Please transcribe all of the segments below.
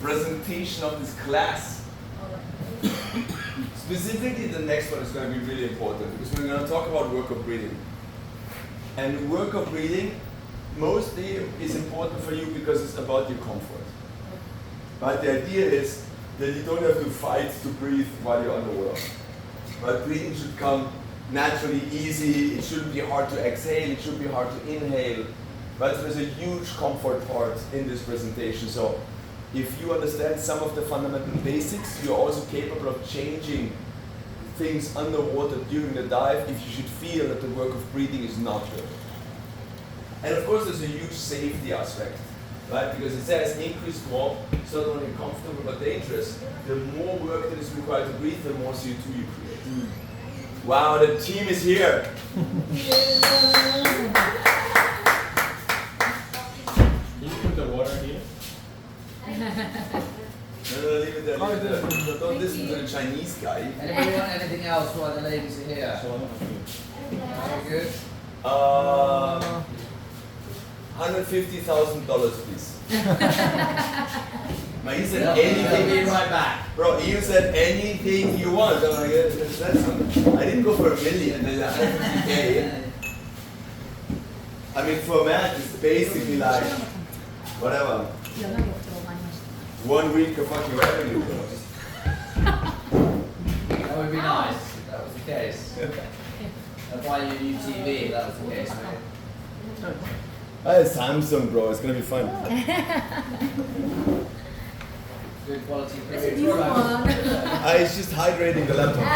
presentation of this class. Specifically, the next one is going to be really important because we're going to talk about work of breathing. And work of breathing mostly is important for you because it's about your comfort. But the idea is that you don't have to fight to breathe while you're underwater. But breathing should come naturally, easy. It shouldn't be hard to exhale. It should be hard to inhale. But there's a huge comfort part in this presentation. So if you understand some of the fundamental basics, you're also capable of changing things underwater during the dive if you should feel that the work of breathing is not good. And of course there's a huge safety aspect, right? Because it says increased warp, it's not only comfortable but dangerous. The more work that is required to breathe, the more CO2 you create. Wow, the team is here. Can you put the water here? No, leave it there, leave it there. Don't listen to the Chinese guy. Anybody want anything else while the ladies are here? Very good. $150,000, please. But he said I'll anything. be right back. Bro, you said anything you want. I'm like, I didn't go for $1 million. $150K. I mean, for Matt, it's basically like, whatever. 1 week of fucking revenue. That would be nice if that was the case. I'd buy you a new TV if that was the case, mate. It's Samsung, bro. It's gonna be fun. Good quality It's a new one. It's just hydrating the laptop.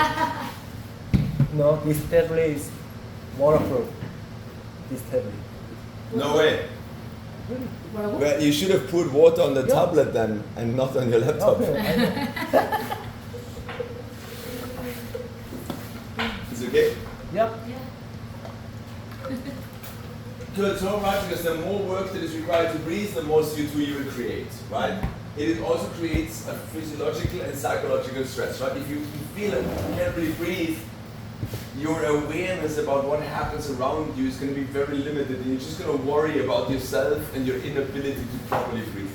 No, this tablet is waterproof. This tablet. No way. Well, you should have put water on the tablet then, and not on your laptop. Okay. Is it okay? Yep. Good, so right, because the more work that is required to breathe, the more CO2 you will create, right? It also creates a physiological and psychological stress, right? If you feel it, you can't really breathe, your awareness about what happens around you is going to be very limited, and you're just going to worry about yourself and your inability to properly breathe.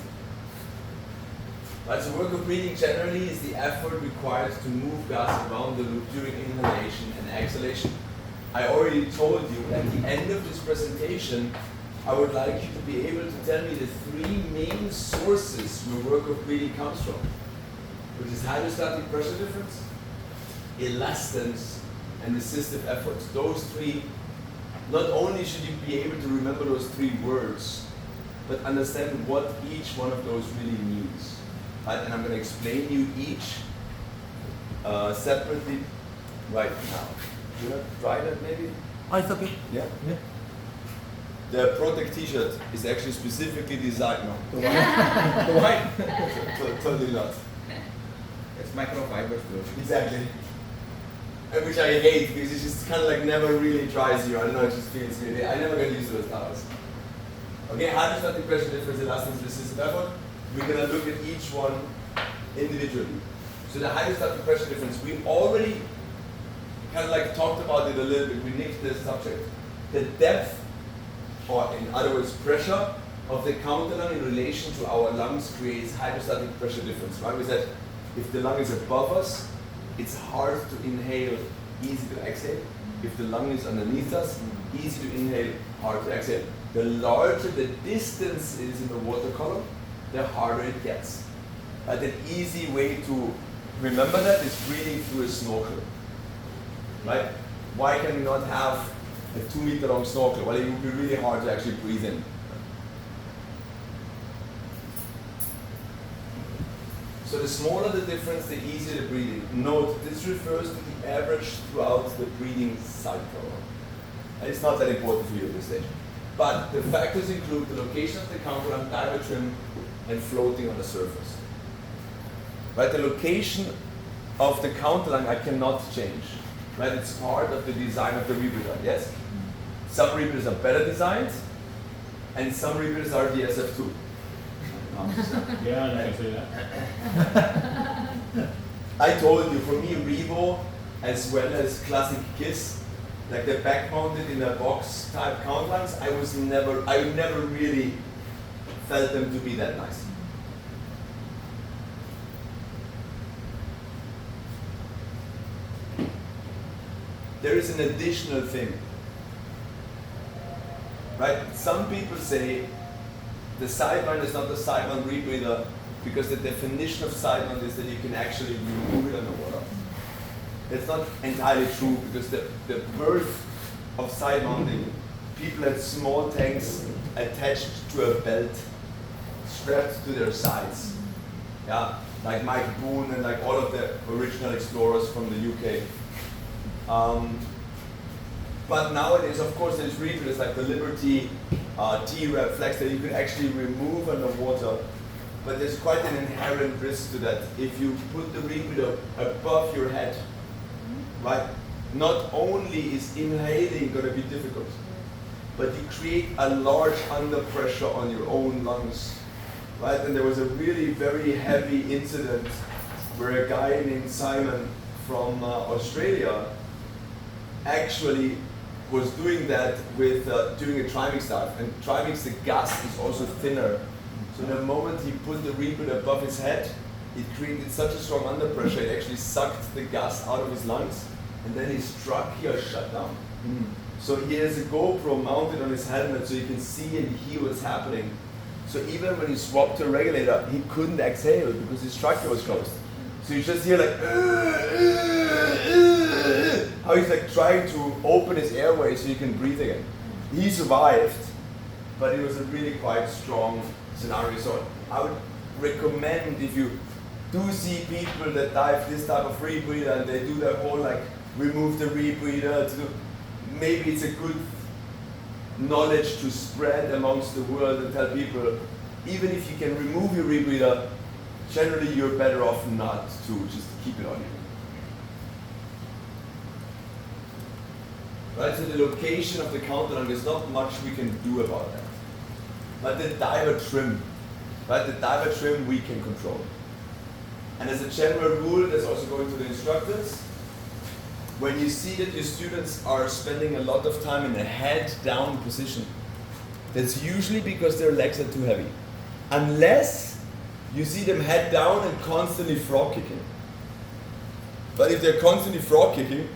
Right, so work of breathing generally is the effort required to move gas around the loop during inhalation and exhalation. I already told you at the end of this presentation, I would like you to be able to tell me the 3 main sources where work of breathing comes from, which is hydrostatic pressure difference, elastance, and resistive efforts. Those 3, not only should you be able to remember those 3 words, but understand what each one of those really means. Right? And I'm going to explain you each separately right now. Do you want to try that maybe? Oh, it's okay. Yeah? Yeah. The Protect t-shirt is actually specifically designed, no, The white. the white? Totally not. It's microfiber fluid. Exactly. Which I hate because it just kind of like never really dries you. I don't know, it just feels really, I never get used to those towels. Okay, hydrostatic pressure difference, elastance, resistive effort. We're going to look at each one individually. So the hydrostatic pressure difference, we already kind of like talked about it a little bit. We nicked the subject. The depth, or in other words, pressure of the counter lung in relation to our lungs creates hydrostatic pressure difference. Right? We said if the lung is above us, it's hard to inhale, easy to exhale. If the lung is underneath us, easy to inhale, hard to exhale. The larger the distance is in the water column, the harder it gets. But an easy way to remember that is breathing through a snorkel. Right? Why can we not have a 2-meter long snorkel? Well, it would be really hard to actually breathe in. So the smaller the difference, the easier the breathing. Note, this refers to the average throughout the breathing cycle. And it's not that important for you at this stage. But the factors include the location of the counter lung, diver trim, and floating on the surface. Right? The location of the counter lung I cannot change. Right? It's part of the design of the rebreather, yes? Some rebreathers are better designed, and some rebreathers are DSF2. Yeah, you can say that. I told you, for me, Revo, as well as classic KISS, like the back mounted in a box type count lines, I never really felt them to be that nice. there is an additional thing. Right? Some people say the sidewinder is not the sidewind rebreather because the definition of sidewind is that you can actually remove it underwater. That's not entirely true because the birth of sidewinding, people had small tanks attached to a belt strapped to their sides. Yeah, like Mike Boone and like all of the original explorers from the UK. But nowadays, of course, there's rebreathers like the Liberty, T-Rap, Flex that you can actually remove underwater. But there's quite an inherent risk to that. If you put the rebreather above your head, right, not only is inhaling going to be difficult, but you create a large under pressure on your own lungs, right? And there was a really very heavy incident where a guy named Simon from Australia actually was doing that with doing a trimix dive. And trimix, the gas is also thinner. So the moment he put the rebreather above his head, it created such a strong under pressure, it actually sucked the gas out of his lungs, and then his trachea shut down. So he has a GoPro mounted on his helmet so you can see and hear what's happening. So even when he swapped to a regulator, he couldn't exhale because his trachea was closed. So you just hear like, how he's like trying to open his airway so he can breathe again. He survived, but it was a really quite strong scenario. So I would recommend, if you do see people that dive this type of rebreather and they do that whole like remove the rebreather, maybe it's a good knowledge to spread amongst the world and tell people, even if you can remove your rebreather, generally you're better off not to, just keep it on you. Right, so the location of the counterlung, there's not much we can do about that. But the diver trim, right, the diver trim we can control. And as a general rule, that's also going to the instructors, when you see that your students are spending a lot of time in a head down position, that's usually because their legs are too heavy. Unless you see them head down and constantly frog kicking. But if they're constantly frog kicking,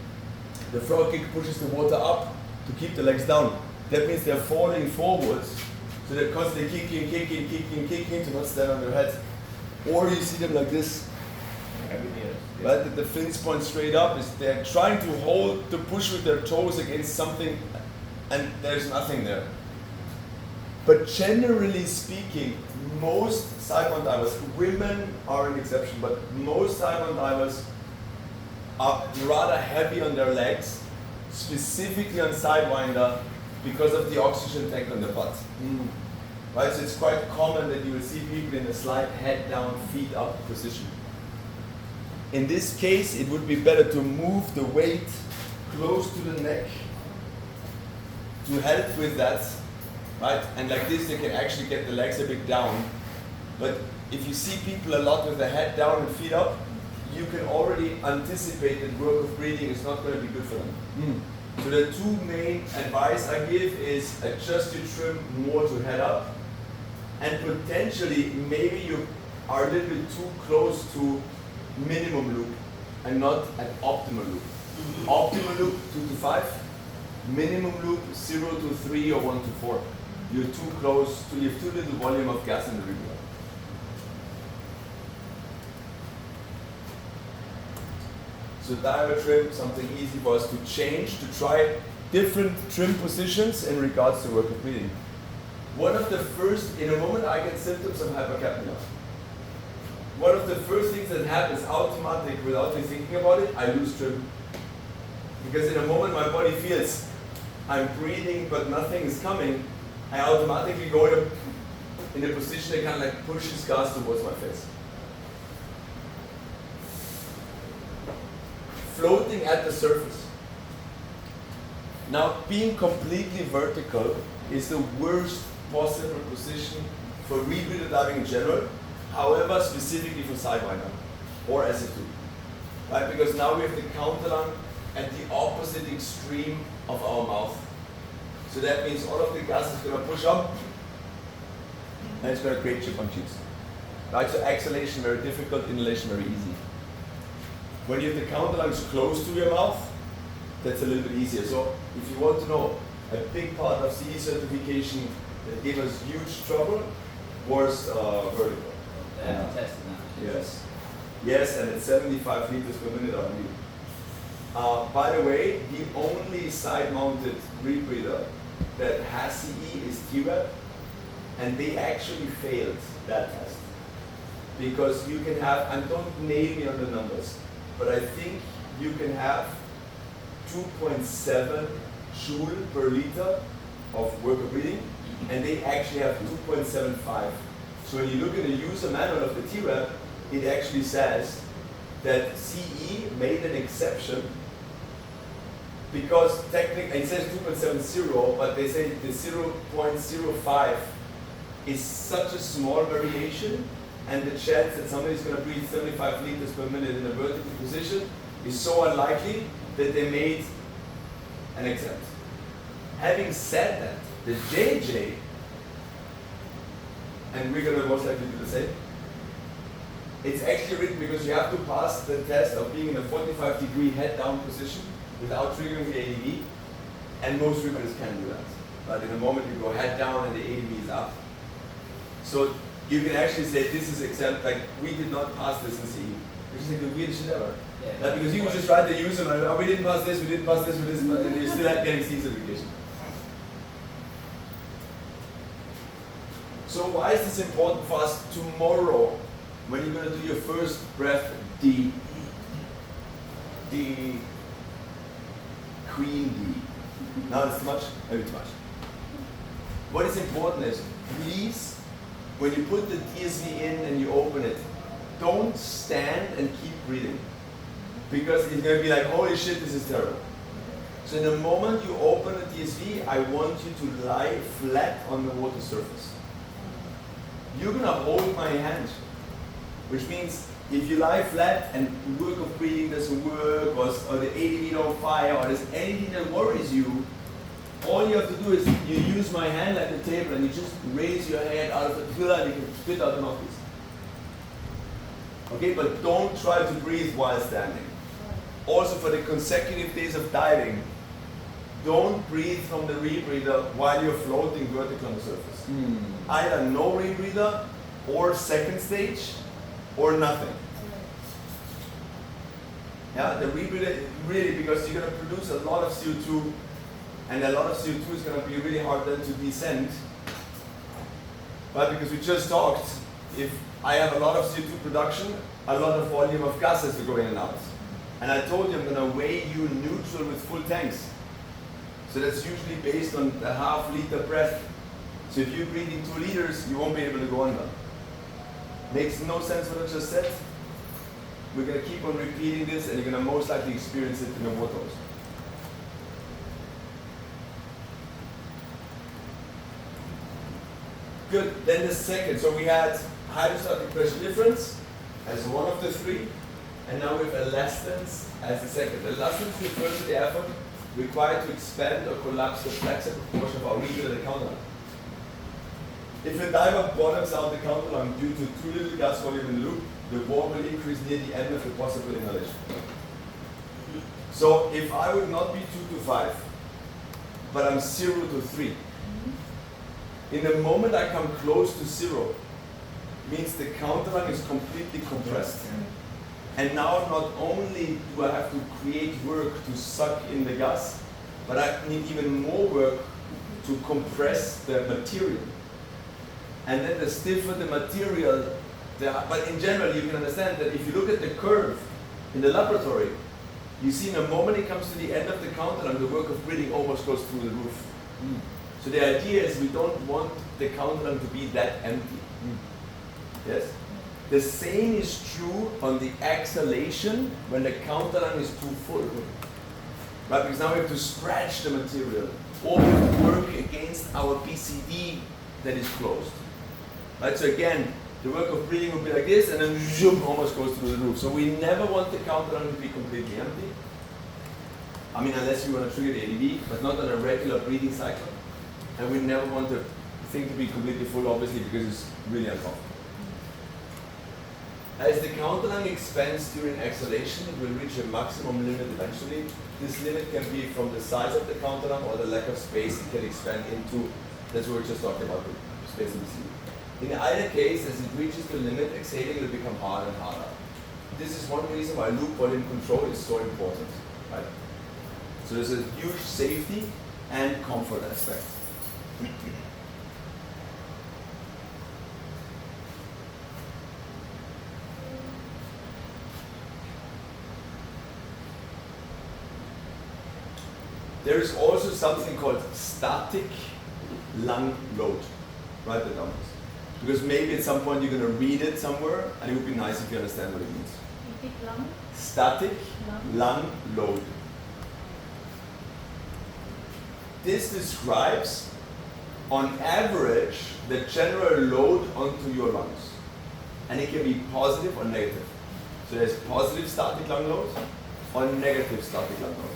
the frog kick pushes the water up to keep the legs down. That means they're falling forwards. So they're constantly kicking to not stand on their head. Or you see them like this. Right? That the fins point straight up. Is they're trying to hold, to push with their toes against something, and there's nothing there. But generally speaking, most sidewind divers, women are an exception, but most sidewind divers are rather heavy on their legs, specifically on sidewinder, because of the oxygen tank on the butt. Right, so it's quite common that you will see people in a slight head down, feet up position. In this case, it would be better to move the weight close to the neck to help with that, right? And like this, they can actually get the legs a bit down. But if you see people a lot with the head down and feet up, you can already anticipate that work of breathing is not going to be good for them. So the two main advice I give is adjust your trim more to head up, and potentially maybe you are a little bit too close to minimum loop and not at optimal loop. Optimal loop 2 to 5, minimum loop 0 to 3 or 1 to 4. You're too close to, you have too little volume of gas in the rebreather. So diver trim, something easy for us to change, to try different trim positions in regards to work of breathing. One of the first, in a moment I get symptoms of hypercapnia. One of the first things that happens automatic without me thinking about it, I lose trim. Because in a moment my body feels I'm breathing but nothing is coming, I automatically go in a position that kind of like pushes gas towards my face. Floating at the surface. Now, being completely vertical is the worst possible position for rebreather diving in general, however, specifically for sidewinder or SF2. Right? Because now we have the counterlung at the opposite extreme of our mouth. So that means all of the gas is going to push up and it's going to create chip on cheeks. Right? So exhalation very difficult, inhalation very easy. When you have the counterlungs close to your mouth, that's a little bit easier. So if you want to know, a big part of CE certification that gave us huge trouble was vertical. They haven't tested that. Yes. Yes, and it's 75 liters per minute RV. By the way, the only side-mounted rebreather that has CE is T-Rep, and they actually failed that test. Because you can have, and don't nail me on the numbers, but I think you can have 2.7 joule per liter of worker breathing, and they actually have 2.75. So when you look at the user manual of the T-Rep, it actually says that CE made an exception because technically, it says 2.70, but they say the 0.05 is such a small variation, and the chance that somebody's going to breathe 75 liters per minute in a vertical position is so unlikely that they made an exempt. Having said that, the JJ, and we're going to most likely do the same, it's actually written because you have to pass the test of being in a 45-degree head-down position without triggering the ADV, and most rebreathers can do that. But in the moment you go head down and the ADV is up. So you can actually say this is exempt, like we did not pass this in CE, which is like the weirdest shit ever. Yeah. Like, because you would just try to use them, and oh, we didn't pass this, we didn't pass this, and you still had getting CE certification. So why is this important for us tomorrow when you're going to do your first breath, the Queen D? Now it's too much? Maybe too much. What is important is, please, when you put the DSV in and you open it, don't stand and keep breathing. Because it's going to be like, holy shit, this is terrible. So in the moment you open the DSV, I want you to lie flat on the water surface. You're going to hold my hand, which means if you lie flat and work of breathing doesn't work, or the ADV don't fire, or there's anything that worries you, all you have to do is you use my hand like a table and you just raise your hand out of the pillar and you can spit out the mouthpiece. Okay, but don't try to breathe while standing. Also for the consecutive days of diving, don't breathe from the rebreather while you're floating vertical on the surface. Either no rebreather, or second stage, or nothing. Yeah, the rebreather, really, because you're going to produce a lot of CO2, and a lot of CO2 is going to be really hard then to descend. But because we just talked, if I have a lot of CO2 production, a lot of volume of gas has to go in and out. And I told you I'm going to weigh you neutral with full tanks. So that's usually based on a half-liter breath. So if you're breathing 2 liters, you won't be able to go under. Makes no sense what I just said. We're going to keep on repeating this, and you're going to most likely experience it in the water also. Good. Then the second. So we had hydrostatic pressure difference as one of the 3, and now we have elastance as the second. Elastance refers to the effort required to expand or collapse the flexible portion of our rebreather at the counterlung. If a diver bottoms out the counterlung due to too little gas volume in the loop, the warp will increase near the end of the possible inhalation. So if I would not be 2 to 5, but I'm 0 to 3, in the moment I come close to 0, means the counterlung is completely compressed. And now not only do I have to create work to suck in the gas, but I need even more work to compress the material. And then the stiffer the material, but in general you can understand that if you look at the curve in the laboratory, you see in the moment it comes to the end of the counterlung, the work of breathing almost goes through the roof. So the idea is we don't want the counterlung to be that empty. Yes? The same is true on the exhalation when the counterlung is too full. Right? Because now we have to scratch the material or we have to work against our PCD that is closed. Right? So again, the work of breathing will be like this and then zoom, almost goes through the roof. So we never want the counterlung to be completely empty. I mean, unless you want to trigger the ADV, but not on a regular breathing cycle. And we never want the thing to be completely full, obviously, because it's really uncomfortable. As the counterlung expands during exhalation, it will reach a maximum limit eventually. This limit can be from the size of the counterlung or the lack of space it can expand into. That's what we just talked about, the space in the sea. In either case, as it reaches the limit, exhaling will become harder and harder. This is one reason why loop volume control is so important, right? So there's a huge safety and comfort aspect. There is also something called static lung load. Write that down. Because maybe at some point you're going to read it somewhere, and it would be nice if you understand what it means. Static lung load. This describes, on average, the general load onto your lungs. And it can be positive or negative. So there's positive static lung load or negative static lung load.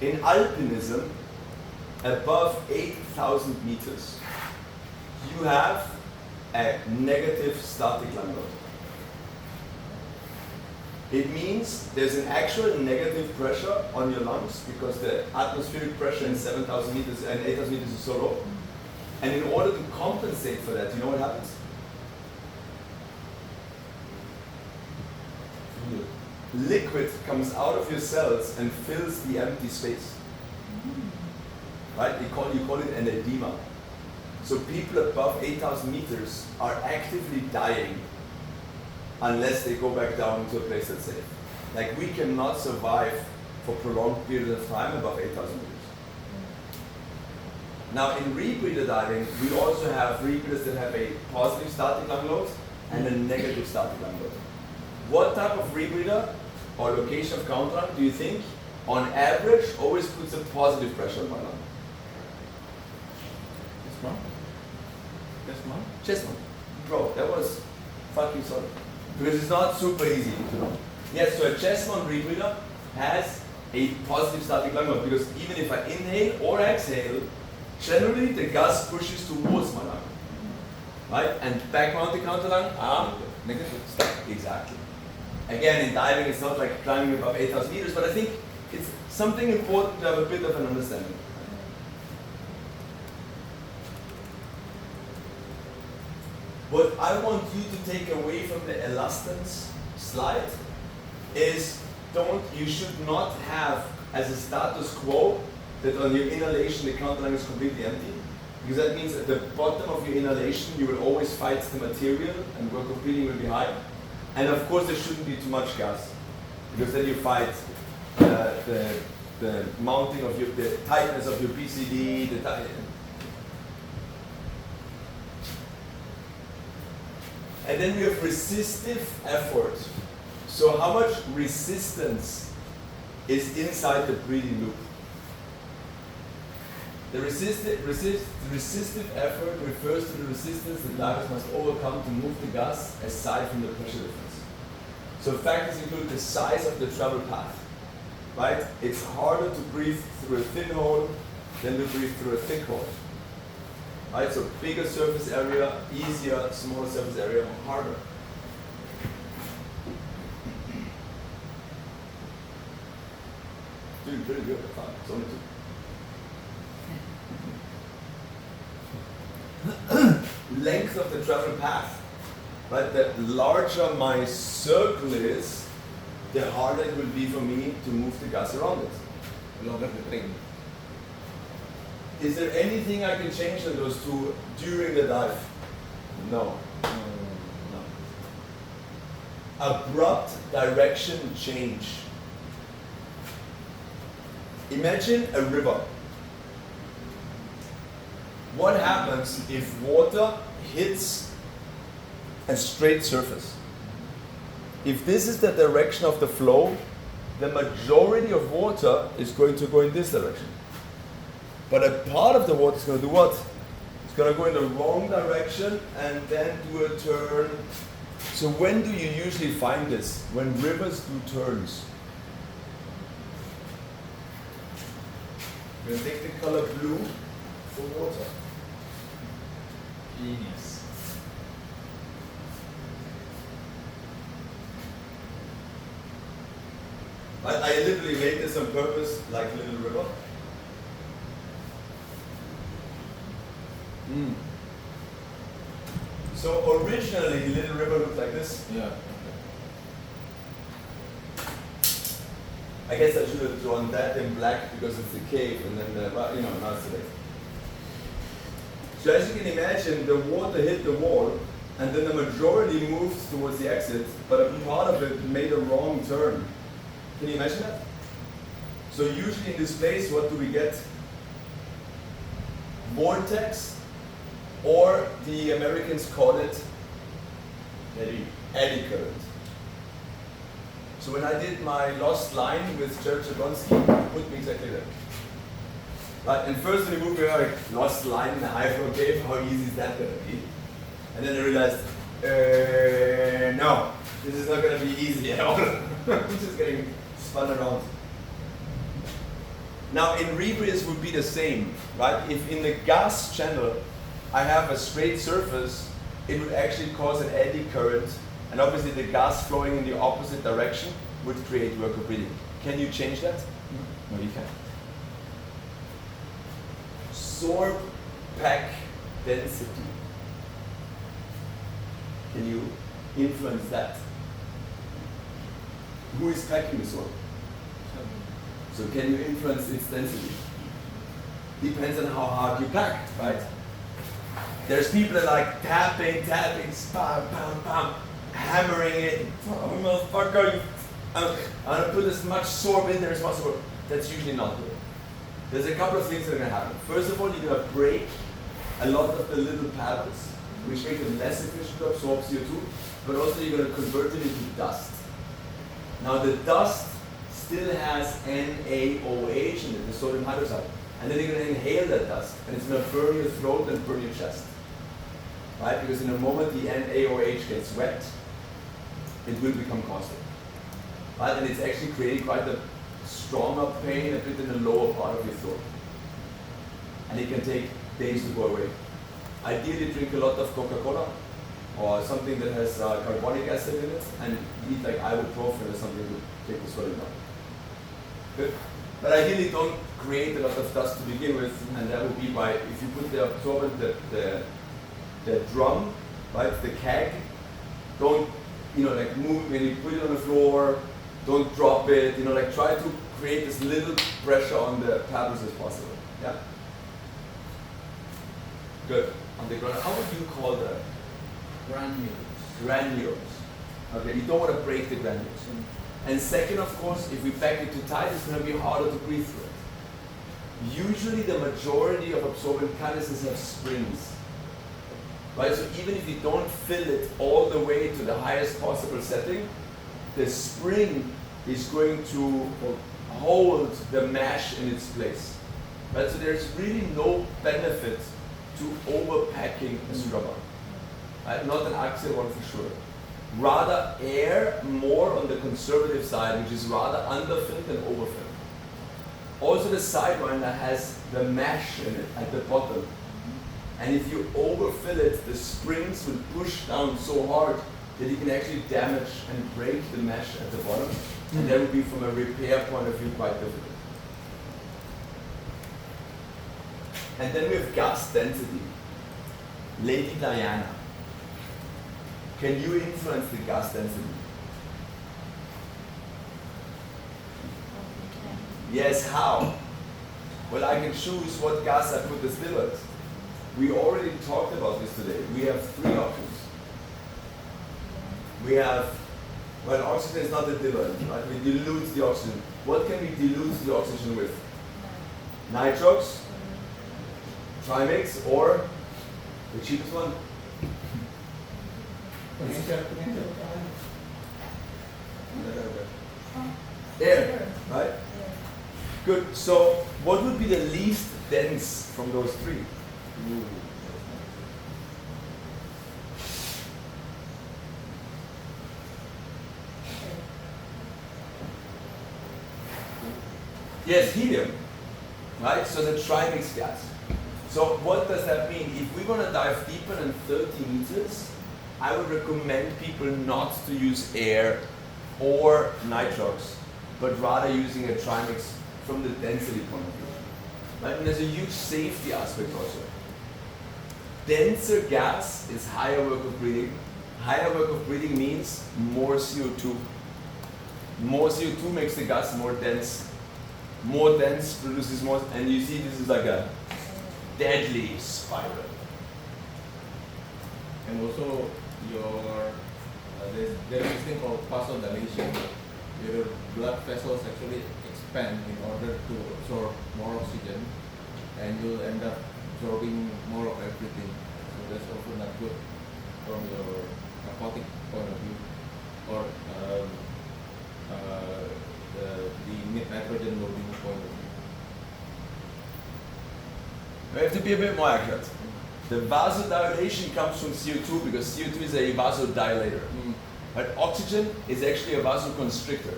In alpinism, above 8,000 meters, you have a negative static lung load. It means there's an actual negative pressure on your lungs because the atmospheric pressure in 7,000 meters and 8,000 meters is so low. And in order to compensate for that, you know what happens? Liquid comes out of your cells and fills the empty space. Right? You call it an edema. So people above 8,000 meters are actively dying unless they go back down to a place that's safe. Like we cannot survive for prolonged periods of time above 8,000 meters. Now in rebreather diving, we also have rebreathers that have a positive static lung load and a negative static lung load. What type of rebreather or location of counterlung do you think, on average, always puts a positive pressure on my lung? This one? This one? Chest one. Bro, that was fucking solid. Because it's not super easy to know. Yes, so a chest one rebreather has a positive static lung load because even if I inhale or exhale, generally the gas pushes towards my lung. Right? And back mounted counterlung, negative. Exactly. Again, in diving, it's not like climbing above 8,000 meters, but I think it's something important to have a bit of an understanding. What I want you to take away from the elastance slide is you should not have as a status quo that on your inhalation the counterlung is completely empty. Because that means at the bottom of your inhalation you will always fight the material and work of breathing will be high. And of course there shouldn't be too much gas. Because then you fight the mounting of the tightness of your PCD, and then we have resistive effort. So how much resistance is inside the breathing loop? The resistive effort refers to the resistance that divers must overcome to move the gas aside from the pressure difference. So factors include the size of the travel path, right? It's harder to breathe through a thin hole than to breathe through a thick hole. Right, so bigger surface area, easier, smaller surface area, harder. Doing pretty good, it's only 2. Length of the travel path. Right, the larger my circle is, the harder it will be for me to move the gas around it. The longer the ring. Is there anything I can change on those two during the dive? No. No. Abrupt direction change. Imagine a river. What happens if water hits a straight surface? If this is the direction of the flow, the majority of water is going to go in this direction. But a part of the water is going to do what? It's going to go in the wrong direction and then do a turn. So when do you usually find this? When rivers do turns. We're gonna take the color blue for water. Genius. I literally made this on purpose, like a little river. So originally, Little River looked like this. Yeah. I guess I should have drawn that in black because it's the cave, and then the, well, you know, now it's the lake. So as you can imagine, the water hit the wall, and then the majority moved towards the exit, but a part of it made a wrong turn. Can you imagine that? So usually in this place, what do we get? Vortex, or the Americans call it eddy current. So when I did my lost line with Jared Jablonski, it put me exactly there. Right, and first we moved, we were like, lost line in the high flow cave, how easy is that gonna be? And then I realized, no, this is not gonna be easy at all. I'm just getting spun around. Now in rebreathe would be the same, right? If in the gas channel I have a straight surface, it would actually cause an eddy current, and obviously the gas flowing in the opposite direction would create worker breathing. Can you change that? No, you can't. Sorb pack density. Can you influence that? Who is packing the sorb? So can you influence its density? Depends on how hard you pack, right? There's people that like tapping, spam, bam, bam, hammering it. Oh, motherfucker, I'm gonna put as much sorb in there as possible. That's usually not good. There's a couple of things that are gonna happen. First of all, you're gonna break a lot of the little paddles, which make it less efficient to absorb CO2, but also you're gonna convert it into dust. Now the dust still has NaOH in it, the sodium hydroxide. And then you're going to inhale that dust, and it's going to burn your throat and burn your chest. Right? Because in a moment the NaOH gets wet, it will become caustic. Right? And it's actually creating quite a stronger pain a bit in the lower part of your throat. And it can take days to go away. Ideally drink a lot of Coca-Cola or something that has carbonic acid in it, and eat like ibuprofen or something to take the swelling down. Good. But ideally don't create a lot of dust to begin with, and that would be by, if you put the absorbent, the drum, right, the keg, don't, like move, when you put it on the floor, don't drop it, like try to create as little pressure on the paddles as possible, yeah? Good. On the ground, how would you call that? Granules. Okay, you don't want to break the granules. And second, of course, if we pack it too tight, it's going to be harder to breathe through it. Usually the majority of absorbent catalysts have springs. Right? So even if you don't fill it all the way to the highest possible setting, the spring is going to hold the mesh in its place. Right? So there's really no benefit to overpacking a scrubber. Right? Not an axial one for sure. Rather err more on the conservative side, which is rather underfilled than overfilled. Also the Sidewinder has the mesh in it at the bottom. And if you overfill it, the springs will push down so hard that you can actually damage and break the mesh at the bottom. And that would be, from a repair point of view, quite difficult. And then we have gas density. Lady Diana. Can you influence the gas density? Yes, how? Well, I can choose what gas I put distilled. We already talked about this today. We have three options. We have, well, oxygen is not a diluent, right? We dilute the oxygen. What can we dilute the oxygen with? Nitrox, trimix, or the cheapest one? Air, right? Good. So, what would be the least dense from those three? Yes, helium. right? So the trimix gas. So what does that mean? If we're gonna dive deeper than 30 meters, I would recommend people not to use air or nitrox, but rather using a trimix from the density point of view. Right? And there's a huge safety aspect also. Denser gas is higher work of breathing. Higher work of breathing means more CO2. More CO2 makes the gas more dense. More dense produces more, and you see this is like a deadly spiral. And also there is this thing called vasodilation. Your blood vessels actually expand in order to absorb more oxygen, and you'll end up absorbing more of everything. So that's also not good from your aquatic point of view, or the nitrogen loading point of view. We have to be a bit more accurate. The vasodilation comes from CO2 because CO2 is a vasodilator. But oxygen is actually a vasoconstrictor,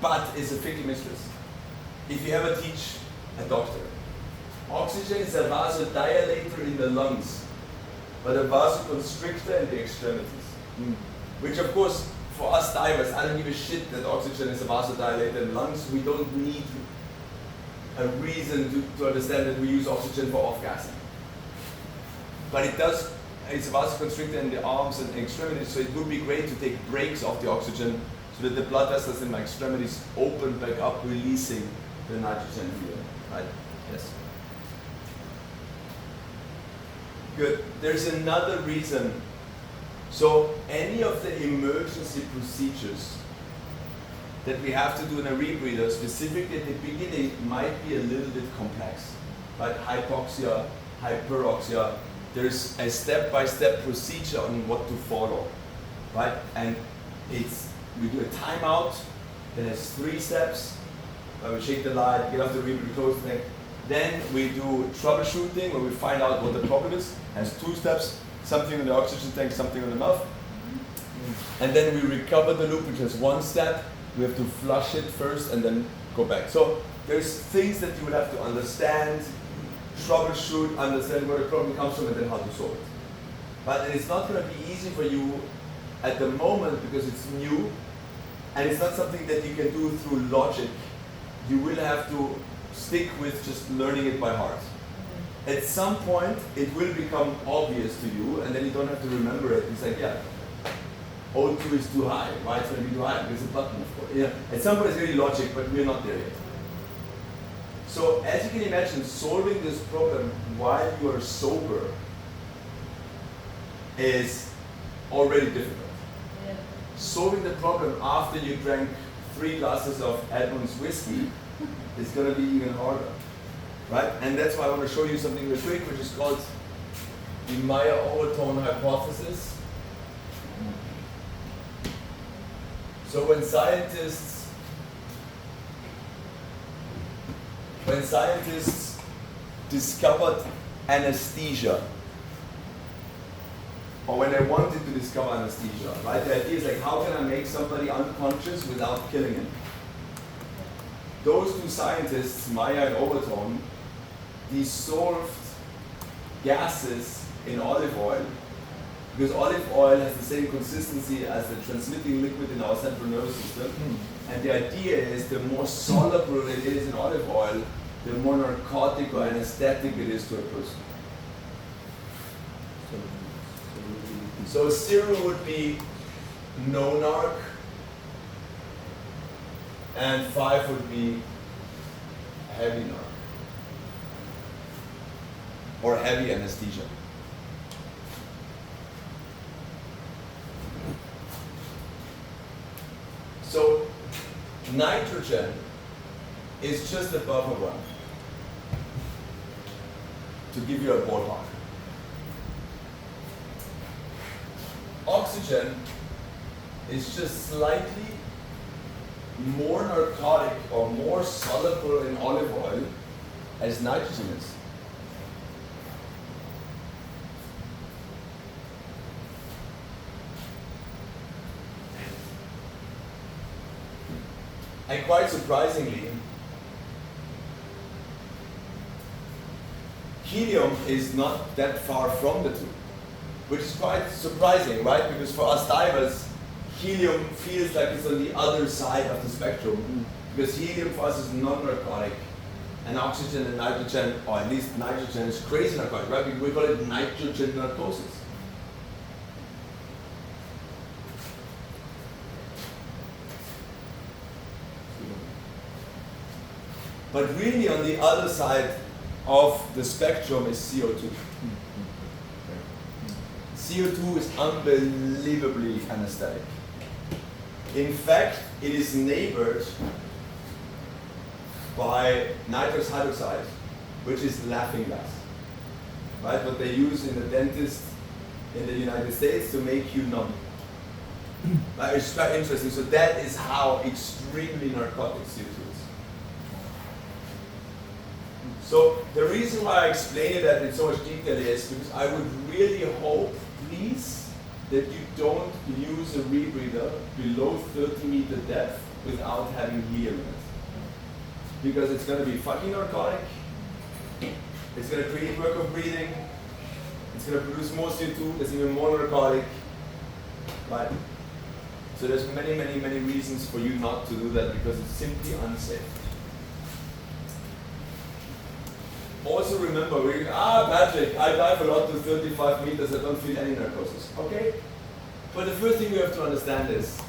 but it's a fickle mistress. If you ever teach a doctor, oxygen is a vasodilator in the lungs, but a vasoconstrictor in the extremities. Which of course, for us divers, I don't give a shit that oxygen is a vasodilator in lungs. We don't need a reason to understand that we use oxygen for off-gassing. But it's a vasoconstrictor in the arms and extremities, so it would be great to take breaks of the oxygen so that the blood vessels in my extremities open back up, releasing the nitrogen here, right? Yes. Good. There's another reason. So any of the emergency procedures that we have to do in a rebreather, specifically at the beginning, might be a little bit complex. Right? Hypoxia, hyperoxia. There's a step-by-step procedure on what to follow, right? And we do a timeout. That has 3 steps. We shake the light, get off the rebreather, close the neck. Then we do troubleshooting, where we find out what the problem is. Has 2 steps. Something on the oxygen tank, something on the mouth. And then we recover the loop, which has 1 step. We have to flush it first and then go back. So there's things that you would have to understand, troubleshoot, understand where the problem comes from, and then how to solve it. But it's not going to be easy for you at the moment because it's new, and it's not something that you can do through logic. You will have to stick with just learning it by heart. At some point, it will become obvious to you, and then you don't have to remember it. It's like, yeah, O2 is too high. Why it's going to be too high? Because it's a button, of course. Yeah. At some point, it's really logic, but we're not there yet. So, as you can imagine, solving this problem while you are sober is already difficult. Yeah. Solving the problem after you drank 3 glasses of Edmund's whiskey is going to be even harder. Right? And that's why I want to show you something real quick, which is called the Meyer-Overton hypothesis. So when scientists discovered anesthesia, or when they wanted to discover anesthesia, right? The idea is like, how can I make somebody unconscious without killing him? Those 2 scientists, Meyer and Overton, dissolved gases in olive oil, because olive oil has the same consistency as the transmitting liquid in our central nervous system. And the idea is the more soluble it is in olive oil, the more narcotic or anesthetic it is to a person. So 0 would be no narc, and 5 would be heavy narc, or heavy anesthesia. So nitrogen is just above a 1, to give you a ballpark. Oxygen is just slightly more narcotic or more soluble in olive oil as nitrogen is. And quite surprisingly, helium is not that far from the two, which is quite surprising, right? Because for us divers, helium feels like it's on the other side of the spectrum, because helium for us is non-narcotic, and oxygen and nitrogen, or at least nitrogen, is crazy narcotic, right? We call it nitrogen narcosis. But really on the other side of the spectrum is CO2. CO2 is unbelievably anesthetic. In fact, it is neighbored by nitrous hydroxide, which is laughing gas. Right? What they use in the dentist in the United States to make you numb. It's quite interesting. So that is how extremely narcotic CO2 is. So the reason why I explain it in so much detail is because I would really hope, please, that you don't use a rebreather below 30-meter depth without having helium in it. Because it's going to be fucking narcotic, it's going to create work of breathing, it's going to produce more CO2, it's even more narcotic, right? So there's many, many, many reasons for you not to do that because it's simply unsafe. Also remember, Patrick, I dive a lot to 35 meters, I don't feel any narcosis. Okay? But the first thing you have to understand is,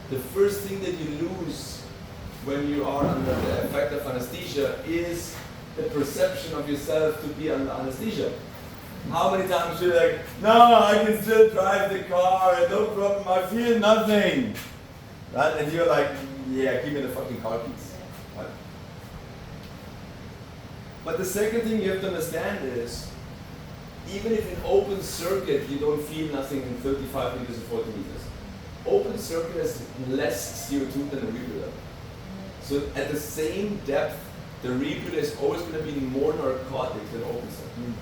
the first thing that you lose when you are under the effect of anesthesia is the perception of yourself to be under anesthesia. How many times you're like, no, I can still drive the car, no problem, I feel nothing. Right? And you're like, yeah, give me the fucking car keys. Right? But the second thing you have to understand is, even if in open circuit you don't feel nothing in 35 meters or 40 meters, open circuit has less CO2 than a rebreather. So at the same depth, the rebreather is always going to be more narcotic than open circuit.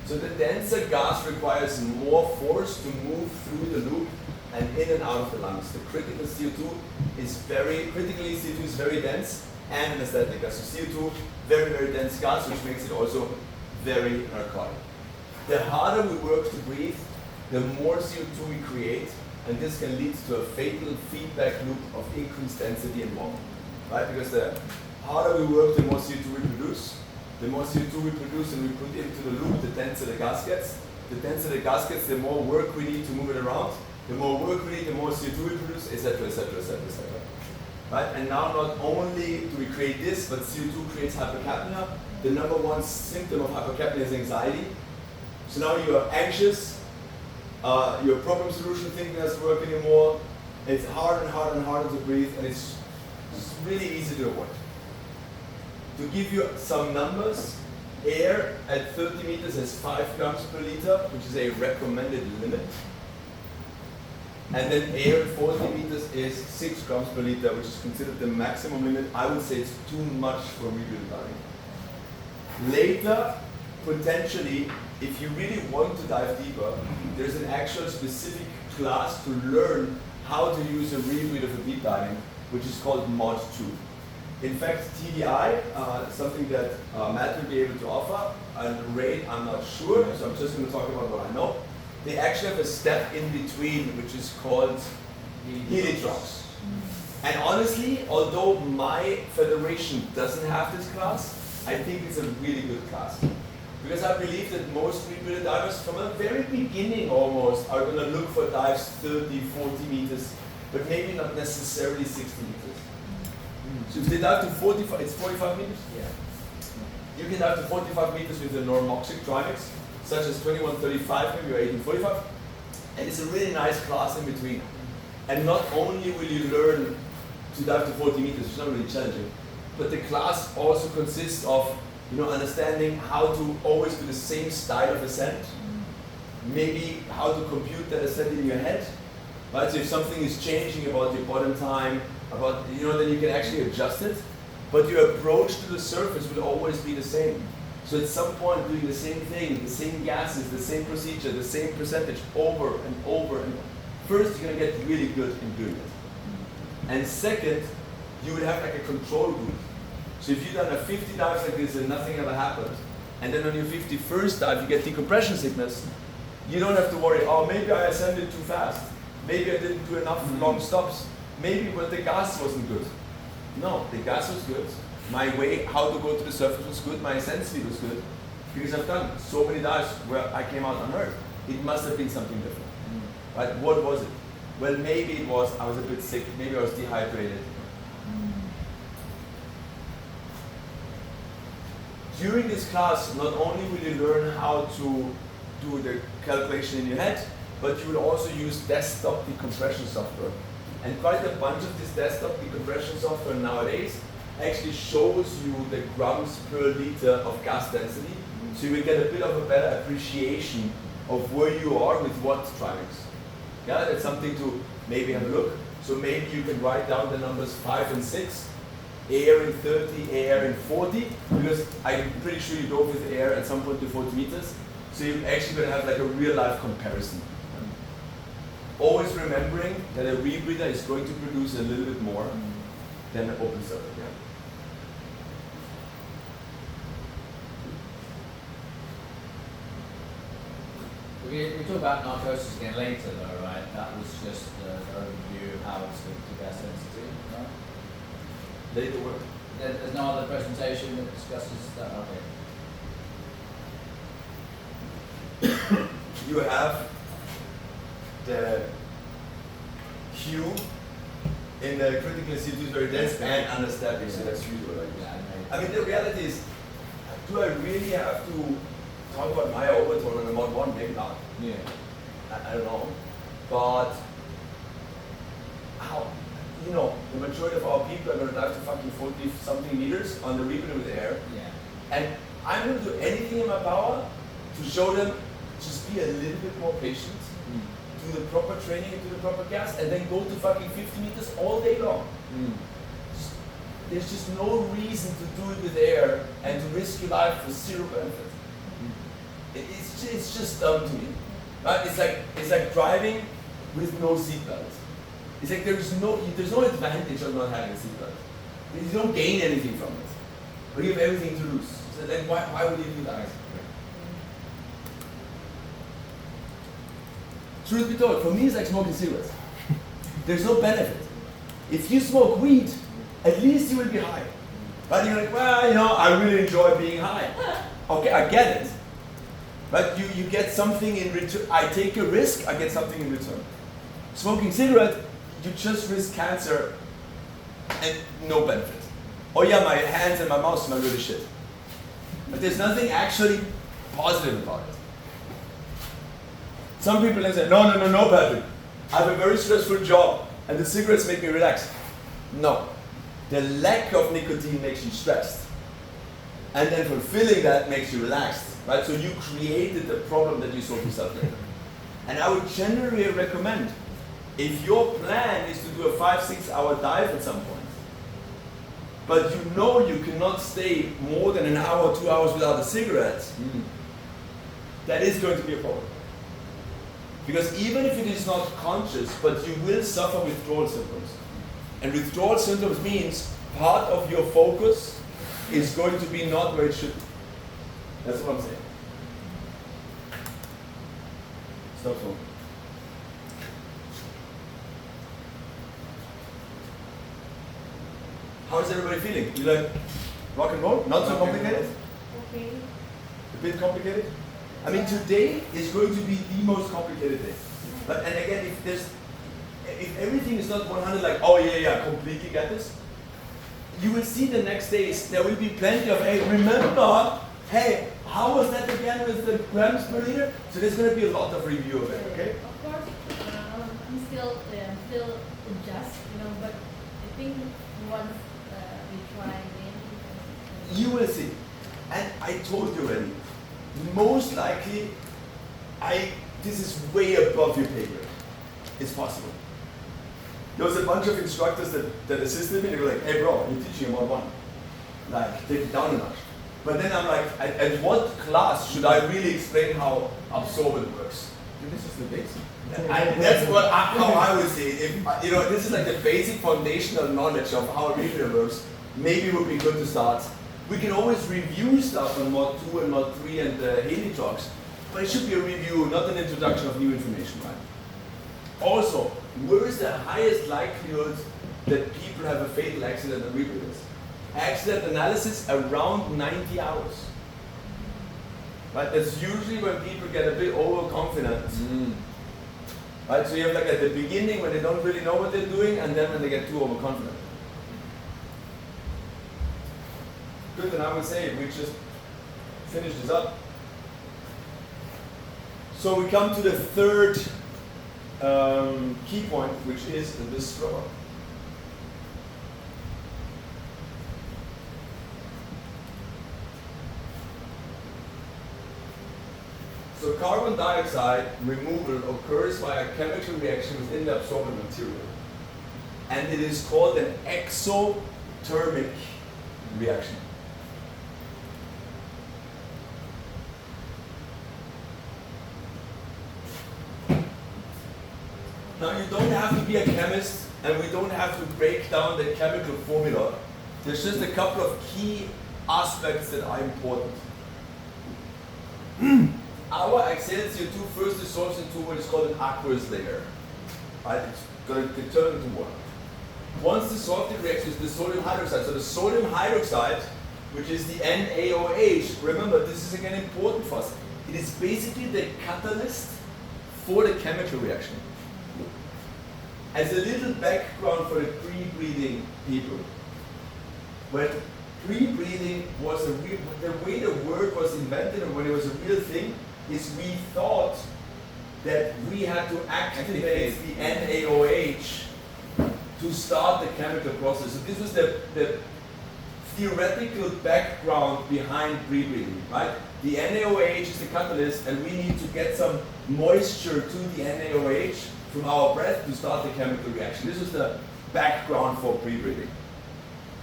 So the denser gas requires more force to move through the loop and in and out of the lungs. The critical CO2 is very dense and anesthetic. So CO2, very, very dense gas, which makes it also very narcotic. The harder we work to breathe, the more CO2 we create, and this can lead to a fatal feedback loop of increased density and volume. Right? Because the harder we work, the more CO2 we produce. The more CO2 we produce and we put into the loop, the denser the gas gets. The denser the gas gets, the more work we need to move it around. The more work we need, the more CO2 we produce, etc., etc., etc., etc. Right? And now not only do we create this, but CO2 creates hypercapnia. The number one symptom of hypercapnia is anxiety. So now you are anxious, your problem solution thinking doesn't work anymore. It's harder and harder and harder to breathe, and it's really easy to avoid. To give you some numbers, air at 30 meters has 5 grams per liter, which is a recommended limit. And then air at 40 meters is 6 grams per liter, which is considered the maximum limit. I would say it's too much for rebreathing diving. Later, potentially, if you really want to dive deeper, there's an actual specific class to learn how to use a rebreather for deep diving, which is called Mod 2. In fact, TDI, something that Matt will be able to offer, and Ray, I'm not sure, so I'm just going to talk about what I know. They actually have a step in between, which is called Heliotrops. And honestly, although my federation doesn't have this class, I think it's a really good class. Because I believe that most rebreather divers, from the very beginning almost, are going to look for dives 30, 40 meters, but maybe not necessarily 60 meters. So if they dive to 45, it's 45 meters? Yeah. You can dive to 45 meters with the normoxic trimix, such as 2135 maybe or 1845. And it's a really nice class in between. And not only will you learn to dive to 40 meters, which is not really challenging, but the class also consists of understanding how to always do the same style of ascent, maybe how to compute that ascent in your head. Right? So if something is changing about your bottom time, then you can actually adjust it. but your approach to the surface will always be the same. So at some point doing the same thing, the same gases, the same procedure, the same percentage over and over and over. First, you're gonna get really good in doing it. And second, you would have like a control group. So if you've done a 50 dives like this and nothing ever happened, and then on your 51st dive you get decompression sickness, you don't have to worry, oh, maybe I ascended too fast. Maybe I didn't do enough long stops. Maybe but the gas wasn't good. No, the gas was good. My way how to go to the surface was good. My ascent speed was good. Because I've done so many dives where I came out unhurt. It must have been something different. Right? What was it? Well, maybe it was I was a bit sick. Maybe I was dehydrated. During this class, not only will you learn how to do the calculation in your head, but you will also use desktop decompression software. And quite a bunch of this desktop decompression software nowadays actually shows you the grams per liter of gas density, so you will get a bit of a better appreciation of where you are with what drivings. Yeah, that's something to maybe have a look. So maybe you can write down the numbers 5 and 6, air in 30, air in 40, because I'm pretty sure you dove with air at some point to 40 meters. So you're actually going to have like a real life comparison. Always remembering that a rebreather is going to produce a little bit more than an open circuit. Yeah? We talk about narcosis again later though, right? That was just an overview of how it's linked to gas density, right? Later work. There's no other presentation that discusses that, okay. You have the Q in the critical CO2 is very dense and unestablished, so that's usually what I use. Yeah, I mean, the reality is, do I really have to talk about my overtone on the Mod 1? Maybe not. Yeah. I don't know. But how? You know, the majority of our people are going to dive to fucking 40 something meters on the rebreather with air. Yeah. And I'm going to do anything in my power to show them just be a little bit more patient, do the proper training and do the proper gas, and then go to fucking 50 meters all day long. There's just no reason to do it with air and to risk your life for zero benefit. It's just dumb to me. Right? It's like driving with no seatbelt. It's like there's no advantage of not having a seatbelt. You don't gain anything from it, but you have everything to lose. So then why would you do that? Truth be told, for me it's like smoking cigarettes. There's no benefit. If you smoke weed, at least you will be high. But you're like, well, you know, I really enjoy being high. Okay, I get it. But you get something in return. I take a risk, I get something in return. Smoking cigarette, you just risk cancer and no benefit. Oh yeah, my hands and my mouth smell really shit. But there's nothing actually positive about it. Some people then say, no, Patrick. I have a very stressful job and the cigarettes make me relax. No. The lack of nicotine makes you stressed. And then fulfilling that makes you relaxed. Right? So you created the problem that you solved yourself later. And I would generally recommend, if your plan is to do a 5-6 hour dive at some point, but you know you cannot stay more than an hour, 2 hours without a cigarette, that is going to be a problem. Because even if it is not conscious, but you will suffer withdrawal symptoms. And withdrawal symptoms means part of your focus is going to be not where it should be. That's what I'm saying. Stop smoking. How is everybody feeling? You like rock and roll? Not so complicated? Okay. A bit complicated? I mean, today is going to be the most complicated day. But and again, if everything is not 100, like, oh yeah, completely get this, you will see the next days, there will be plenty of, hey, remember, hey, how was that again with the grams per liter? So there's going to be a lot of review of it, okay? Of course, I'm still adjust, but I think once we try again. You will see. And I told you already, most likely, this is way above your pay grade. It's possible. There was a bunch of instructors that assisted me, they were like, hey bro, you're teaching Mod 1. like take it down a notch. But then I'm like, at what class should I really explain how absorbent works? This is the basic. That's what how I would say it. If you know, this is like the basic foundational knowledge of how a rebreather works. Maybe it would be good to start. We can always review stuff on mod 2 and mod 3 and the Haley talks, but it should be a review, not an introduction of new information, right? Also, where is the highest likelihood that people have a fatal accident on rebreathers? Accident analysis around 90 hours. Right? That's usually when people get a bit overconfident. Right? So you have like at the beginning when they don't really know what they're doing, and then when they get too overconfident. Good, and I would say we just finish this up. So we come to the third key point, which is the scrubber. So carbon dioxide removal occurs by a chemical reaction within the absorbent material. And it is called an exothermic reaction. Now you don't have to be a chemist, and we don't have to break down the chemical formula. There's just a couple of key aspects that are important. Our axial CO2 first dissolves into what is called an aqueous layer. Right? It's going to turn into water. Once dissolved, it reacts with the sodium hydroxide. So the sodium hydroxide, which is the NaOH, remember this is again important for us. It is basically the catalyst for the chemical reaction. As a little background for the pre-breathing people, when pre-breathing was the way the word was invented, and when it was a real thing, is we thought that we had to activate the NaOH to start the chemical process. So this was the theoretical background behind pre-breathing, right? The NaOH is the catalyst, and we need to get some moisture to the NaOH from our breath to start the chemical reaction. This was the background for pre-breathing.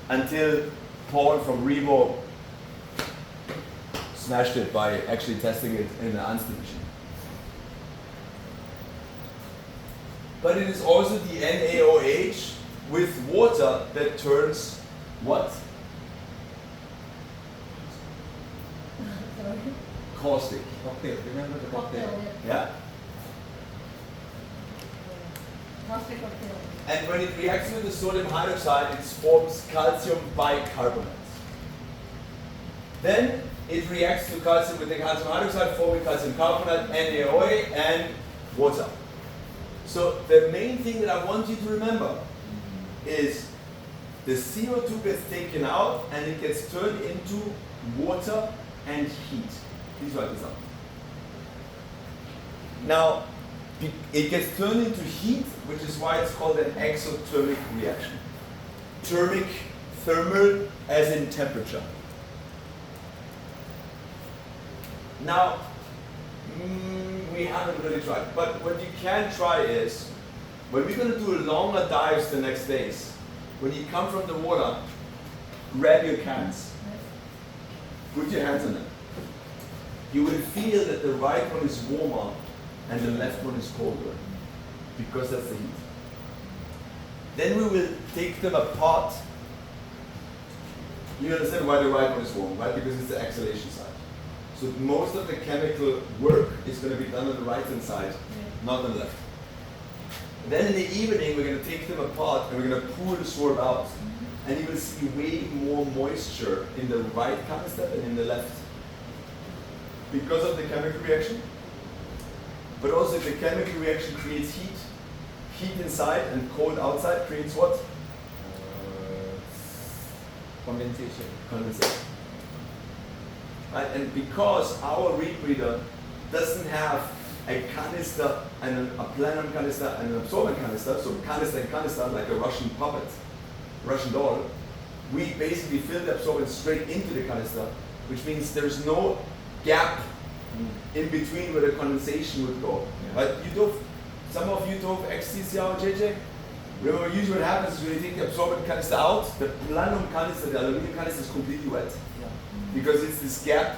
Until Paul from Revo smashed it by actually testing it in an Anston machine. But it is also the NaOH with water that turns what? Sorry. Caustic. Cocktail, remember the cocktail? Cocktail, Yeah? caustic cocktail. And when it reacts with the sodium hydroxide, it forms calcium bicarbonate. Then it reacts to calcium with the calcium hydroxide, forming calcium carbonate, NaOH, and water. So the main thing that I want you to remember is the CO2 gets taken out and it gets turned into water and heat. Please write this down. Now, it gets turned into heat, which is why it's called an exothermic reaction. Thermic, thermal, as in temperature. Now, we haven't really tried, but what you can try is, when we're going to do longer dives the next days, when you come from the water, grab your cans, put your hands on them. You will feel that the right one is warmer and the left one is colder, because that's the heat. Then we will take them apart. You understand why the right one is warm, right? Because it's the exhalation side. So most of the chemical work is going to be done on the right hand side, not on the left. Then in the evening, we're going to take them apart and we're going to pour the sword out. And you will see way more moisture in the right canister than in the left. Because of the chemical reaction. But also the chemical reaction creates heat. Heat inside and cold outside creates what? Condensation. Condensation. Right? And because our rebreather doesn't have a canister and a plenum canister and an absorbent canister, so canister and canister like a Russian puppet, Russian doll, we basically fill the absorbent straight into the canister, which means there's no gap in between where the condensation would go. Yeah. Right? You dove, some of you dove XTCR, JJ? Remember, usually what happens is when you take the absorbent canister out, the platinum canister, the aluminum canister is completely wet. Because it's this gap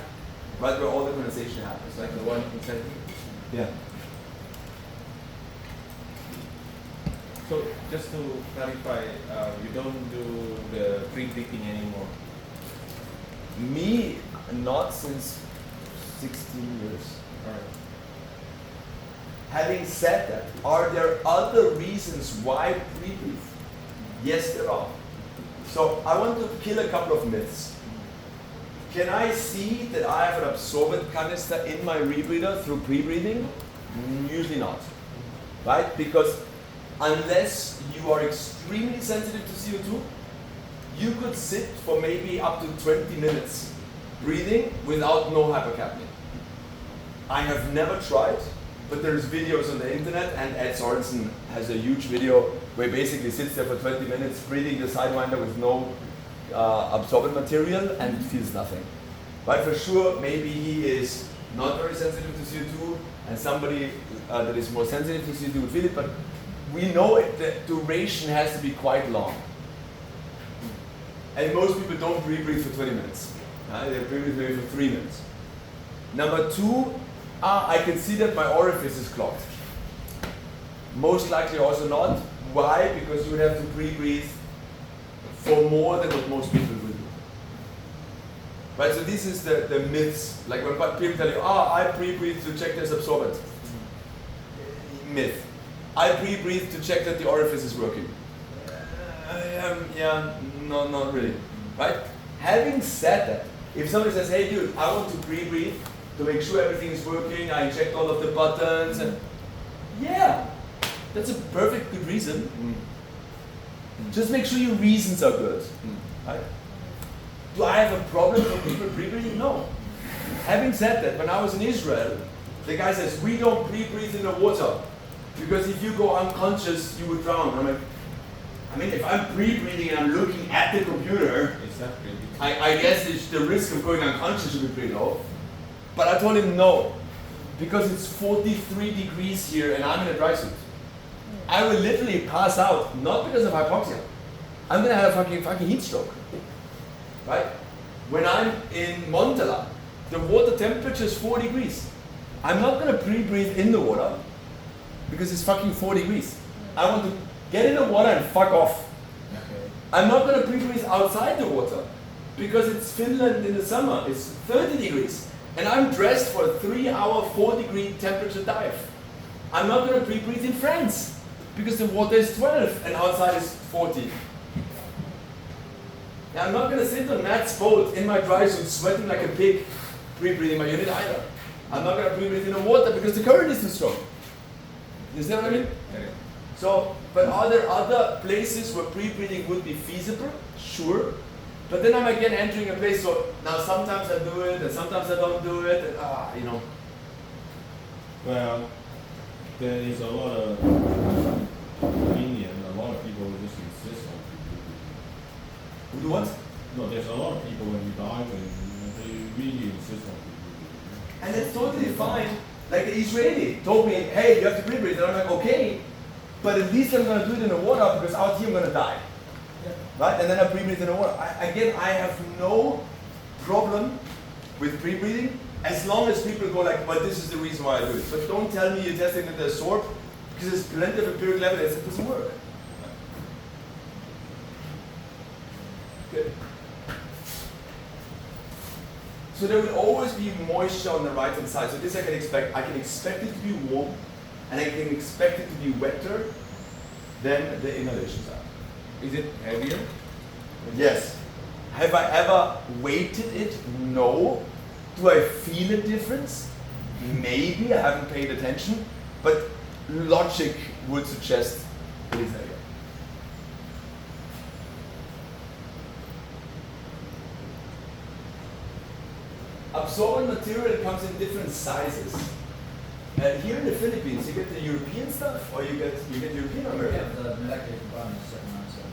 right where all the condensation happens. Like the one inside here. Yeah. So just to clarify, you don't do the pre-breathing anymore. Me, not since 16 years. Alright. Having said that, are there other reasons why pre-breathe? Yes, there are. So I want to kill a couple of myths. Can I see that I have an absorbent canister in my rebreather through pre-breathing? Usually not. Right? Because unless you are extremely sensitive to CO2, you could sit for maybe up to 20 minutes breathing without no hypercapnia. I have never tried, but there's videos on the internet, and Ed Sorensen has a huge video where he basically sits there for 20 minutes breathing the Sidewinder with no absorbent material and feels nothing. But for sure, maybe he is not very sensitive to CO2, and somebody that is more sensitive to CO2 would feel it, but we know the duration has to be quite long. And most people don't pre-breathe for 20 minutes. They pre-breathe maybe for 3 minutes. Number two, I can see that my orifice is clogged. Most likely also not. Why? Because you would have to pre-breathe for more than what most people will do. Right, so this is the myths. Like when people tell you, I pre-breathe to check there's absorbent. Myth. I pre-breathe to check that the orifice is working. Yeah, no, not really. Right? Having said that, if somebody says, hey dude, I want to pre-breathe to make sure everything is working, I checked all of the buttons, and yeah, that's a perfect good reason. Just make sure your reasons are good. Right? Do I have a problem with people pre-breathing? No. Having said that, when I was in Israel, the guy says, we don't pre-breathe in the water, because if you go unconscious, you would drown. I'm like, I mean, if I'm pre-breathing and I'm looking at the computer, It's not breathing. I guess the risk of going unconscious should be pretty low. But I told him no, because it's 43 degrees here and I'm in a dry suit. I will literally pass out, not because of hypoxia. I'm gonna have a fucking heat stroke. Right? When I'm in Montella, the water temperature is 4 degrees. I'm not gonna pre-breathe in the water because it's fucking 4 degrees. I want to get in the water and fuck off. Okay. I'm not gonna pre-breathe outside the water because it's Finland in the summer, it's 30 degrees. And I'm dressed for a 3-hour, 4-degree temperature dive. I'm not gonna pre-breathe in France because the water is 12 and outside is 40. And I'm not gonna sit on Matt's boat in my dry suit sweating like a pig pre-breathing my unit either. I'm not gonna pre-breathe in the water because the current is too strong. You see what I mean? Correct. So, but are there other places where pre-breathing would be feasible? Sure. But then I'm again entering a place, so now sometimes I do it and sometimes I don't do it, and you know. Well, there is a lot of opinion. A lot of people will just insist on pre-breathing. Who do what? No, there's a lot of people when you dive and they really insist on pre-breathing. And it's totally fine. Like the Israeli told me, hey, you have to pre-breathe. And I'm like, okay, but at least I'm going to do it in the water because out here I'm going to die. Right? And then I pre-breathe in the water. I have no problem with pre-breathing as long as people go like, but this is the reason why I do it. But don't tell me you're testing that there's sorb because there's plenty of empirical evidence it doesn't work. Good. So there will always be moisture on the right hand side. So this I can expect. I can expect it to be warm and I can expect it to be wetter than the inhalations are. Is it heavier? Yes. Have I ever weighted it? No. Do I feel a difference? Maybe, I haven't paid attention, but logic would suggest it is heavier. Absorbent material comes in different sizes. Here in the Philippines, you get the European stuff, or you get European or American? Yeah, the molecular component is 797.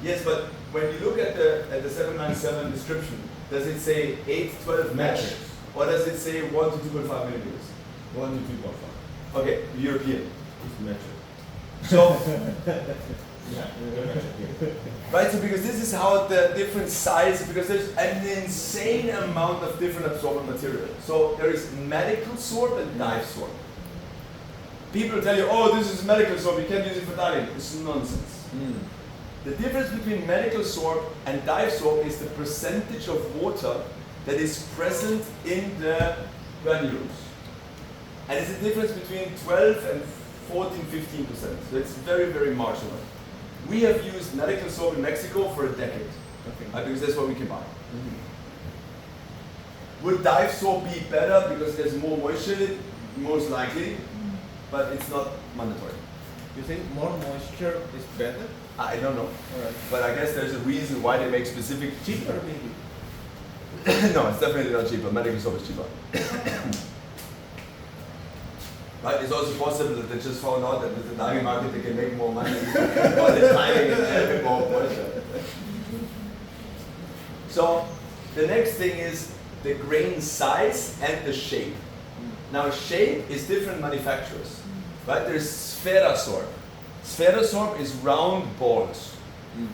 Yes, but when you look at the 797 description, does it say 8 to 12 mesh, or does it say 1 to 2.5 millimeters? 1 to 2.5. Okay, European. It's metric. So, Yeah. right, so because this is how the different sizes, because there's an insane amount of different absorbent material. So there is medical sorb and dive sorb. People tell you, oh, this is medical sorb, you can't use it for diving. It's nonsense. Mm. The difference between medical sorb and dive sorb is the percentage of water that is present in the granules. And it's a difference between 12 and 14, 15%. So it's very, very marginal. We have used medical sorb in Mexico for a decade, Okay. because that's what we can buy. Mhm. Would dive sorb be better because there's more moisture in it? Most likely, but it's not mandatory. You think more moisture is better? I don't know, Alright. but I guess there's a reason why they make specific Cheaper maybe. No, it's definitely not cheaper. Medical soap is cheaper. Right? It's also possible that they just found out that with the diving market they can make more money by the timing and having more moisture. So the next thing is the grain size and the shape. Now shape is different manufacturers. Right? There's Spherasorb. Spherasorb is round balls. Mm.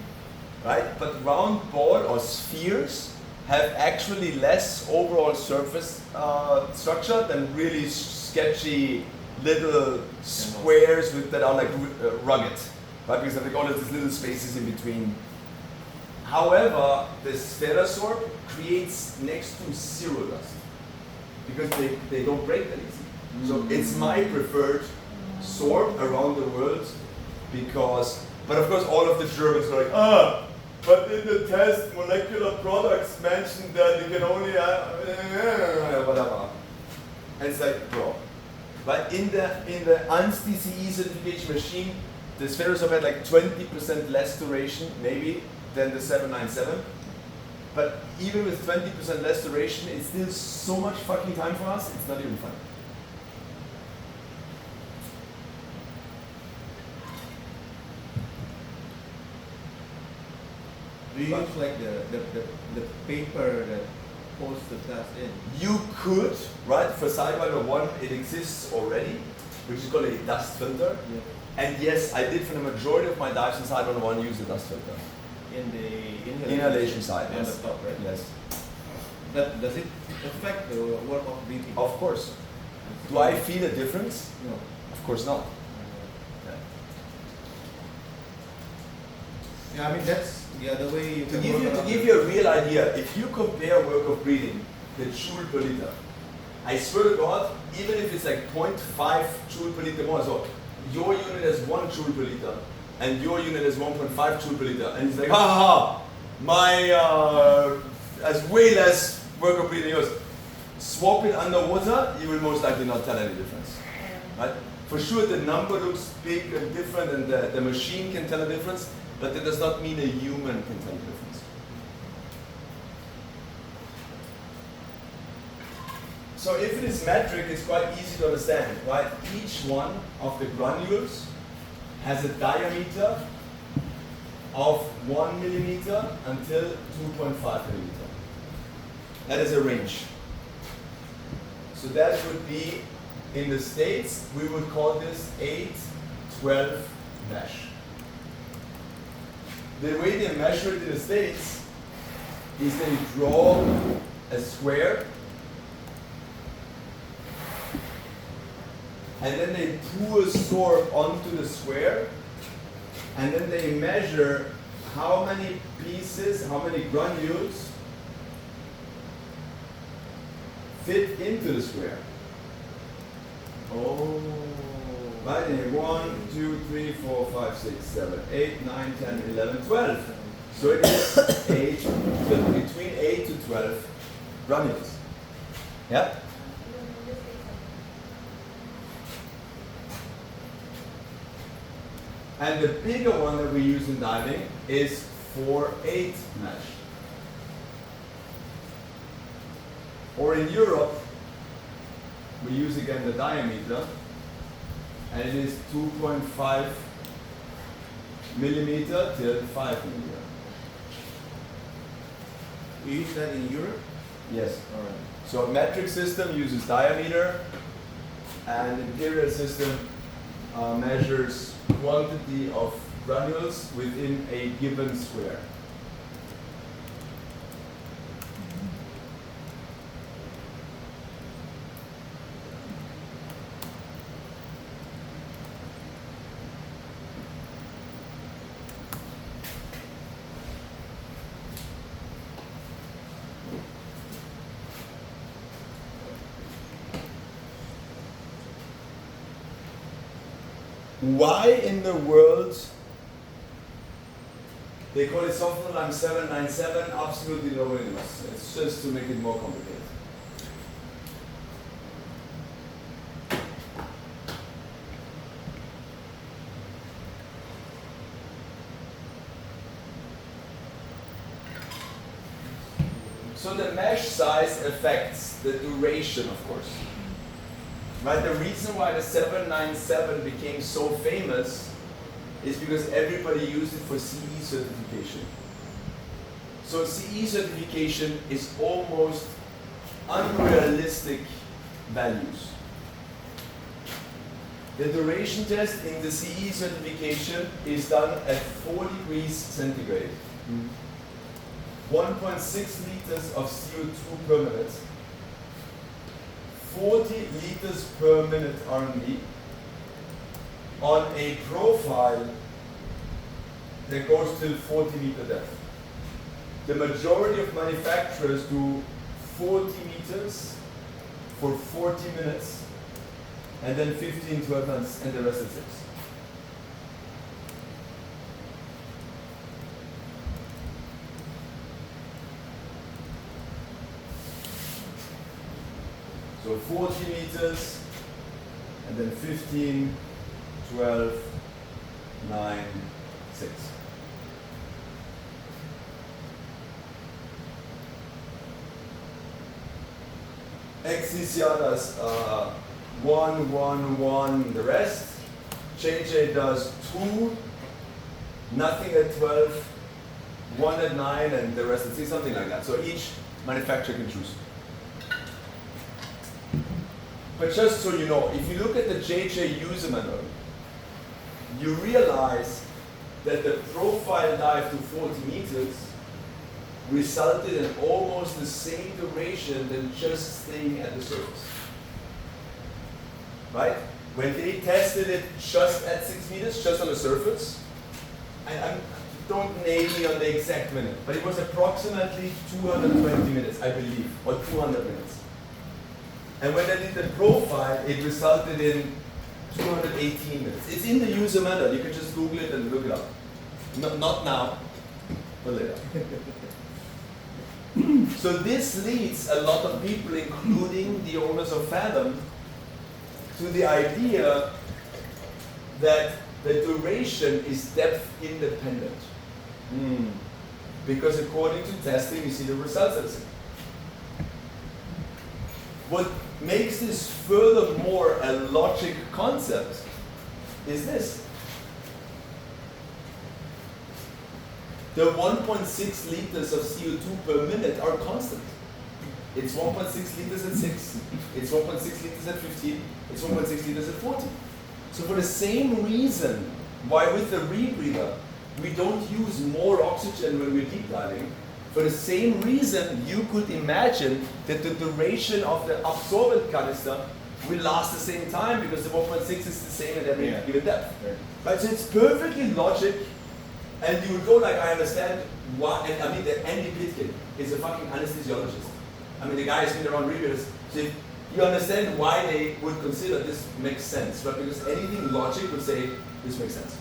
Right? But round ball or spheres have actually less overall surface structure than really sketchy little squares that are like rugged, right? Because they got these little spaces in between. However, the Spherasorb creates next to zero dust because they don't break that easy. So it's my preferred sorb around the world because, but of course all of the Germans are like, but in the test, molecular products mentioned that you can only whatever. And it's like, bro. But in the ANSI CE certification machine, the Spherasorb had like 20% less duration, maybe, than the 797. But even with 20% less duration, it's still so much fucking time for us, it's not even fun. Do you use like the paper that holds the dust in? You could, right, for Sidewinder 1, it exists already, which is called a dust filter. Yeah. And yes, I did for the majority of my dives in Sidewinder 1 use the dust filter. In the Inhalation side, on yes. the top, right? Yes. But does it affect the work of breathing? Of course. Do I feel a difference? No. Of course not. Yeah, I mean that's the other way you To can give work you to around give it. you a real idea, if you compare work of breathing, the joule per liter, I swear to God, even if it's like 0.5 joule per liter more, so your unit has 1 joule per liter, and your unit has 1.5 joule per liter, and it's like, my has way less work of breathing than yours. Swap it underwater, you will most likely not tell any difference, right? For sure, the number looks big and different, and the machine can tell a difference, but that does not mean a human can tell a difference. So if it is metric, it's quite easy to understand, right? Each one of the granules has a diameter of 1 millimeter until 2.5 millimeter. That is a range. So that would be, in the States, we would call this 8-12 mesh. The way they measure it in the States is they draw a square and then they pour sorb onto the square and then they measure how many pieces, how many granules fit into the square. Oh. Right? And you 1, 2, 3, 4, 5, 6, 7, 8, 9, 10, 11, 12. So it is 8, between 8 to 12 granules. Yeah? And the bigger one that we use in diving is 4-8 mesh. Or in Europe, we use again the diameter, and it is 2.5 millimeter till 5 millimeter. You use that in Europe? Yes. Alright. So a metric system uses diameter, and imperial system measures quantity of granules within a given square. Why in the world they call it something like 797? Absolutely nobody knows. It's just to make it more complicated. So the mesh size affects the duration, of course. Right? The reason why the 797 became so famous is because everybody used it for CE certification. So CE certification is almost unrealistic values. The duration test in the CE certification is done at 4 degrees centigrade. 1.6 liters of CO2 per minute. 40 liters per minute R&D on a profile that goes till 40 meter depth. The majority of manufacturers do 40 meters for 40 minutes and then 15 to advance and the rest is 6. So 40 meters, and then 15, 12, 9, 6. XCCR does 1, 1, 1, the rest. JJ does 2, nothing at 12, 1 at 9, and the rest at 6, something like that. So each manufacturer can choose. But just so you know, if you look at the JJ user manual, you realize that the profile dive to 40 meters resulted in almost the same duration than just staying at the surface. Right? When they tested it just at 6 meters, just on the surface, and don't nail me on the exact minute, but it was approximately 220 minutes, I believe, or 200 minutes. And when they did the profile, it resulted in 218 minutes. It's in the user manual. You can just Google it and look it up. Not now, but later. So this leads a lot of people, including the owners of Fathom, to the idea that the duration is depth independent. Because according to testing, you see the results are the same. What makes this furthermore a logic concept is this. The 1.6 liters of CO2 per minute are constant. It's 1.6 liters at 6, it's 1.6 liters at 15, it's 1.6 liters at 40. So for the same reason why with the rebreather we don't use more oxygen when we're deep diving, for the same reason you could imagine that the duration of the absorbent canister will last the same time because the 1.6 is the same at every given depth. Right? So it's perfectly logic, and you would go like, I understand why, and I mean that Andy Pitkin is a fucking anesthesiologist. I mean the guy has been around rebreathers, so you understand why they would consider this makes sense, right? Because anything logic would say this makes sense.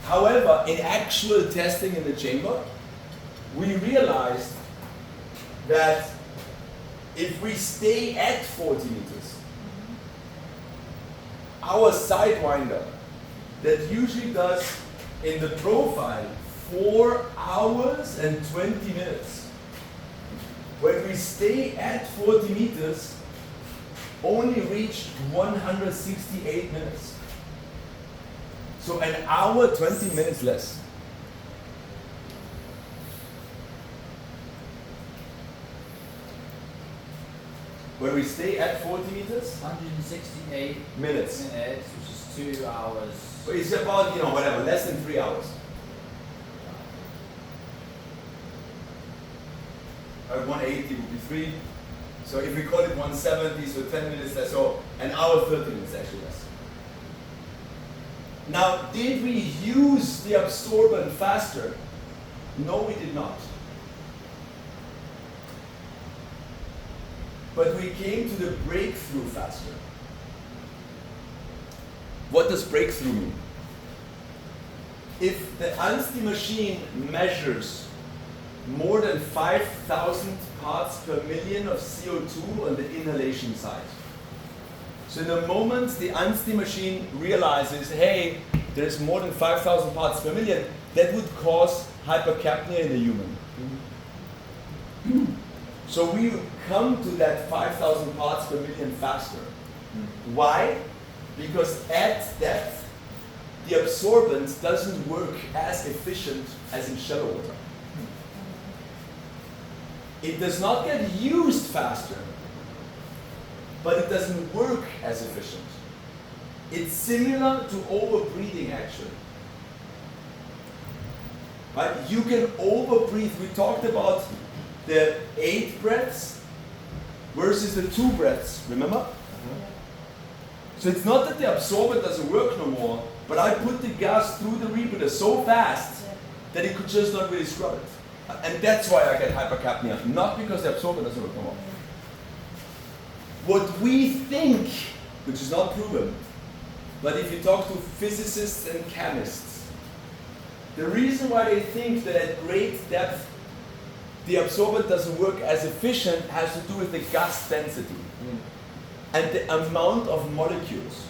However, in actual testing in the chamber, we realized that if we stay at 40 meters, our sidewinder that usually does in the profile 4 hours and 20 minutes, when we stay at 40 meters, only reached 168 minutes. So an hour, 20 minutes less. When we stay at 40 meters, 168 minutes. minutes, which is 2 hours. So it's about, whatever, less than 3 hours. At 180 would be 3. So if we call it 170, so 10 minutes less, so an hour 30 minutes actually less. Now, did we use the absorbent faster? No, we did not. But we came to the breakthrough faster. What does breakthrough mean? If the Ansty machine measures more than 5,000 parts per million of CO2 on the inhalation side. So in the moment the Ansty machine realizes, hey, there's more than 5,000 parts per million, that would cause hypercapnia in the human. So we come to that 5,000 parts per million faster. Why? Because at depth, the absorbent doesn't work as efficient as in shallow water. It does not get used faster, but it doesn't work as efficient. It's similar to overbreathing actually. Right? You can overbreathe. We talked about the 8 breaths versus the 2 breaths, remember? So it's not that the absorbent doesn't work no more, but I put the gas through the rebreather so fast that it could just not really scrub it. And that's why I get hypercapnia, not because the absorbent doesn't work no more. What we think, which is not proven, but if you talk to physicists and chemists, the reason why they think that at great depth the absorbent doesn't work as efficient has to do with the gas density and the amount of molecules.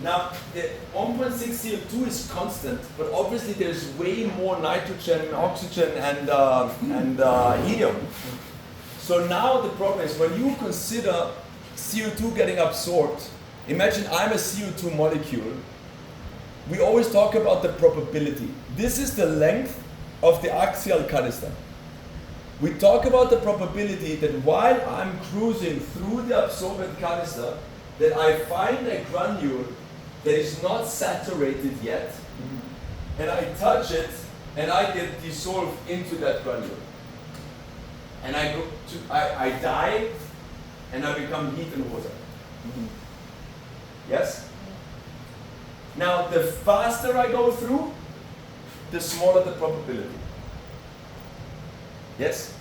Now, the 1.6 CO2 is constant, but obviously there's way more nitrogen, oxygen, and helium. So now the problem is when you consider CO2 getting absorbed, imagine I'm a CO2 molecule. We always talk about the probability. This is the length of the axial canister. We talk about the probability that while I'm cruising through the absorbent canister, that I find a granule that is not saturated yet, and I touch it, and I get dissolved into that granule. And I die, and I become heat and water. Yes? Now, the faster I go through, the smaller the probability. Yes?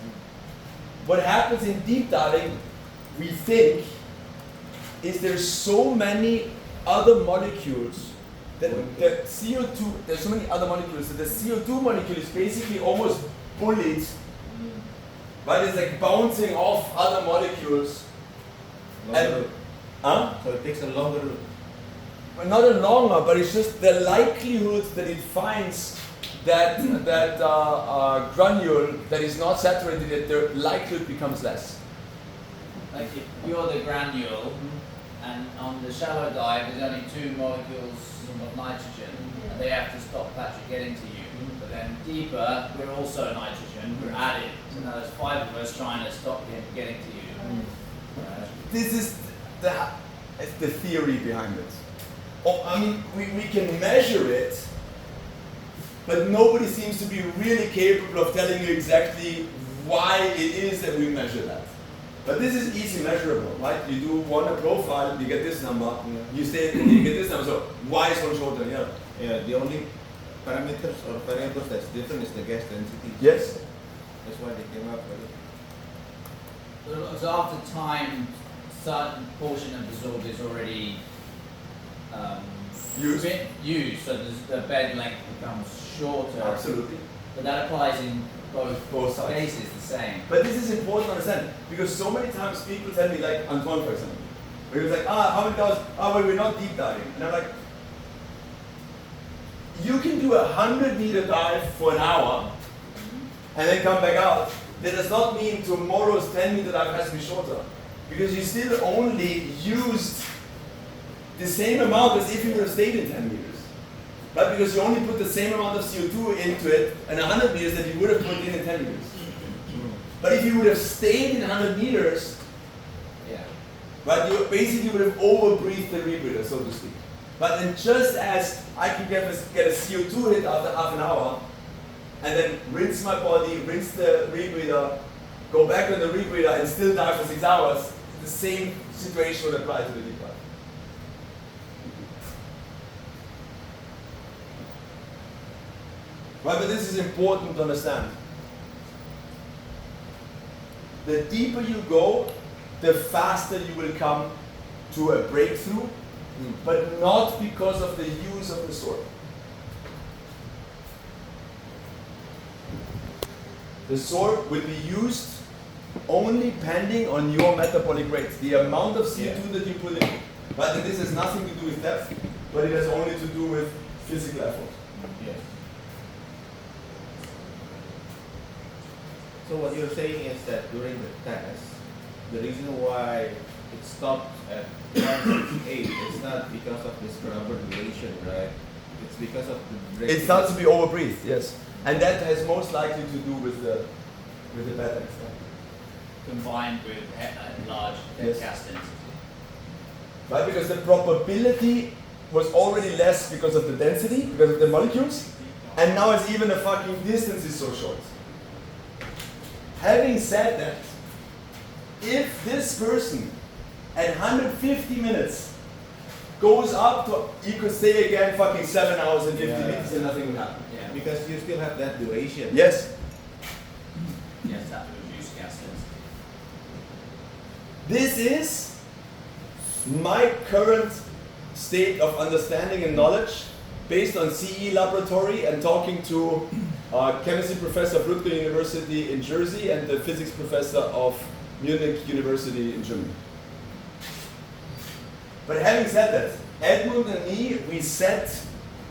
What happens in deep diving, we think, is there's so many other molecules that the CO2, there's so many other molecules that the CO2 molecule is basically almost bullied, but it's like bouncing off other molecules. Longer. Huh? So it takes a longer route. Well, not a longer, but it's just the likelihood that it finds that granule that is not saturated, that the likelihood becomes less. Like if you're the granule, and on the shallow dive there's only 2 molecules of nitrogen, and they have to stop Patrick getting to you. But then deeper, we're also nitrogen, we're added. So now there's 5 of us trying to stop him getting to you. This is the theory behind it. Oh, I mean, we can measure it, but nobody seems to be really capable of telling you exactly why it is that we measure that. But this is easy measurable, right? You do one profile, you get this number. You stay, you get this number. So why is one shorter than the other? Yeah, the only parameters or variables that's different is the gas density. Yes. That's why they came up with it. So after time, certain portion of the absorb is already used, so the bed length becomes shorter. Absolutely. But that applies in both sides. cases the same. But this is important to understand because so many times people tell me, like Antoine for example, where he was like, how many hours? Well, we're not deep diving. And I'm like, you can do 100-meter dive for an hour and then come back out. That does not mean tomorrow's 10-meter dive has to be shorter because you still only used the same amount as if you would have stayed in 10 meters. Right? Because you only put the same amount of CO2 into it in 100 meters that you would have put in 10 meters. But if you would have stayed in 100 meters, But you basically would have overbreathed the rebreather, so to speak. But then just as I can get a CO2 hit after half an hour, and then rinse my body, rinse the rebreather, go back on the rebreather and still die for 6 hours, the same situation would apply to the deep dive. Right, but this is important to understand. The deeper you go, the faster you will come to a breakthrough, but not because of the use of the sword. The sword will be used only depending on your metabolic rate, the amount of CO2 that you put in. But this has nothing to do with depth, but it has only to do with physical effort. Yes. So what you're saying is that during the test, the reason why it stopped at 168 is not because of the scrubber duration, right? It's because of the It starts to be overbreathed, yes. And that has most likely to do with the bad extent. Combined with large Yes. gas density. Right? Because the probability was already less because of the density, because of the molecules, and now it's even the fucking distance is so short. Having said that, if this person at 150 minutes goes up to, you could stay again fucking 7 hours and 50 minutes and nothing will happen. Yeah. because you still have that duration. Yes. Yes, that would reduce gas density. This is my current state of understanding and knowledge based on CE laboratory and talking to chemistry professor of Rutger University in Jersey and the physics professor of Munich University in Germany. But having said that, Edmund and me, we sat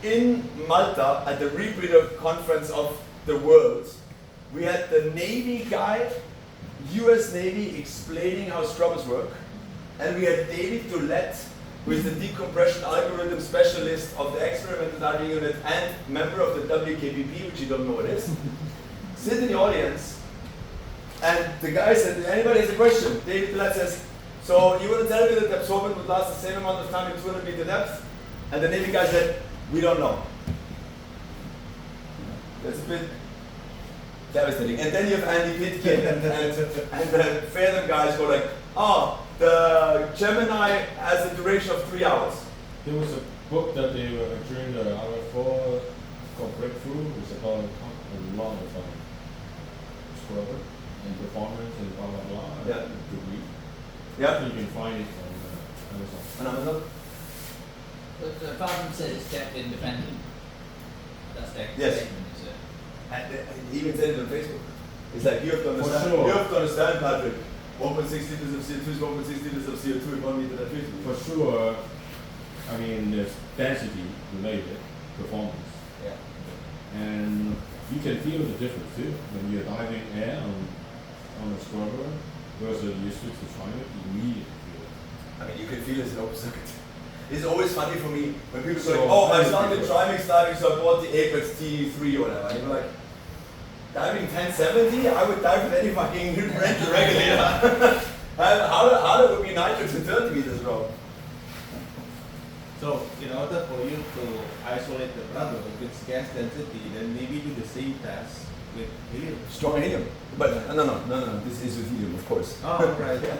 in Malta at the Rebreather Conference of the World. We had the Navy guy, US Navy, explaining how scrubbers work. And we had David Dulett, who is the decompression algorithm specialist of the experimental diving unit and member of the WKPP, which you don't know what it is, sit in the audience. And the guy said, anybody has a question? David Dulett says, so you want to tell me that the absorbent would last the same amount of time in 200 meter depth? And the Navy guy said, we don't know. That's a bit devastating. And then you have Andy Pitkin and the Fathom guys go like, oh, the Gemini has a duration of 3 hours. There was a book that they were during the RF4 called Breakthrough. It's about a lot of scrubber and performance and blah blah blah. Yeah. To read. Yeah. You can find it on Amazon. On Amazon? But Fathom says it's kept independent. That's their Yes. statement, is it? And he even said it on Facebook. It's like, you have to understand, sure. you have to understand, Patrick. 1.6 liters of CO2 is 1.6 liters of CO2 in 1 meter at 50. For sure, I mean, there's density related performance. Yeah. And you can feel the difference too when you're diving air on a scrubber versus you switch to triming, you immediately feel it. I mean, you can feel it in open circuit. It's always funny for me when people go So, like, oh, I how started is it trimix diving, so I bought the Apex T3 or whatever. And you're like, diving 1070? I would dive with any fucking rental regulator. How would be nitrous in 30 meters, bro? So in order for you to isolate the problem with its gas density, then maybe do the same test with helium. Strong helium. But no, this is with helium, of course. Oh, right. Yeah.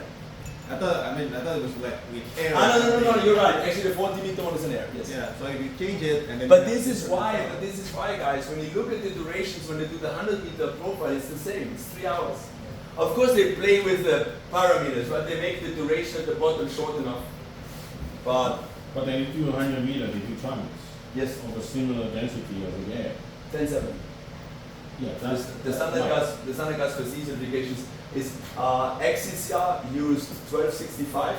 I thought it was like with air. No, you're right. Actually, the 40 meter one is in air, yes. Yeah, so if you change it and then. But this is why, guys, when you look at the durations, when they do the 100 meter profile, it's the same, it's 3 hours. Of course, they play with the parameters, right? They make the duration at the bottom short enough. But, But then you do 100 meters, you do trimix yes, of a similar density as the air. 10.7. Yeah, The standard gas for these applications is Exisia used 1265.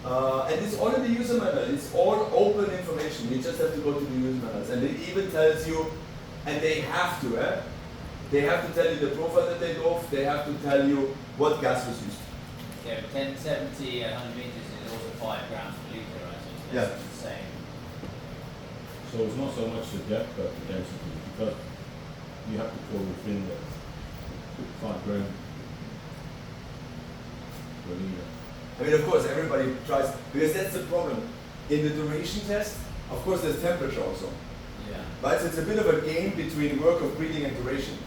And it's all in the user manual. It's all open information. You just have to go to the user manuals. And it even tells you, and they have to, they have to tell you the profile that they go, they have to tell you what gas was used. Yeah, but 1070 at 100 meters is also 5 grams per litre, right? So it's Yeah. the same. So it's not so much the depth but the density because you have to go within the 5 gram per liter. I mean, of course, everybody tries, because that's the problem. In the duration test, of course, there's temperature also. Yeah. Right? So it's a bit of a game between work of breathing and duration.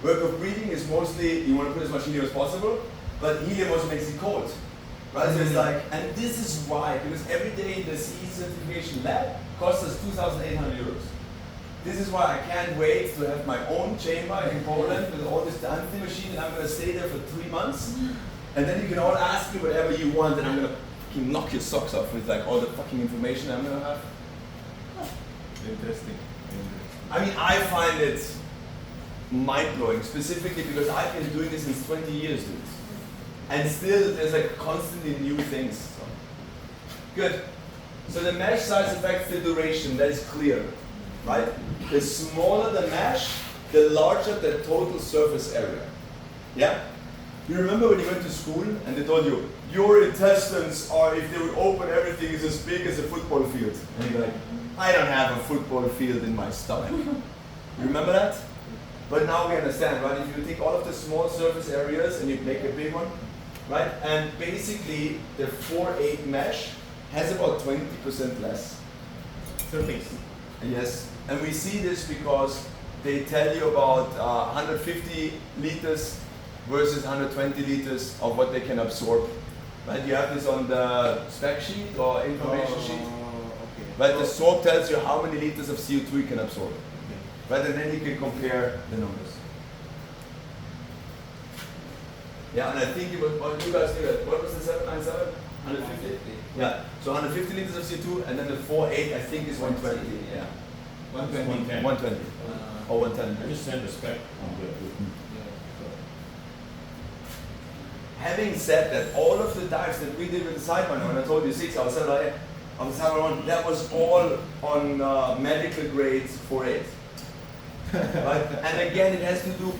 Work of breathing is mostly, you want to put as much helium as possible, but helium also makes it cold. Right? So it's like, and this is why, because every day the CE certification lab costs us 2,800 euros. This is why I can't wait to have my own chamber in Poland with all this dancing machine, and I'm going to stay there for 3 months. And then you can all ask me whatever you want, and I'm going to fucking knock your socks off with like all the fucking information I'm going to have. Interesting. I mean, I find it mind-blowing, specifically because I've been doing this since 20 years, dude. And still, there's like constantly new things. So. Good. So the mesh size affects the duration, that is clear, right? The smaller the mesh, the larger the total surface area. Yeah? You remember when you went to school and they told you, your intestines are, if they would open everything, is as big as a football field. And you're like, I don't have a football field in my stomach. You remember that? But now we understand, right? If you take all of the small surface areas and you make a big one, right? And basically the 4-8 mesh has about 20% less surface. Yes, and we see this because they tell you about 150 liters versus 120 liters of what they can absorb. Right? You have this on the spec sheet or information sheet. Okay. Right? The SORB tells you how many liters of CO2 you can absorb. Right? And then you can compare the numbers. Yeah, and I think it was, what you guys knew that. What was the 797? 150? Yeah, so 150 liters of CO2, and then the 4.8 I think is 120. Yeah. 110. 120. Or 110. I just sent the spec on the Having said that, all of the dives that we did with the Sidewinder, when I told you 6 hours, 7 hours, on the Sidewinder, that was all on medical grades 4.8. Right? And again, it has to do,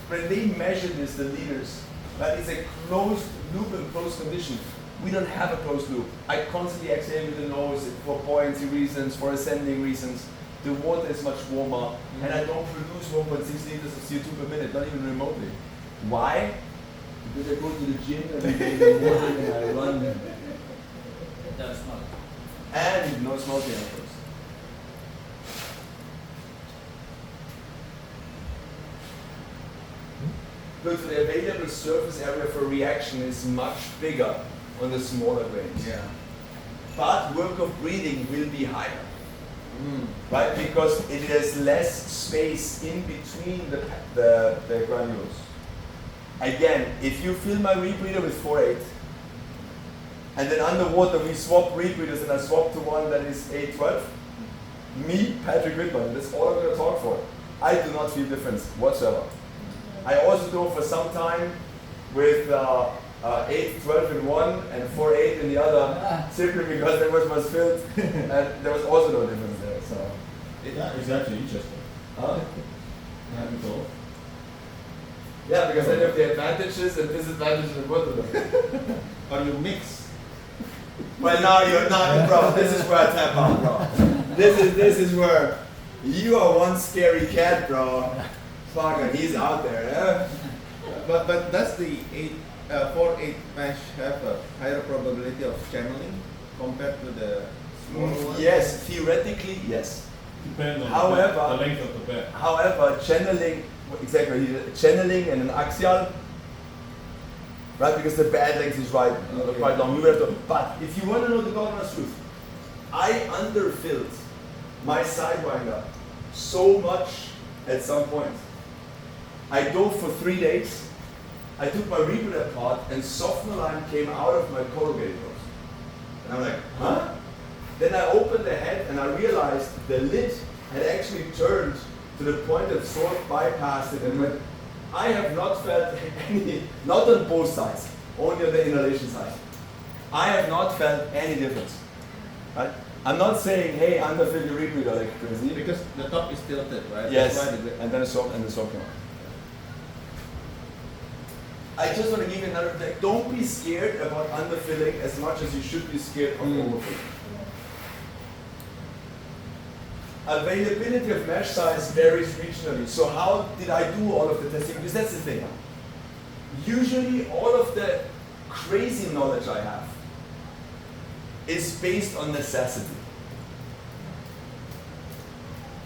when they measure this, the liters, right, it's a closed loop and closed condition. We don't have a closed loop. I constantly exhale with the nose for buoyancy reasons, for ascending reasons. The water is much warmer, and I don't produce 1.6 liters of CO2 per minute, not even remotely. Why? Because I go to the gym every day in the morning and I run. Don't smoke. And no smoking, of course. Good, so the available surface area for reaction is much bigger on the smaller grains. Yeah. But work of breathing will be higher. Right? Because it has less space in between the granules. Again, if you fill my rebreather with 4.8, and then underwater we swap rebreathers and I swap to one that is 8.12, me, Patrick Whitman, that's all I'm going to talk for. I do not feel difference whatsoever. I also do for some time with 8.12 in one and 4.8 in the other, simply because there was much filled and there was also no difference there. So That is actually interesting. huh? I haven't thought. Yeah, because then you have the advantages and disadvantages of both of them. Or you mix. Well, now you're not, bro. This is where I tap out, bro. This is where you are one scary cat, bro. Fucking, he's out there, yeah. But does the 4-8 mesh have a higher probability of channeling compared to the smaller one? Yes, theoretically, yes. Depends on However- the length of the bed. However, channeling, exactly, channeling and an axial, right? Because the bed length is quite long. You have to, but if you want to know the God honest truth, I underfilled my Sidewinder so much at some point. I dove for 3 days. I took my rebreather apart and Sofnoline came out of my corrugated hose. And I'm like, huh? Then I opened the head and I realized the lid had actually turned to the point that SORB bypassed it and went. I have not felt any, not on both sides, only on the inhalation side. I have not felt any difference. Right? I'm not saying, hey, underfill your rebreather like crazy. Because the top is tilted, right? Yes, That's why the and then the SORB came out. I just want to give you another thing. Don't be scared about underfilling as much as you should be scared of overfilling. Availability of mesh size varies regionally. So how did I do all of the testing? Because that's the thing. Usually all of the crazy knowledge I have is based on necessity.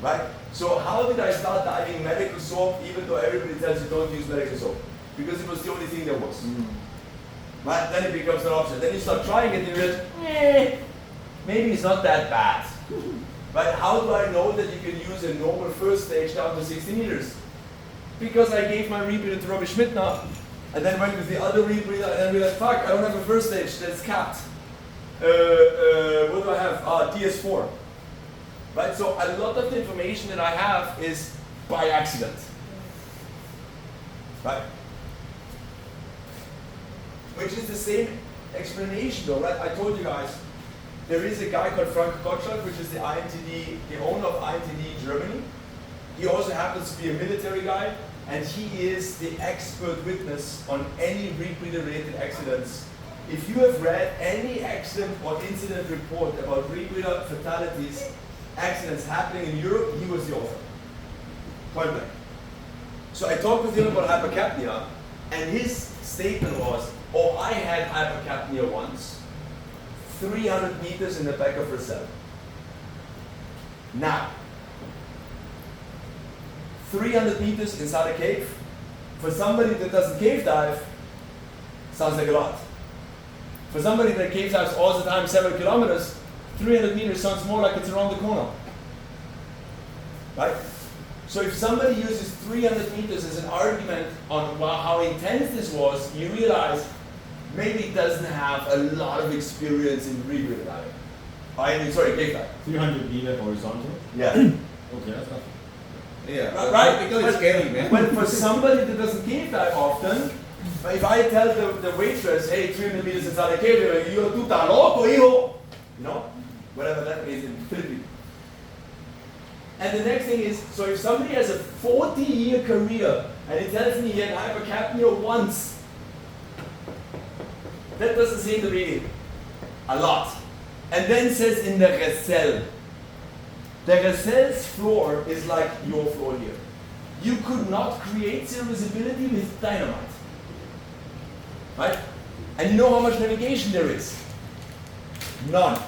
Right? So how did I start diving medical soap even though everybody tells you don't use medical soap? Because it was the only thing there was. Right? Then it becomes an option. Then you start trying it and you realize, maybe it's not that bad. Right? How do I know that you can use a normal first stage down to 60 meters? Because I gave my rebreather to Robbie Schmidt now, and then went with the other rebreather, and then realized, fuck, I don't have a first stage that's capped. What do I have? DS4. Right? So a lot of the information that I have is by accident. Right? Which is the same explanation though, right? I told you guys, there is a guy called Frank Gottschalk, which is the IMTD, the owner of IMTD Germany. He also happens to be a military guy, and he is the expert witness on any rebreather-related accidents. If you have read any accident or incident report about rebreather fatalities, accidents happening in Europe, he was the author. Point blank. So I talked with him about hypercapnia, and his statement was, oh, I had hypercapnia once, 300 meters in the back of Roselle. Now, 300 meters inside a cave, for somebody that doesn't cave dive, sounds like a lot. For somebody that cave dives all the time, several kilometers, 300 meters sounds more like it's around the corner. Right? So if somebody uses 300 meters as an argument on how intense this was, you realize maybe it doesn't have a lot of experience in rebreather diving. Sorry, cave diving. 300 meter horizontal? Yeah. Okay, that's not. Yeah, Right? because it's scary, man. Well, for somebody that doesn't cave dive often, if I tell the waitress, hey, 300 meters inside a cave, they're like, you're tuta loco, hijo. You know? Whatever that means in Philippines. And the next thing is, so if somebody has a 40-year career and he tells me he had hypercapnia once, that doesn't seem to be a lot. And then says in the Roselle, the Roselle's floor is like your floor here. You could not create zero visibility with dynamite. Right? And you know how much navigation there is? None.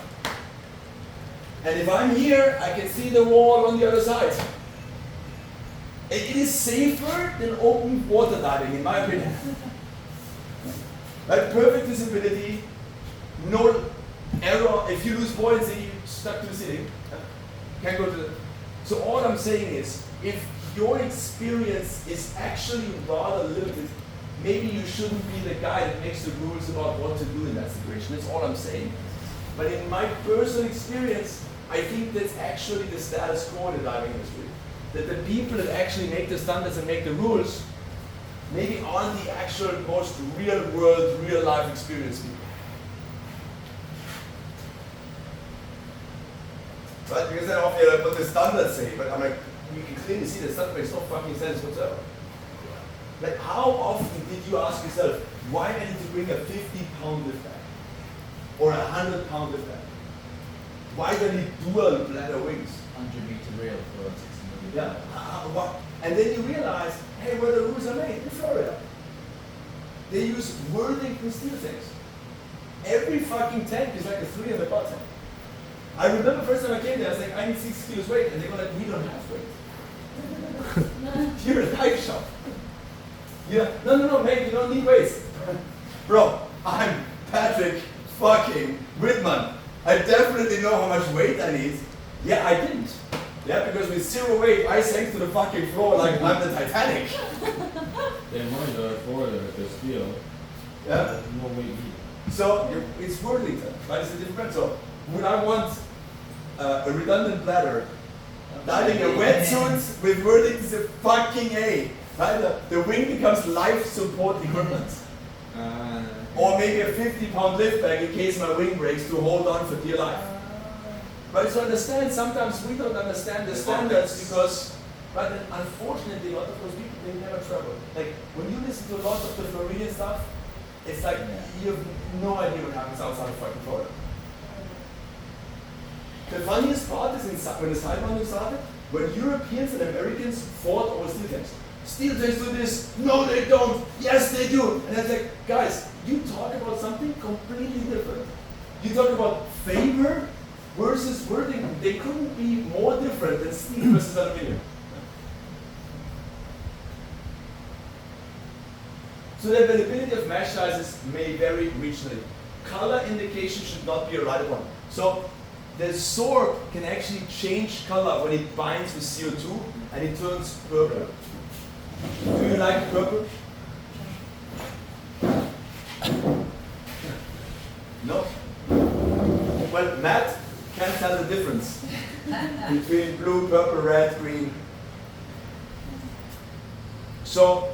And if I'm here, I can see the wall on the other side. It is safer than open water diving, in my opinion. Right? Perfect visibility, no error. If you lose buoyancy, you're stuck to the ceiling. Can't go to the... So all I'm saying is, if your experience is actually rather limited, maybe you shouldn't be the guy that makes the rules about what to do in that situation. That's all I'm saying. But in my personal experience, I think that's actually the status quo in the diving industry. That the people that actually make the standards and make the rules maybe aren't the actual most real world, real life experience people. Right? Because then often like what the standards say, but I'm like, you can clearly see the standard makes no fucking sense whatsoever. Like how often did you ask yourself, why I need to bring a 50-pound lift bag? Or a 100-pound lift bag? Why do I need dual bladder wings? 100-meter reel for 60 million. Yeah. What? And then you realize, hey, where the rules are made in Florida. They use Worthington steel tanks. Every fucking tank is like a 300 bar tank. I remember first time I came there, I was like, I need 6 kilos weight, and they were like, we don't have weight. You're a dive shop. Yeah, no, mate, you don't need weights. Bro, I'm Patrick fucking Whitman. I definitely know how much weight I need. Yeah, I didn't. Yeah, because with zero weight, I sank to the fucking floor like I'm the Titanic. Yeah, mine for the steel. Yeah. No weight either. So it's Worthington, right? It's a different. So would I want a redundant bladder, diving a wetsuit with Worthington is a fucking A, right? The wing becomes life support equipment. Or maybe a 50-pound lift bag in case my wing breaks to hold on for dear life. But to understand, sometimes we don't understand the standards because, but then unfortunately, a lot of those people, they never travel. Like, when you listen to a lot of the Floridian stuff, it's like, you have no idea what happens outside of fucking Florida. The funniest part is when the sidewinding started, when Europeans and Americans fought over steel tanks. Steel tanks do this, no they don't, yes they do. And it's like, guys, you talk about something completely different. You talk about favor versus wording, they couldn't be more different than steel versus aluminum. So the availability of mesh sizes may vary regionally. Color indication should not be a right one. So the sorb can actually change color when it binds with CO2 and it turns purple. Do you like purple? No? Well, Matt can't tell the difference between blue, purple, red, green. So,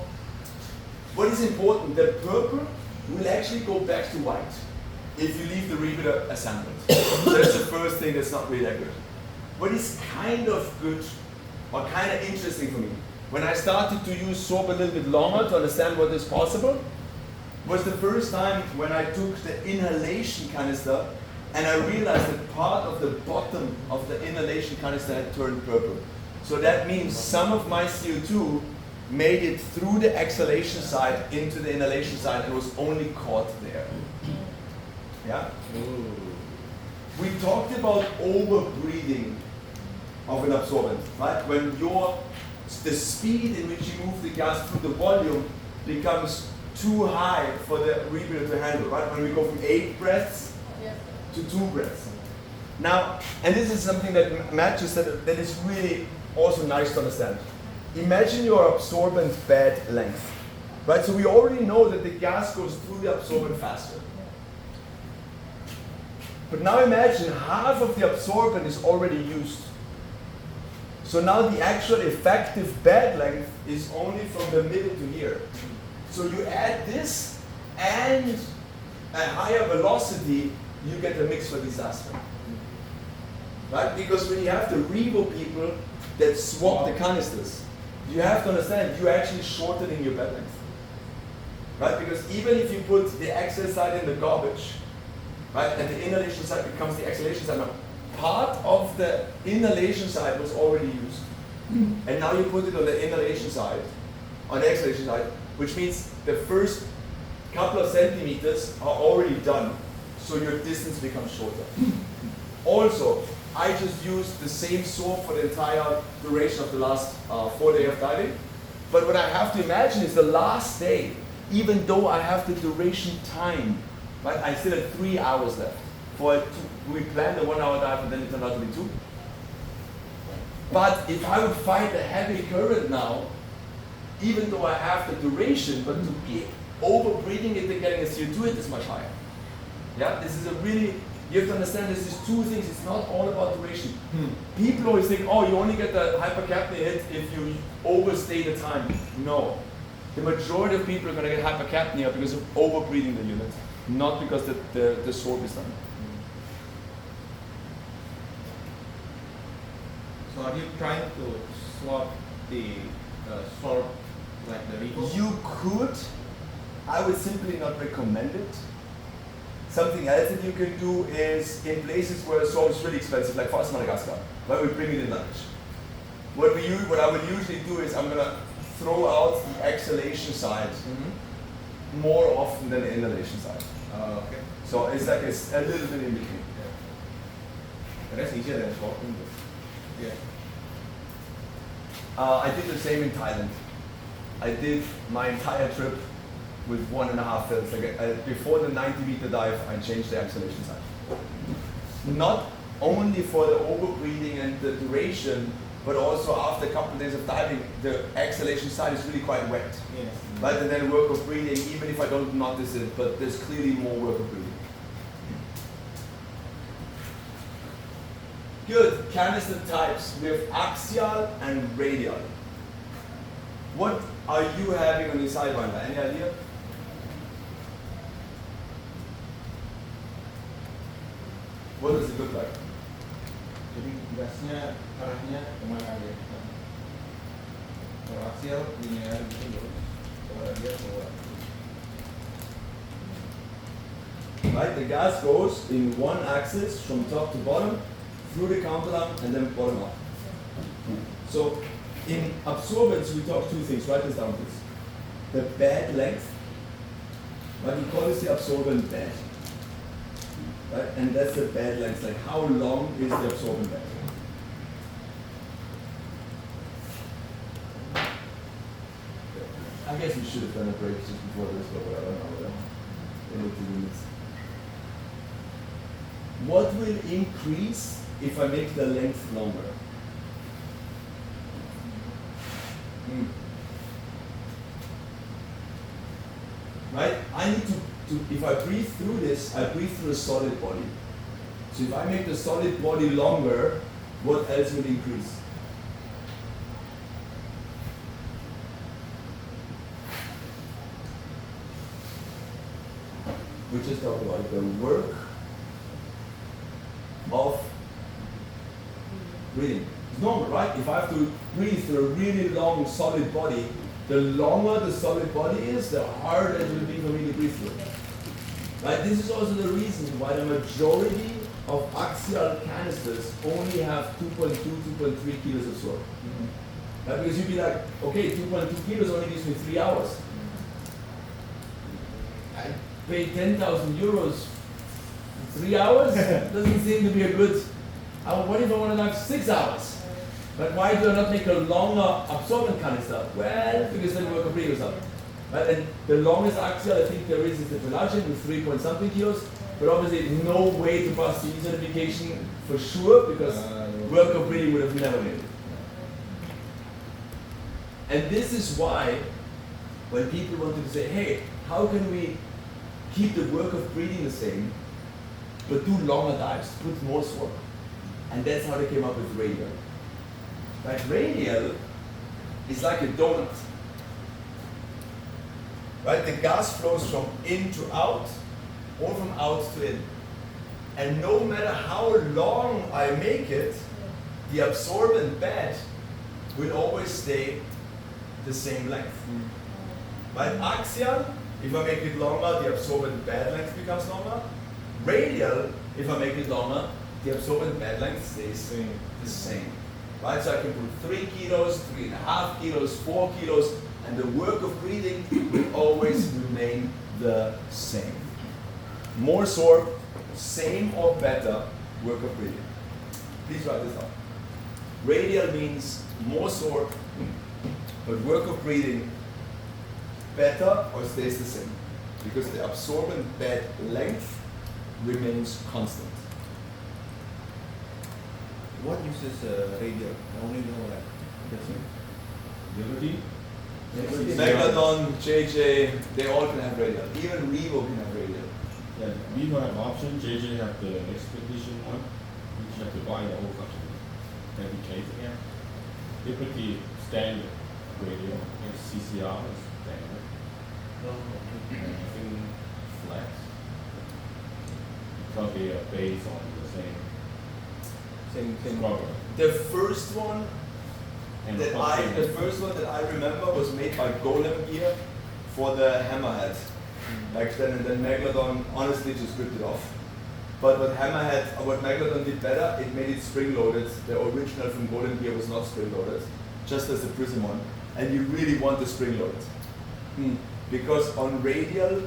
what is important, the purple will actually go back to white if you leave the repeater assembled. So that's the first thing that's not really that good. What is kind of good or kind of interesting for me, when I started to use sorb a little bit longer to understand what is possible, was the first time when I took the inhalation canister and I realized that part of the bottom of the inhalation canister had turned purple. So that means some of my CO2 made it through the exhalation side into the inhalation side and was only caught there. Yeah? We talked about overbreathing of an absorbent, right? When the speed in which you move the gas through the volume becomes too high for the rebreather to handle, right? When we go from 8 breaths to 2 breaths. Now, and this is something that Matt just said that is really also nice to understand. Imagine your absorbent bed length, right? So we already know that the gas goes through the absorbent faster. But now imagine half of the absorbent is already used. So now the actual effective bed length is only from the middle to here. So you add this and a higher velocity, you get a mix for disaster. Right? Because when you have the Revo people that swap the canisters, you have to understand you're actually shortening your bed length. Right? Because even if you put the exhale side in the garbage, right, and the inhalation side becomes the exhalation side, now part of the inhalation side was already used. And now you put it on the inhalation side, on the exhalation side, which means the first couple of centimeters are already done, so your distance becomes shorter. Also, I just used the same sorb for the entire duration of the last 4 days of diving, but what I have to imagine is the last day, even though I have the duration time, right, I still have 3 hours left. We planned a 1 hour dive and then it turned out to be 2. But if I would fight a heavy current now, even though I have the duration, but to be over-breathing it and getting a CO2 hit is much higher. Yeah, this is a really, you have to understand this is 2 things, it's not all about duration. People always think, oh, you only get the hypercapnia hit if you overstay the time. No. The majority of people are going to get hypercapnia because of over-breathing the unit, not because the sorb is done. So are you trying to swap the sorb like the Revo? You could. I would simply not recommend it. Something else that you can do is in places where a sorb is really expensive, like for us Madagascar, where we bring it in luggage. What I would usually do is I'm going to throw out the exhalation side more often than the inhalation side. Okay. So it's like a little bit in between. But that's easier than swapping. Yeah. I did the same in Thailand. I did my entire trip with 1.5 fills. Like, before the 90-meter dive, I changed the exhalation side. Not only for the overbreathing and the duration, but also after a couple of days of diving, the exhalation side is really quite wet. Yes. Right, and then work of breathing, even if I don't notice it, but there's clearly more work of breathing. Good, canister types. We have axial and radial. What are you having on your sidewinder? Any idea? What does it look like? Jadi gasnya arahnya kemana aja? Kalau aksial linear gitu terus, kalau radial keluar. Right, the gas goes in one axis from top to bottom, through the counterlamp and then bottom up. So in absorbents we talk 2 things, write this down please. The bed length, but we call this the absorbent bed. right? And that's the bed length, like how long is the absorbent bed? I guess we should have done a break just before this, but whatever, in 2 minutes. What will increase if I make the length longer? Right? I need to, if I breathe through this, I breathe through a solid body. So if I make the solid body longer, what else will increase? We just talked about the work of breathing. It's normal, right? If I have to breathe through a really long solid body, the longer the solid body is, the harder it will be for me to breathe through. Right? This is also the reason why the majority of axial canisters only have 2.2, 2.3 kilos of soil. Right? Because you'd be like, okay, 2.2 kilos only gives me 3 hours. I pay 10,000 euros for 3 hours? Doesn't seem to be a good. What if I want to have 6 hours? But why do I not make a longer absorbent canister? Well, because then work of breathing goes up. Right? And the longest axial I think there is the Pelagian with 3 point something kilos, but obviously no way to pass the certification for sure because work of breathing would have never made it. And this is why when people wanted to say, hey, how can we keep the work of breathing the same, but do longer dives, put more swarm? And that's how they came up with radial. Right? Radial is like a donut. Right? The gas flows from in to out or from out to in. And no matter how long I make it, the absorbent bed will always stay the same length. Right? Axial, if I make it longer, the absorbent bed length becomes longer. Radial, if I make it longer, the absorbent bed length stays the same. Right? So I can put 3 kilos, 3.5 kilos, 4 kilos, and the work of breathing will always remain the same. More sorb, same or better work of breathing. Please write this down. Radial means more sorb, but work of breathing better or stays the same, because the absorbent bed length remains constant. What uses radial? I only know like that's it. Liberty? Megalodon, JJ, they all can have radial. Even Revo can have radial. Yeah, we don't have option. JJ have the expedition one. You just have to buy the whole fucking heavy case again. Liberty standard radio and CCR is standard. And I think flex. Because they are based on the same scrubber. The first one And that I remember was made by Golem Gear for the Hammerhead back then, and then Megalodon honestly just ripped it off. But what Megalodon did better, it made it spring loaded. The original from Golem Gear was not spring loaded, just as the Prism one. And you really want the spring loaded. Because on radial,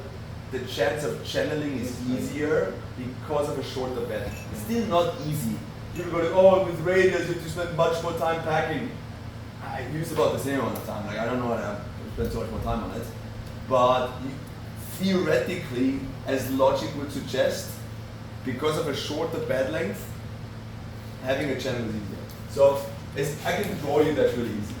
the chance of channeling is easier because of a shorter bed. It's still not easy. People go, oh, with radials you have to spend much more time packing. I use about the same amount of time. Like, I don't know why I spend so much more time on it. But theoretically, as logic would suggest, because of a shorter bed length, having a channel is easier. So I can draw you that really easy.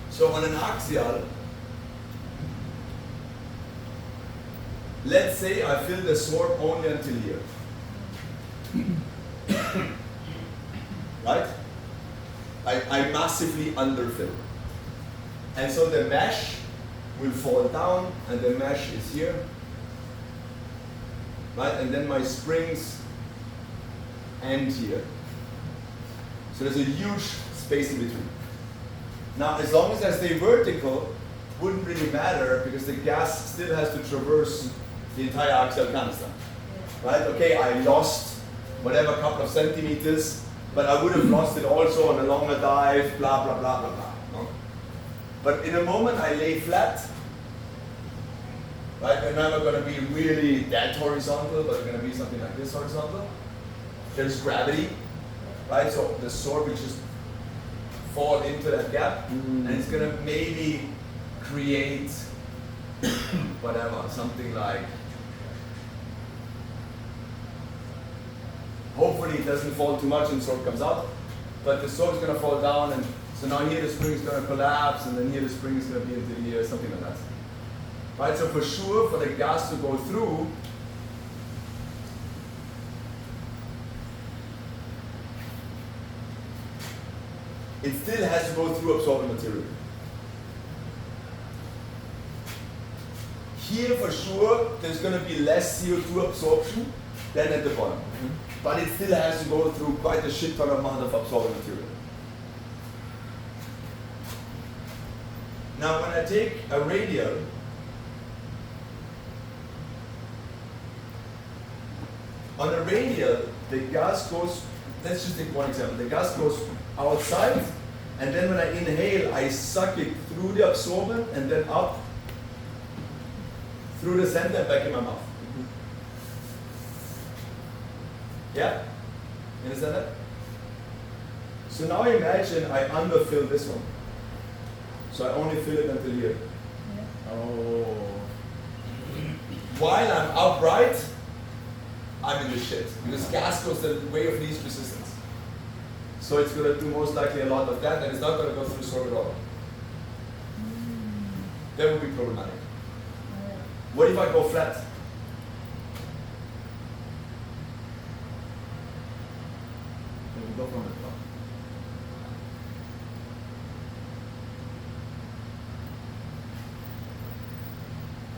So on an axial, let's say I fill the sorb only until here. Right? I massively underfill. And so the mesh will fall down and the mesh is here. Right? And then my springs end here. So there's a huge space in between. Now, as long as I stay vertical, wouldn't really matter because the gas still has to traverse the entire axial canister. Right? Okay, I lost whatever couple of centimeters, but I would have lost it also on a longer dive, blah, blah, blah, blah, blah. No? But in a moment I lay flat, Right? They're never going to be really that horizontal, but they're going to be something like this horizontal. There's gravity, right? So the sword will just fall into that gap, and it's going to maybe create whatever, something like, hopefully it doesn't fall too much and the sword comes out, but the sword is going to fall down, and so now here the spring is going to collapse, and then here the spring is going to be into here, something like that. Right, so for sure, for the gas to go through, it still has to go through absorbent material. Here for sure, there's going to be less CO2 absorption than at the bottom. But it still has to go through quite a shit ton amount of absorbent material. Now when I take a radial, on a radial, the gas goes, let's just take one example, the gas goes outside, and then when I inhale, I suck it through the absorbent and then up through the center and back in my mouth. Yeah? You understand that? So now imagine I underfill this one. So I only fill it until here. Oh. While I'm upright, I'm in the shit. Because gas goes the way of least resistance. So it's going to do most likely a lot of that, and it's not going to go through the sword at all. That would be problematic. What if I go flat? Maybe go from the top.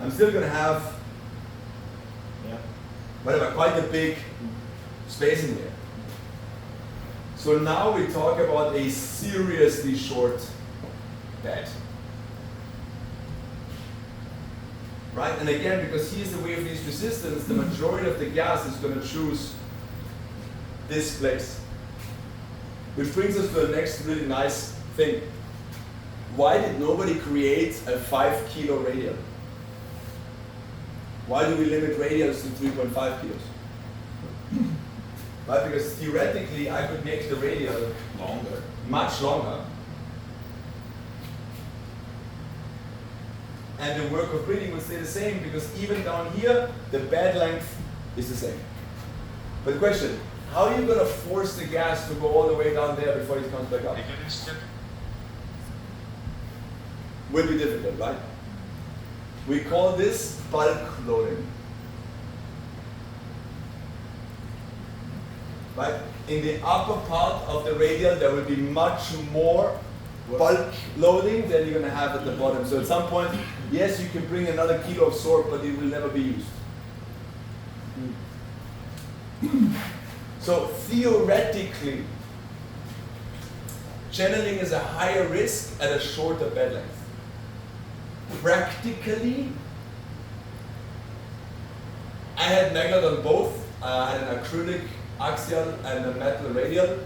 I'm still going to have Yeah. whatever, quite a big space in here. So now we talk about a seriously short bed. Right? And again, because here's the way of least resistance, the majority of the gas is going to choose this place. Which brings us to the next really nice thing. Why did nobody create a 5 kilo radial? Why do we limit radials to 3.5 kilos? Right? Because theoretically, I could make the radial Longer. much longer, and the work of breathing would stay the same, because even down here, the bed length is the same. But the question, how are you going to force the gas to go all the way down there before it comes back up? Will be difficult, right? We call this bulk loading. Right? In the upper part of the radial, there will be much more bulk loading than you're going to have at the bottom. So at some point, yes, you can bring another kilo of sorb, but it will never be used. So theoretically, channeling is a higher risk at a shorter bed length. Practically, I had Megalod on both. I had an acrylic axial and a metal radial.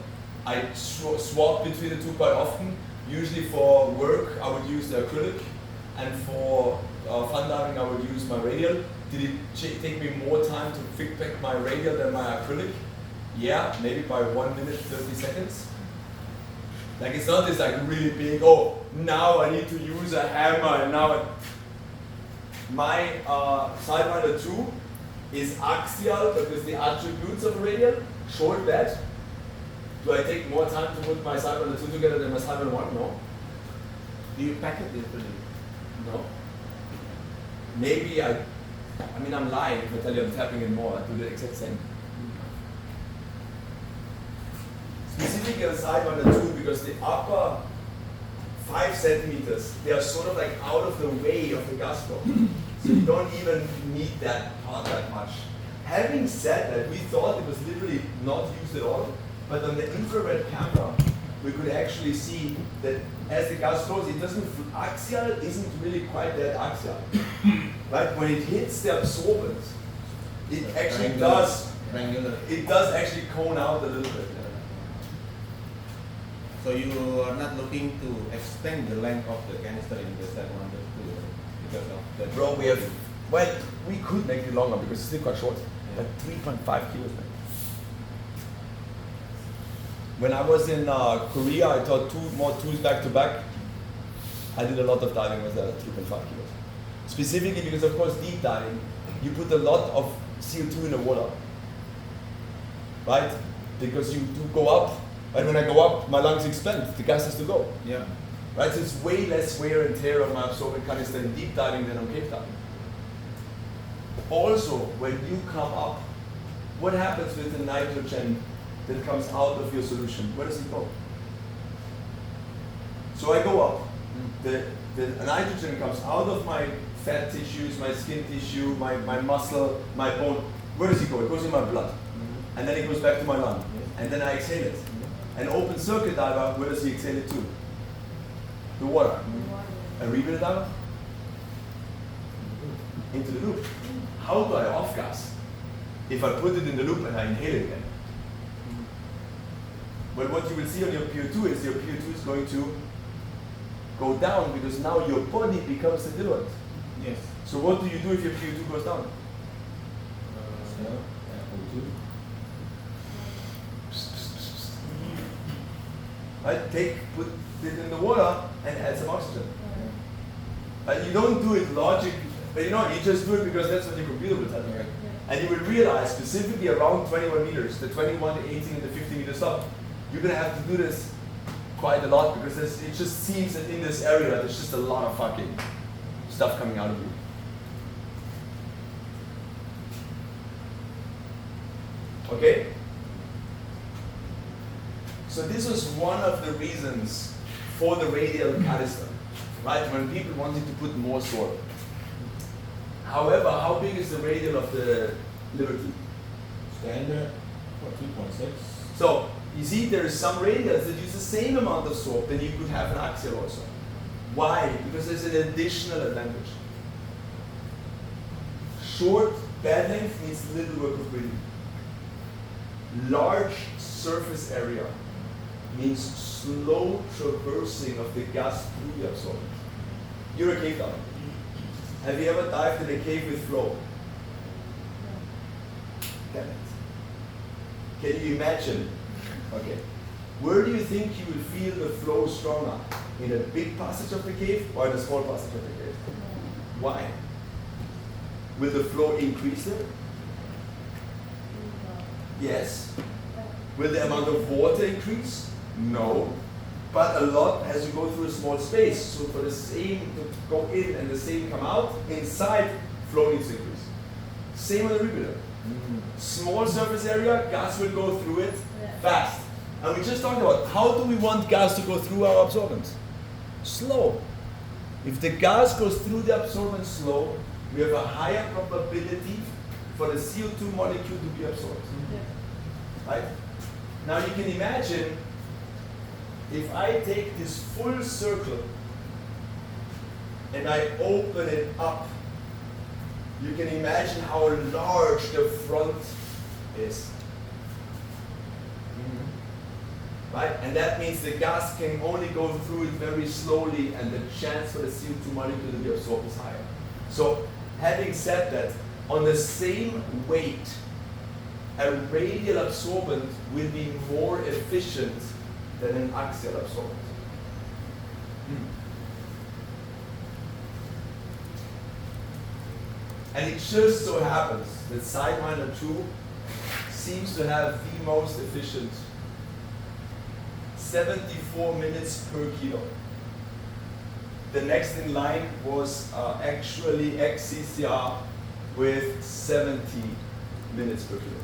I swapped between the two quite often. Usually for work, I would use the acrylic, and for fun diving, I would use my radial. Did it take me more time to fix back my radial than my acrylic? Yeah, maybe by 1 minute 30 seconds. Like it's not this like really big, oh, now I need to use a hammer, and now my Sidewinder 2 is axial because the attributes of a radial, short bed. Do I take more time to put my Sidewinder 2 together than my Sidewinder 1? No. Do you pack it differently? No. Maybe I mean I'm lying if I tell you I'm tapping in more, I do the exact same. Specifically on Sidewinder 2, because the upper 5 centimeters, they are sort of like out of the way of the gas flow. So you don't even need that part that much. Having said that, we thought it was literally not used at all, but on the infrared camera, we could actually see that as the gas flows, it doesn't, axial isn't really quite that axial. Right? When it hits the absorbent, it actually does, it does actually cone out a little bit. So you are not looking to extend the length of the canister in the Sidewinder 2 because of the. Bro, we have Well, we could make it longer because it's still quite short. But 3.5 kilos, man. When I was in Korea, I taught 2 more tools back to back. I did a lot of diving with 3.5 kilos. Specifically because, of course, deep diving, you put a lot of CO2 in the water, right? Because you do go up, and when I go up, my lungs expand. The gas has to go, Yeah. right? So it's way less wear and tear on my absorbent canister in deep diving than on cave diving. Also, when you come up, what happens with the nitrogen that comes out of your solution? Where does it go? So I go up. The nitrogen comes out of my fat tissues, my skin tissue, my muscle, my bone. Where does it go? It goes in my blood. And then it goes back to my lung. And then I exhale it. An open circuit diver, where does he exhale it to? The water. A rebreather diver? Into the loop. How do I off gas? If I put it in the loop and I inhale it again. Well, what you will see on your PO2 is your PO2 is going to go down because now your body becomes the diluent. Yes. So what do you do if your PO2 goes down? Right? Put it in the water and add some oxygen. You don't do it logically, but you just do it because that's what your computer will tell you. Right. And you will realize specifically around 21 meters, the 21, the 18, and the 50 meter stuff, you're gonna have to do this quite a lot because it just seems that in this area there's just a lot of fucking stuff coming out of you. Okay? So this was one of the reasons for the radial canister, right? When people wanted to put more soil. However, how big is the radial of the Liberty? Standard, what, 2.6? So, you see there are some radials that use the same amount of soap, then you could have an axial also. Why? Because there's an additional advantage. Short bed length means little work of breathing. Large surface area means slow traversing of the gas through the absorbent. You're a cave diver. Have you ever dived in a cave with flow? Damn it. Can you imagine? Okay. Where do you think you will feel the flow stronger? In a big passage of the cave or in a small passage of the cave? Why? Will the flow increase there? Yes. Will the amount of water increase? No. But a lot as you go through a small space. So for the same to go in and the same come out, inside, flow needs to increase. Same on the rebreather. Small surface area, gas will go through it fast. And we just talked about how do we want gas to go through our absorbent? Slow. If the gas goes through the absorbent slow, we have a higher probability for the CO2 molecule to be absorbed. Right? Now you can imagine if I take this full circle and I open it up, you can imagine how large the front is. Right? And that means the gas can only go through it very slowly and the chance for the CO2 molecule to be absorbed is higher. So having said that, on the same weight, a radial absorbent will be more efficient than an axial absorbent. And it just so happens that Sidewinder 2 seems to have the most efficient 74 minutes per kilo. The next in line was actually XCCR with 70 minutes per kilo.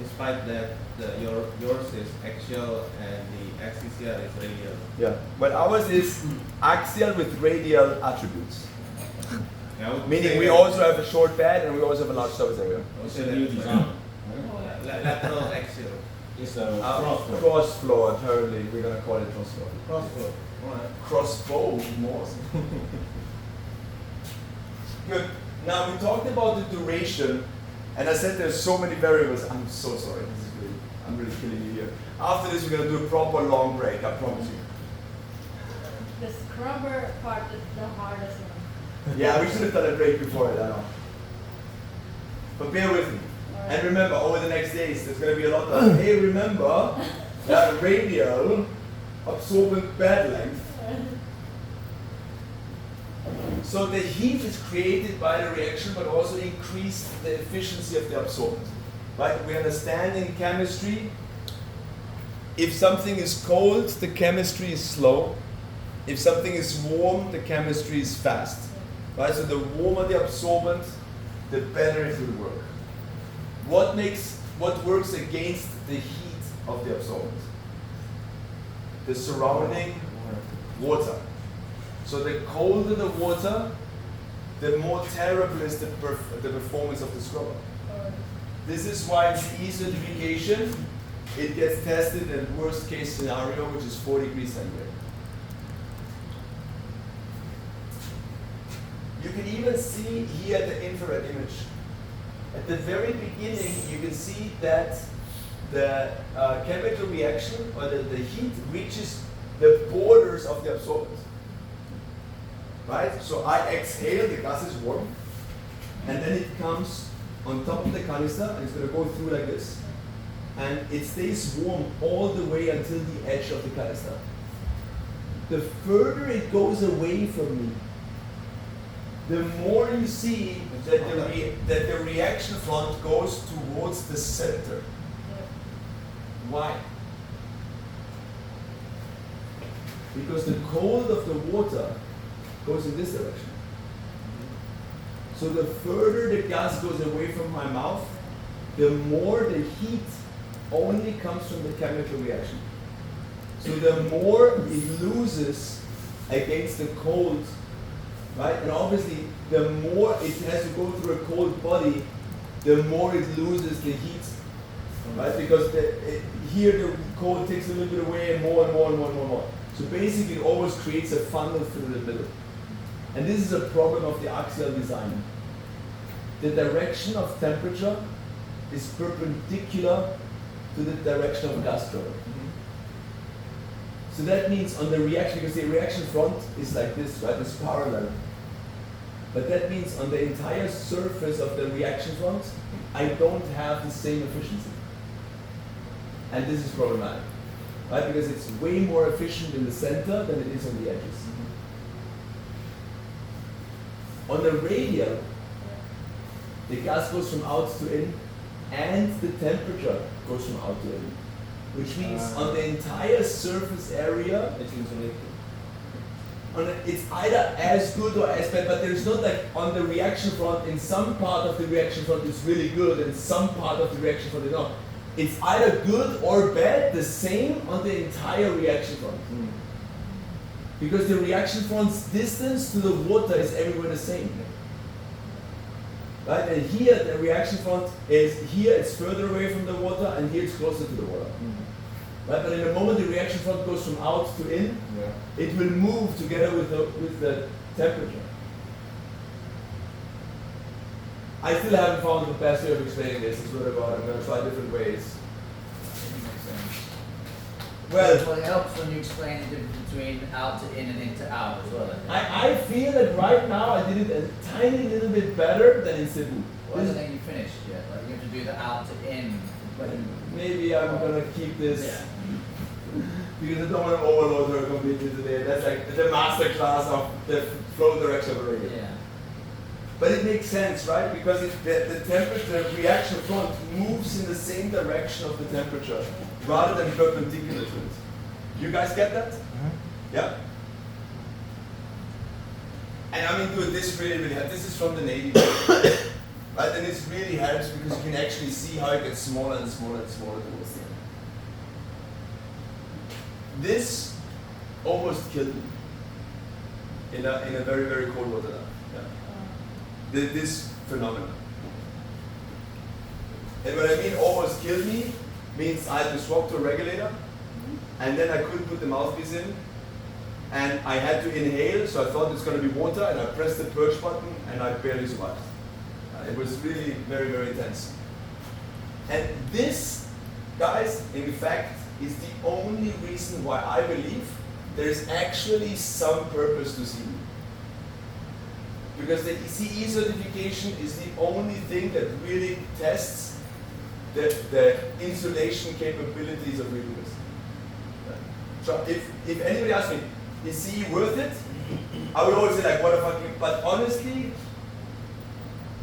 Despite that, yours is axial and the XCCR is radial. Yeah, but ours is axial with radial attributes. I would Meaning say we that- also have a short bed and we also have a large surface area. It's a new design. Lateral axial. It's a cross flow. Cross flow, apparently. We're going to call it cross flow. Cross flow. Alright. Crossbow more. Good. Now we talked about the duration, and I said there's so many variables. I'm so sorry. I'm really killing you here. After this, we're gonna do a proper long break. I promise you. the scrubber part is the hardest one. Yeah, we should have done a break before it, I know. But bear with me. Alright. And remember, over the next days, there's going to be a lot of, hey, remember that radial absorbent bed length. So the heat is created by the reaction, but also increase the efficiency of the absorbent. Right? We understand in chemistry, if something is cold, the chemistry is slow. If something is warm, the chemistry is fast. Right? So the warmer the absorbent, the better it will work. What works against the heat of the absorbent? The surrounding water. So the colder the water, the more terrible is the performance of the scrubber. This is why in CE certification, it gets tested in worst case scenario, which is 4 degrees centigrade. You can even see here the infrared image. At the very beginning, you can see that the chemical reaction or the heat reaches the borders of the absorbent. Right? So I exhale, the gas is warm, and then it comes on top of the canister and it's going to go through like this. And it stays warm all the way until the edge of the canister. The further it goes away from me, the more you see that the reaction front goes towards the center. Why? Because the cold of the water goes in this direction. So the further the gas goes away from my mouth, the more the heat only comes from the chemical reaction. So the more it loses against the cold, right? And obviously, the more it has to go through a cold body, the more it loses the heat, right? Because here the cold takes a little bit away and more and more and more and more and more. So basically, it always creates a funnel through the middle. And this is a problem of the axial design. The direction of temperature is perpendicular to the direction of gas flow. So that means on the reaction, because the reaction front is like this, right? It's parallel. But that means on the entire surface of the reaction front, I don't have the same efficiency. And this is problematic, right? Because it's way more efficient in the center than it is on the edges. On the radial, the gas goes from out to in, and the temperature goes from out to in. Which means on the entire surface area, It's insulated. it's either as good or as bad, but there's not like on the reaction front, in some part of the reaction front it's really good, and some part of the reaction front is not. It's either good or bad, the same on the entire reaction front. Because the reaction front's distance to the water is everywhere the same. Right? And here the reaction front is, here it's further away from the water, and here it's closer to the water. Right? But in the moment the reaction front goes from out to in, it will move together with the temperature. I still haven't found the best way of explaining this. It's what about, I'm going to try different ways. Well, it helps when you explain the difference between out to in and in to out as well. I feel that right now I did it a tiny little bit better than in Cebu. Well, I don't think you finished yet. Like you have to do the out to in. Maybe I'm gonna keep this because I don't want to overload her completely today. That's like the master class of the flow direction of a radio. Yeah. But it makes sense, right? Because the temperature, the reaction front moves in the same direction of the temperature rather than perpendicular to it. You guys get that? Yeah? And I mean, dude, this really helps. This is from the Navy. Right? And this really helps because you can actually see how it gets smaller and smaller and smaller towards the end. This almost killed me in a very, very cold water lab. Yeah. This phenomenon. And what I mean almost killed me means I had to swap to a regulator, and then I couldn't put the mouthpiece in, and I had to inhale, so I thought it's going to be water, and I pressed the purge button, and I barely survived. It was really very, very intense. And this, guys, in fact, is the only reason why I believe there's actually some purpose to CE. Because the CE certification is the only thing that really tests the insulation capabilities of redoers. So if anybody asks me, is CE worth it? I would always say like, what a fucking, but honestly,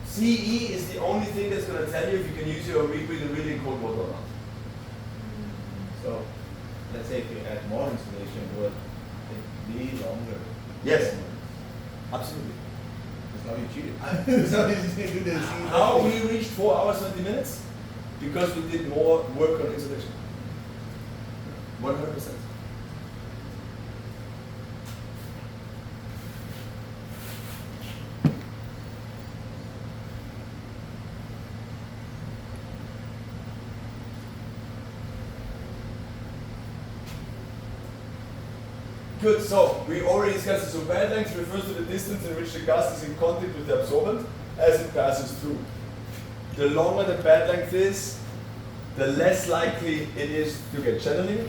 CE is the only thing that's going to tell you if you can use your rebreather really in cold water or not. So, let's say if you add more insulation, would it be longer? Yes. Absolutely. It's not you cheated. It's not you do the CE. How we reached 4 hours 20 minutes? Because we did more work on insulation. 100%. Good, so we already discussed this. So bed length refers to the distance in which the gas is in contact with the absorbent as it passes through. The longer the bed length is, the less likely it is to get channeling,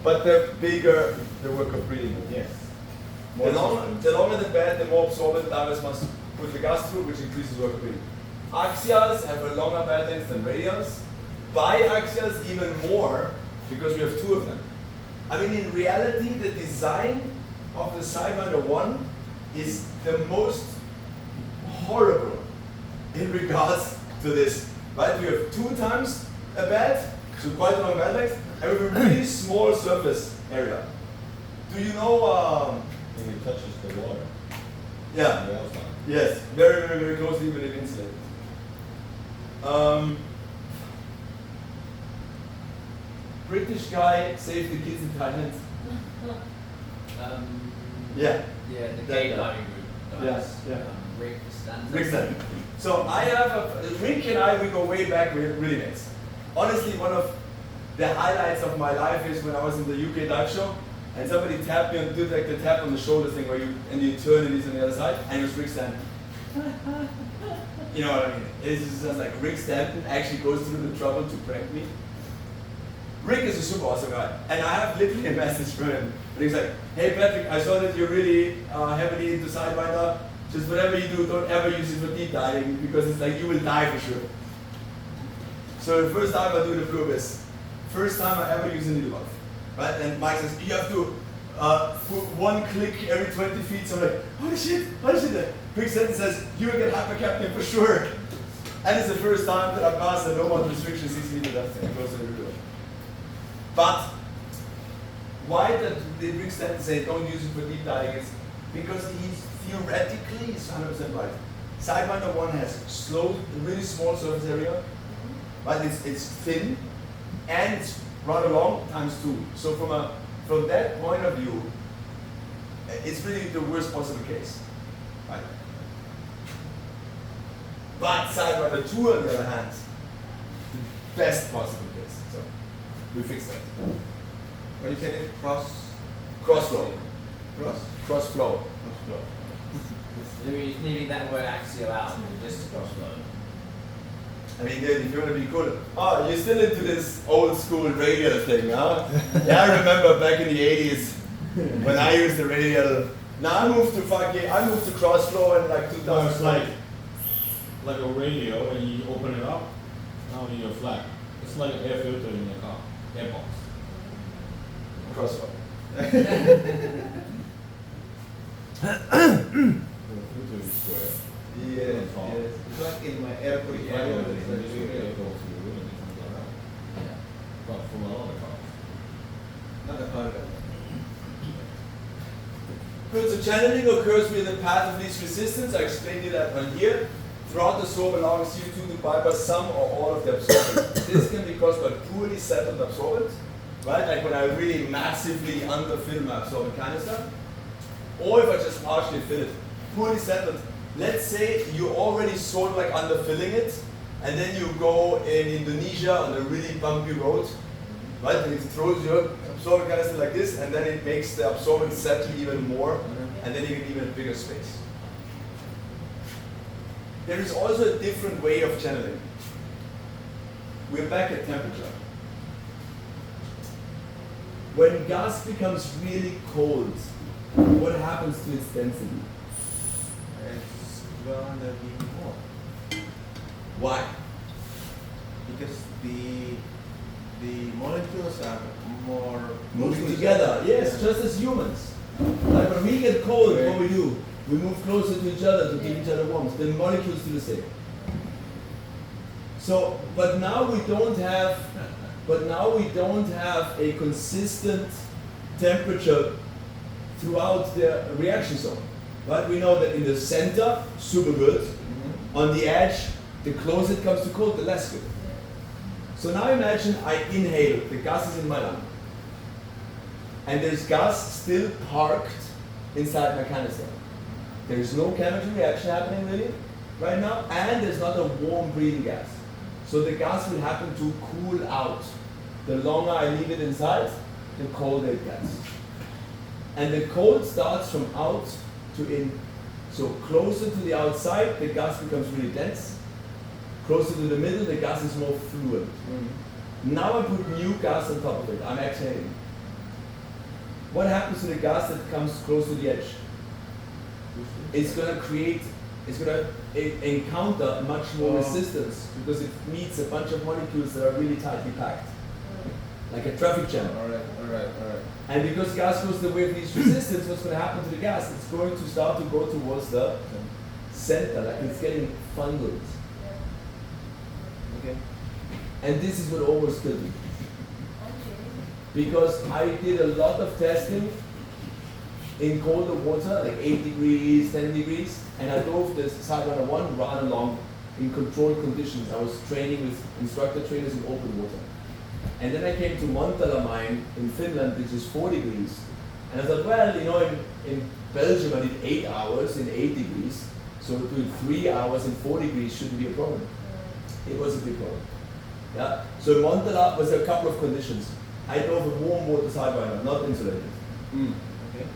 but the bigger the work of breathing. Yes. The longer the bed, the more absorbent divers must put the gas through, which increases work of breathing. Axials have a longer bed length than radials. Biaxials even more, because we have 2 of them. I mean, in reality, the design of the Sidewinder 1 is the most horrible in regards to this. Right? We have 2 times a bed, so quite a long bed length, and we have a really small surface area. Do you know? And it touches the water Yeah. on the outside. Yes. Very, very, very closely, even if insulated. British guy saved the kids in Thailand. Yeah. Yeah, the That gay guy. diving group. Yes, yeah. Rick Stanton. Next time. So I have Rick and I, we go way back, we're really mates. Honestly, one of the highlights of my life is when I was in the UK dive show and somebody tapped me and did like the tap on the shoulder thing where you, and you turn and he's on the other side, and it was Rick Stanton. You know what I mean? It's just like Rick Stanton actually goes through the trouble to prank me. Rick is a super awesome guy, and I have literally a message for him. And he's like, hey Patrick, I saw that you're really heavily into Sidewinder. Just whatever you do, don't ever use it for deep diving because it's like you will die for sure. So the first time I do the Blue Abyss, first time I ever use a needle valve, right? And Mike says, you have to put 1 click every 20 feet. So I'm like, holy shit, holy shit. Rick Stanton says, you will get hypercapnia for sure. And it's the first time that I passed the no one restriction 6 meter depth and close to the river. But why did Rick Stanton say don't use it for deep diving? It's because he's theoretically 100% right. Sidewinder 1 has slow, really small surface area, but it's thin and it's rather long times 2. So from that point of view, it's really the worst possible case. Right? But Sidewinder 2 on the other hand, the best possible case. So we fixed that. What you said is cross Crossflow. cross flow. Leaving that word axial out and just crossflow. I mean, dude, if you want to be cool, oh, you're still into this old school radial thing, huh? Yeah, I remember back in the 80s when I used the radial. Now I moved to crossflow in like No, it's 2000. like a radio, and you open it up, now you're flat. It's like an air filter in your car, airbox. Crossflow. The filter is square. Yes, yes. It's like in my air purifier. Yeah, it's like this doing way it. it goes through and it comes around. Yeah. But from all the cars. Not a part of it. Good, so channeling occurs within the path of least resistance. I explained you that one here. Throughout the soap allowing CO2 to bypass some or all of the absorbent. This can be caused by poorly settled absorbent, right? Like when I really massively underfill my absorbent canister, or if I just partially fill it. Poorly settled. Let's say you already sort of like underfilling it, and then you go in Indonesia on a really bumpy road, right? And it throws your absorbent canister like this, and then it makes the absorbent settle even more, and then you get even a bigger space. There is also a different way of channeling. We're back at temperature. when gas becomes really cold, what happens to its density? It's gonna be more Why? because the molecules are more Moving together, yes, Yeah. just as humans. Like when we get cold, what we do? We move closer to each other to keep each other warm. The molecules do the same. So, but now we don't have a consistent temperature throughout the reaction zone. Right? We know that in the center, super good. On the edge, the closer it comes to cold, the less good. So now imagine I inhale, the gas is in my lung. And there's gas still parked inside my canister. There's no chemical reaction happening really right now, and there's not a warm breathing gas. So the gas will happen to cool out. The longer I leave it inside, the colder it gets. And the cold starts from out to in. So closer to the outside, the gas becomes really dense. Closer to the middle, the gas is more fluid. Now I put new gas on top of it. I'm exhaling. What happens to the gas that comes close to the edge? It's going to encounter much more resistance because it meets a bunch of molecules that are really tightly packed, like a traffic jam. Alright. And because gas goes the way of least resistance, what's going to happen to the gas? It's going to start to go towards the center, like it's getting funneled. Okay. And this is what almost killed me. Because I did a lot of testing in colder water, like 8 degrees, 10 degrees, and I drove the Sidewinder 1 run along in controlled conditions. I was training with instructor trainers in open water. And then I came to Montala mine in Finland, which is 4 degrees. And I thought, well, you know, in Belgium I did 8 hours in 8 degrees, so doing 3 hours in 4 degrees shouldn't be a problem. It was a big problem. Yeah. So in Montala was a couple of conditions. I drove a warm water Sidewinder, not insulated. Okay.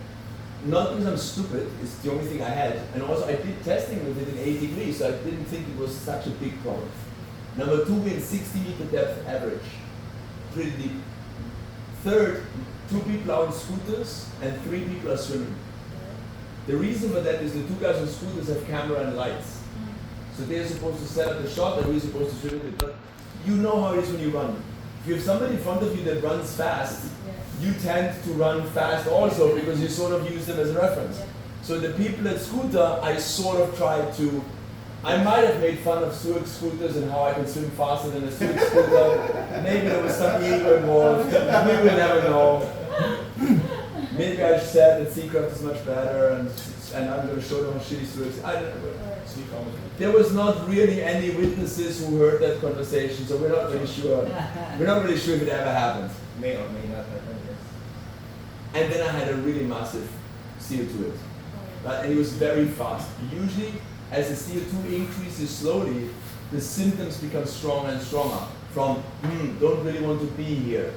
Not because I'm stupid, it's the only thing I had. And also I did testing with it in 8 degrees, so I didn't think it was such a big problem. Number 2, we had 60 meter depth average. Pretty deep. Third, 2 people are on scooters and 3 people are swimming. The reason for that is the 2 guys on scooters have camera and lights. So they're supposed to set up the shot and we're supposed to swim with it. But you know how it is when you run. If you have somebody in front of you that runs fast, you tend to run fast also because you sort of use them as a reference. So the people at scooter, I sort of tried to, I might have made fun of Zurich scooters and how I can swim faster than a Zurich scooter. Maybe there was some ego involved. We will never know. Maybe I said that Seacraft is much better and I'm going to show them how shitty Zurich is. I don't know. There was not really any witnesses who heard that conversation, so we're not really sure. We're not really sure if it ever happened. May or may not happen, yes. And then I had a really massive CO2 hit. Right? And it was very fast. Usually, as the CO2 increases slowly, the symptoms become stronger and stronger. From, don't really want to be here.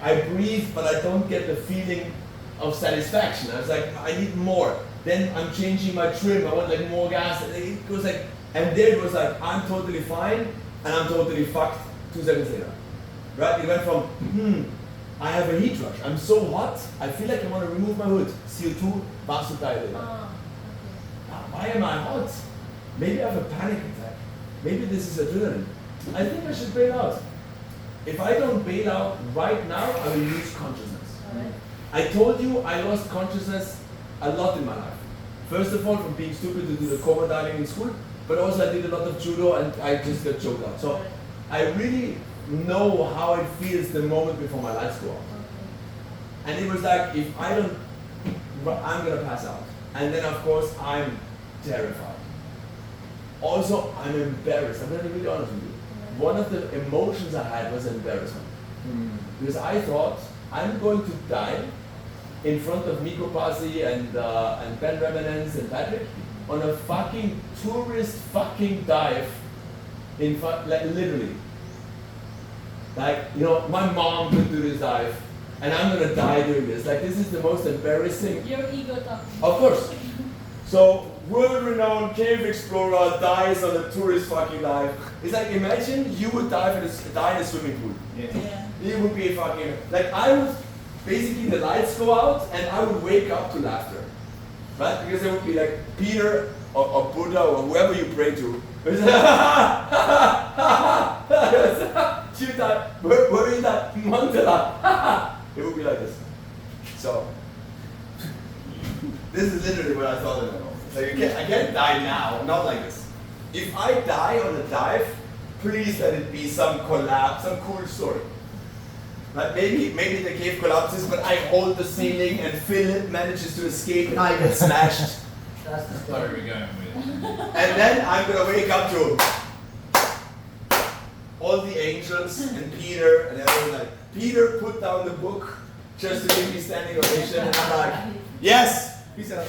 I breathe, but I don't get the feeling of satisfaction. I was like, I need more. Then I'm changing my trim, I want like more gas. And it goes like, and there it was like, I'm totally fine, and I'm totally fucked 2 seconds later. Right? It went from, I have a heat rush. I'm so hot, I feel like I want to remove my hood. CO2, vasodilator. Why am I hot? Maybe I have a panic attack. Maybe this is adrenaline. I think I should bail out. If I don't bail out right now, I will lose consciousness. I told you I lost consciousness a lot in my life. First of all, from being stupid to do the coma diving in school, but also I did a lot of judo and I just got choked out. So I really know how it feels the moment before my lights go off. And it was like, if I don't, I'm gonna pass out. And then of course I'm terrified. Also, I'm embarrassed. I'm gonna be really honest with you. One of the emotions I had was embarrassment. Because I thought, I'm going to die in front of Mikko Pasi and Ben Remanence and Patrick on a fucking tourist fucking dive in like literally. Like, you know, my mom could do this dive and I'm gonna die doing this. Like, this is the most embarrassing. Your ego talking. Of course. So, world-renowned cave explorer dies on a tourist fucking dive. It's like, imagine you would die in a swimming pool. Yeah. It would be fucking, like I would, basically the lights go out and I would wake up to laughter. Right? Because there would be like Peter or Buddha or whoever you pray to. You die, where is that mandala? It would be like this. So, this is literally what I thought of it. Like I can't die now, not like this. If I die on a dive, please let it be some collapse, some cool story. Like maybe the cave collapses, but I hold the ceiling and Philip manages to escape and I get smashed. That's the story we're going with. And then I'm gonna wake up to all the angels and Peter and everyone like, Peter put down the book just to give me standing ovation and I'm like, yes! Peace out.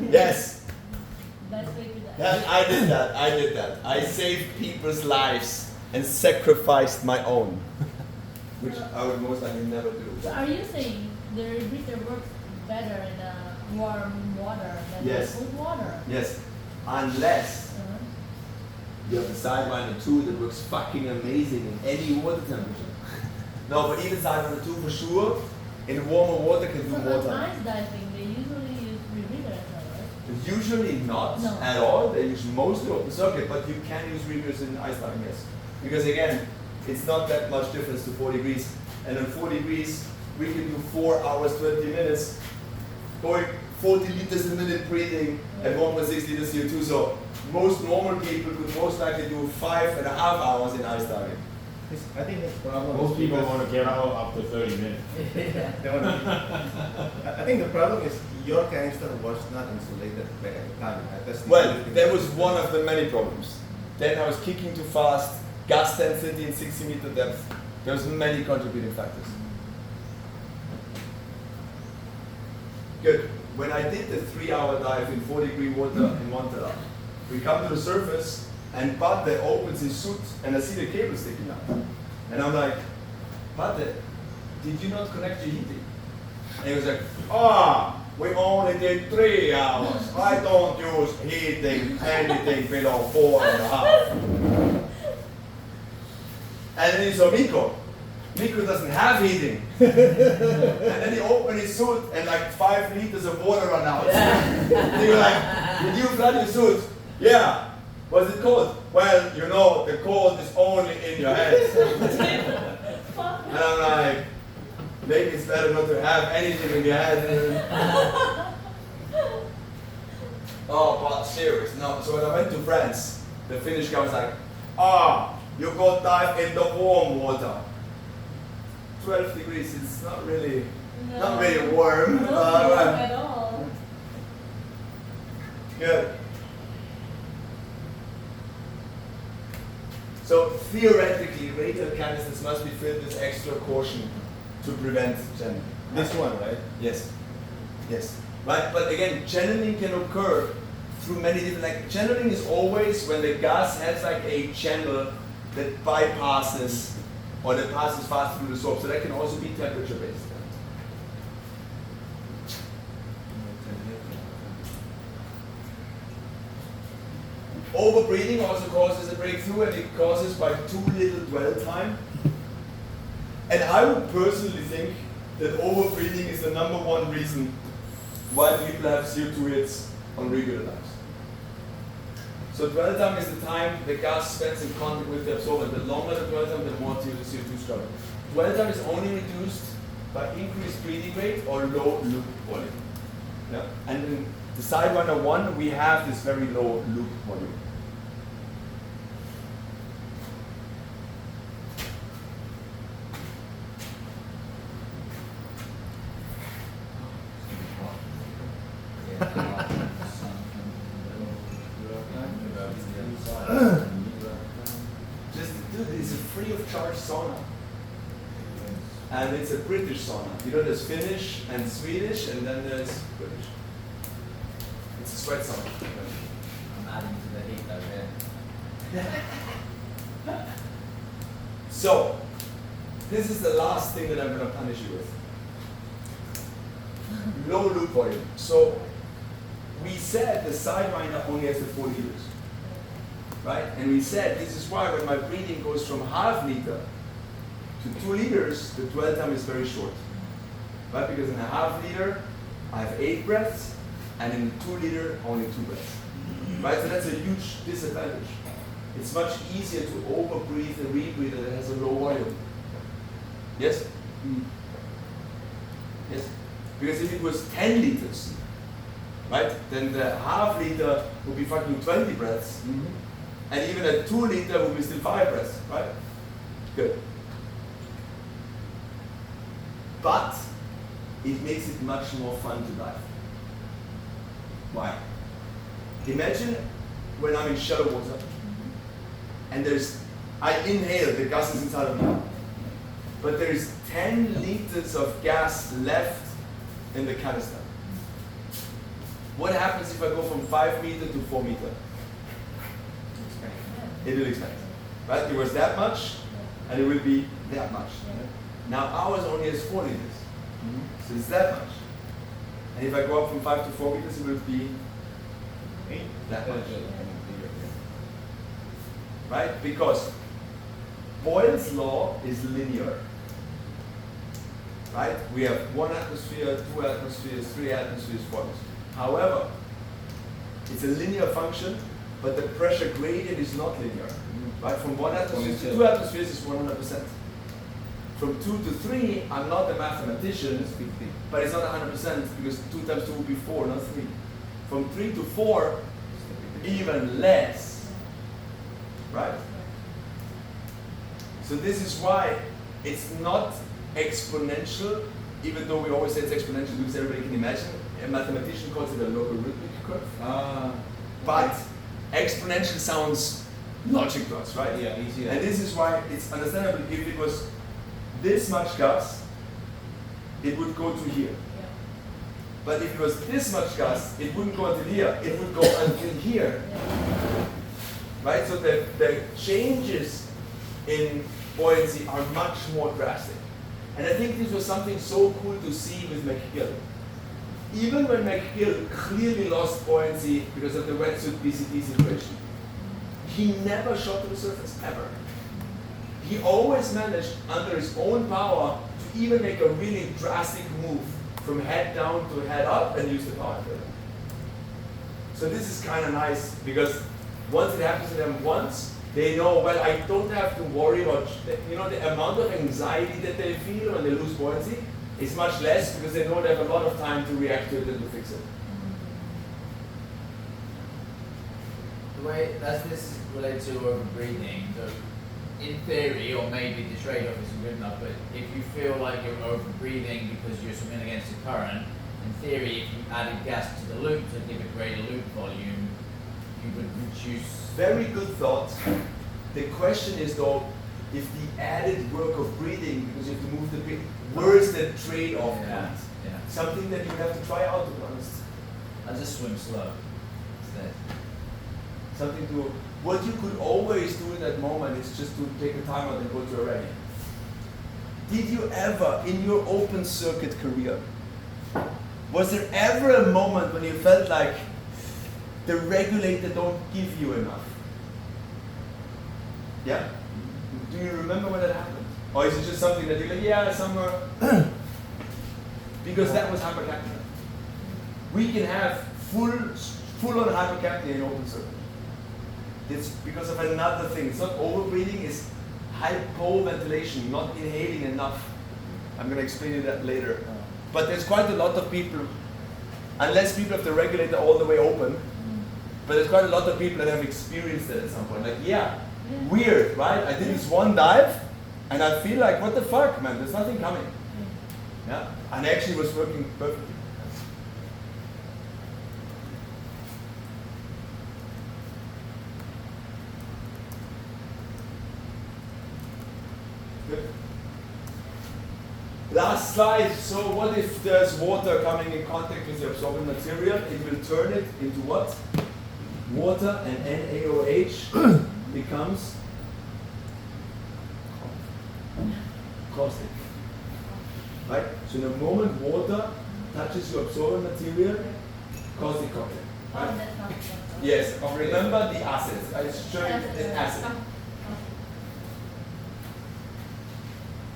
Yes. Best way to die. I did that. I saved people's lives and sacrificed my own. Which I would most likely never do. So are you saying the rebreather works better in warm water than Yes. cold water? Yes. Unless you have the Sidewinder 2 that works fucking amazing in any water temperature. No, but even Sidewinder 2 for sure, in warmer water can do So more on time. ice diving, they usually use rebreather as well, right? Usually not No. at all. They use mostly open circuit, but you can use rebreathers in ice diving, yes. Because again, it's not that much difference to 4 degrees. And at 4 degrees, we can do 4 hours, 20 minutes, going 40 liters a minute breathing at 1.6 liters CO2. So most normal people could most likely do 5.5 hours in ice diving. I think the problem. Most people want to get out after 30 minutes. I think the problem is your canister was not insulated back at the time. Well, that was one of the many problems. Then I was kicking too fast, gas density in 60 meter depth. There was many contributing factors. Good. When I did the 3-hour dive in 4-degree water in Montella, we come to the surface and Pate opens his suit and I see the cable sticking out. And I'm like, Pate, did you not connect your heating? And he was like, we only did 3 hours. I don't use heating anything below 4.5. And then he saw Mikko. Mikko doesn't have heating. And then he opened his suit and like 5 liters of water ran out. They were like, did you flood your suit? Yeah. Was it cold? Well, you know, the cold is only in your head. And I'm like, maybe it's better not to have anything in your head. Oh, but serious. No, so when I went to France, the Finnish guy was like, you go dive in the warm water. 12 degrees, it's not really warm. No, not at all. Good. So theoretically, radial canisters must be filled with extra caution to prevent channeling. This one, right? Yes. Yes. Right, but again, channeling can occur through many different, like channeling is always when the gas has like a channel that bypasses or that passes fast through the soap. So that can also be temperature based. Overbreathing also causes a breakthrough and it causes by too little dwell time. And I would personally think that overbreathing is the #1 reason why people have CO2 hits on regular dives. So dwell time is the time the gas spends in contact with the absorbent. The longer the dwell time, the more CO2 is traveling. Dwell time is only reduced by increased breathing rate or low loop volume. Yeah? And in the Sidewinder 1, we have this very low loop volume. Dude, it's a free of charge sauna. And it's a British sauna. You know, there's Finnish and Swedish, and then there's British. It's a sweat sauna. I'm adding to the heat though here. So, this is the last thing that I'm going to punish you with. Low loop volume. So, we said the Sidewinder only has the 4 liters, right? And we said this is why when my breathing goes from half liter to 2 liters, the dwell time is very short, right? Because in a half liter, I have 8 breaths, and in 2 liter, only 2 breaths, right? So that's a huge disadvantage. It's much easier to overbreathe a rebreather that has a low volume. Yes? Yes? Because if it was 10 liters, right, then the half liter would be fucking 20 breaths, and even a 2 liter would be still 5 breaths, right? Good. But it makes it much more fun to dive. Why? Imagine when I'm in shallow water, and I inhale, the gas is inside of me, but there's 10 liters of gas left in the canister. What happens if I go from 5 meter to 4 meter? It will expand, right? It was that much, and it will be that much. Now ours only has 4 liters, so it's that much. And if I go up from 5 to 4 meters, it will be that much. Right? Because Boyle's law is linear. Right? We have 1 atmosphere, 2 atmospheres, 3 atmospheres, 4 atmospheres. However, it's a linear function, but the pressure gradient is not linear. Right? From 1 atmosphere to 2 atmospheres is 100%. From 2 to 3, I'm not a mathematician, but it's not 100% because 2 times 2 will be 4, not 3. From 3 to 4, even less. Right? So this is why it's not exponential, even though we always say it's exponential because everybody can imagine. A mathematician calls it a logarithmic curve. But exponential sounds logic to us, right? Yeah, easier. And this is why it's understandable. If it was this much gas, it would go to here. But if it was this much gas, it wouldn't go until here. It would go until here. Right? So the changes in buoyancy are much more drastic. And I think this was something so cool to see with McGill. Even when McGill clearly lost buoyancy because of the wetsuit BCT situation, he never shot to the surface, ever. He always managed, under his own power, to even make a really drastic move from head down to head up and use the power for it. So this is kind of nice because once it happens to them once, they know, well, I don't have to worry about, the amount of anxiety that they feel when they lose buoyancy is much less because they know they have a lot of time to react to it and to fix it. The way does this relate to overbreathing? So in theory, or maybe the trade-off isn't good enough, but if you feel like you're overbreathing because you're swimming against the current, in theory, if you added gas to the loop to give a greater loop volume, you would reduce. Very good thought. The question is though, if the added work of breathing, because you have to move the breath, where is the trade-off point? Yeah. Something that you have to try out, to be honest. I just swim slow instead. Something to, what you could always do in that moment is just to take a time out and go to a ready. Did you ever, in your open circuit career, was there ever a moment when you felt like the regulator don't give you enough? Yeah? Do you remember when that happened? Or is it just something that you're like, yeah, somewhere? Because that was hypercapnia. We can have full-on hypercapnia in open circuit. It's because of another thing. It's not overbreathing, it's hypoventilation, not inhaling enough. I'm going to explain you that later. But there's quite a lot of people, unless people have the regulator all the way open, but there's quite a lot of people that have experienced it at some point. Like, weird, right? I did this one dive, and I feel like, what the fuck, man? There's nothing coming. Yeah, and actually it was working perfectly. Good. Last slide. So what if there's water coming in contact with the absorbent material? It will turn it into what? Water, and NaOH becomes caustic. Right? So in the moment water touches your absorbent material, caustic cocktail. Oh, that's not. Yes, remember the acids. I showed you an acid.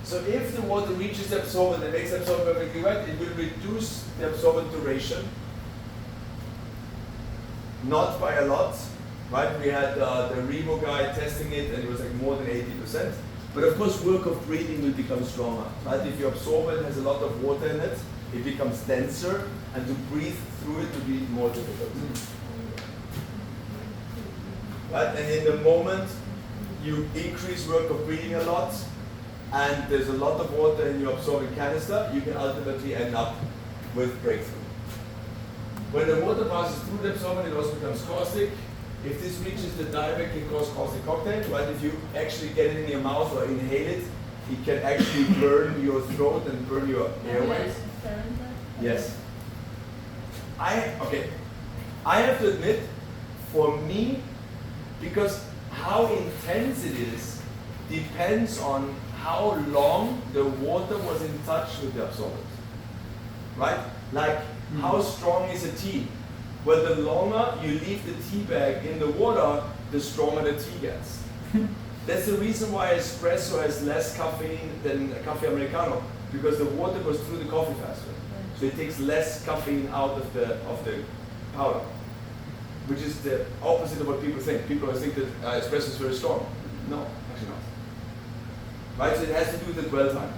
So if the water reaches the absorbent and makes the absorbent perfectly wet, it will reduce the absorbent duration. Not by a lot, right? We had the Revo guy testing it and it was like more than 80%. But of course, work of breathing will become stronger, right? If your absorbent has a lot of water in it, it becomes denser, and to breathe through it will be more difficult. Right? And in the moment you increase work of breathing a lot, and there's a lot of water in your absorbent canister, you can ultimately end up with breakthrough. When the water passes through the absorbent, it also becomes caustic. If this reaches the diaphragm, it can cause caustic cocktail, right? If you actually get it in your mouth or inhale it, it can actually burn your throat and burn your airways. Yes. I have to admit, for me, because how intense it is depends on how long the water was in touch with the absorbent. Right? Like, how strong is a tea? Well, the longer you leave the tea bag in the water, the stronger the tea gets. That's the reason why espresso has less caffeine than a cafe americano, because the water goes through the coffee faster. So it takes less caffeine out of the powder, which is the opposite of what people think. People always think that espresso is very strong. No, actually not. Right, so it has to do with the dwell time.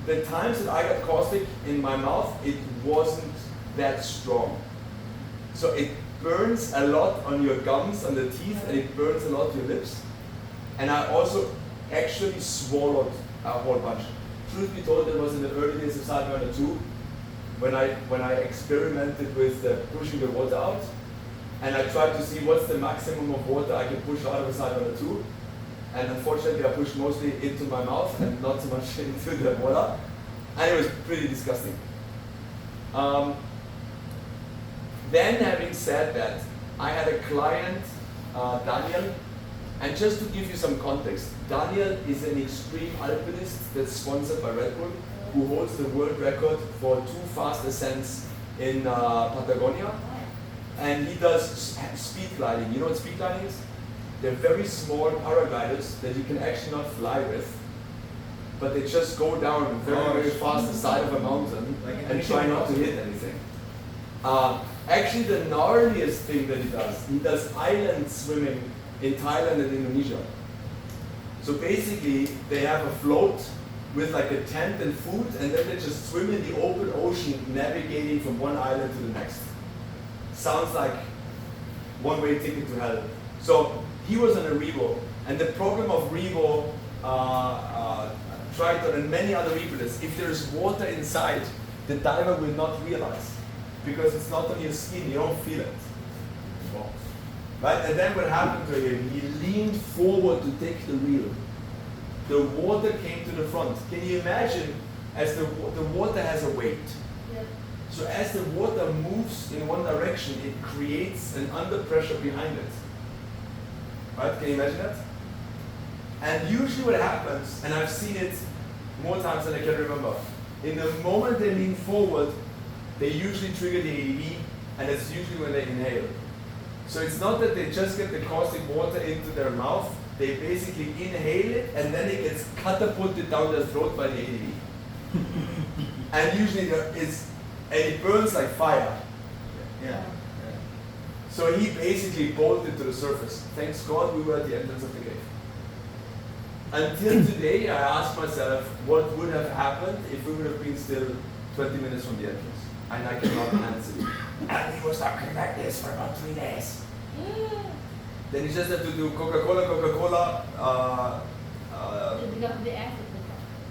The times that I got caustic in my mouth, it wasn't that strong. So it burns a lot on your gums, on the teeth, and it burns a lot on your lips. And I also actually swallowed a whole bunch. Truth be told, it was in the early days of Saltwater 2, when I experimented with pushing the water out, and I tried to see what's the maximum of water I can push out of a Saltwater 2. And unfortunately, I pushed mostly into my mouth and not so much into the water. And it was pretty disgusting. Then having said that, I had a client, Daniel, and just to give you some context, Daniel is an extreme alpinist that's sponsored by Red Bull, who holds the world record for 2 fast ascents in Patagonia. And he does speed gliding. You know what speed gliding is? They're very small paragliders that you can actually not fly with, but they just go down very, very fast the side of a mountain and try not to hit anything. Actually, the gnarliest thing that he does island swimming in Thailand and Indonesia. So basically, they have a float with like a tent and food, and then they just swim in the open ocean, navigating from one island to the next. Sounds like one-way ticket to hell. So he was on a Revo, and the problem of Revo, Triton, and many other rebreathers, if there's water inside, the diver will not realize, because it's not on your skin, you don't feel it. Right? And then what happened to him? He leaned forward to take the wheel. The water came to the front. Can you imagine, as the water has a weight? Yep. So as the water moves in one direction, it creates an under pressure behind it. Right? Can you imagine that? And usually what happens, and I've seen it more times than I can remember, in the moment they lean forward, they usually trigger the ADV, and it's usually when they inhale. So it's not that they just get the caustic water into their mouth, they basically inhale it, and then it gets catapulted down their throat by the ADV. And usually it burns like fire. Yeah. So he basically bolted to the surface. Thanks God we were at the entrance of the cave. Until today, I asked myself what would have happened if we would have been still 20 minutes from the entrance. And I cannot answer you. And he was talking like this for about 3 days. Then you just have to do Coca-Cola. Because of the acid.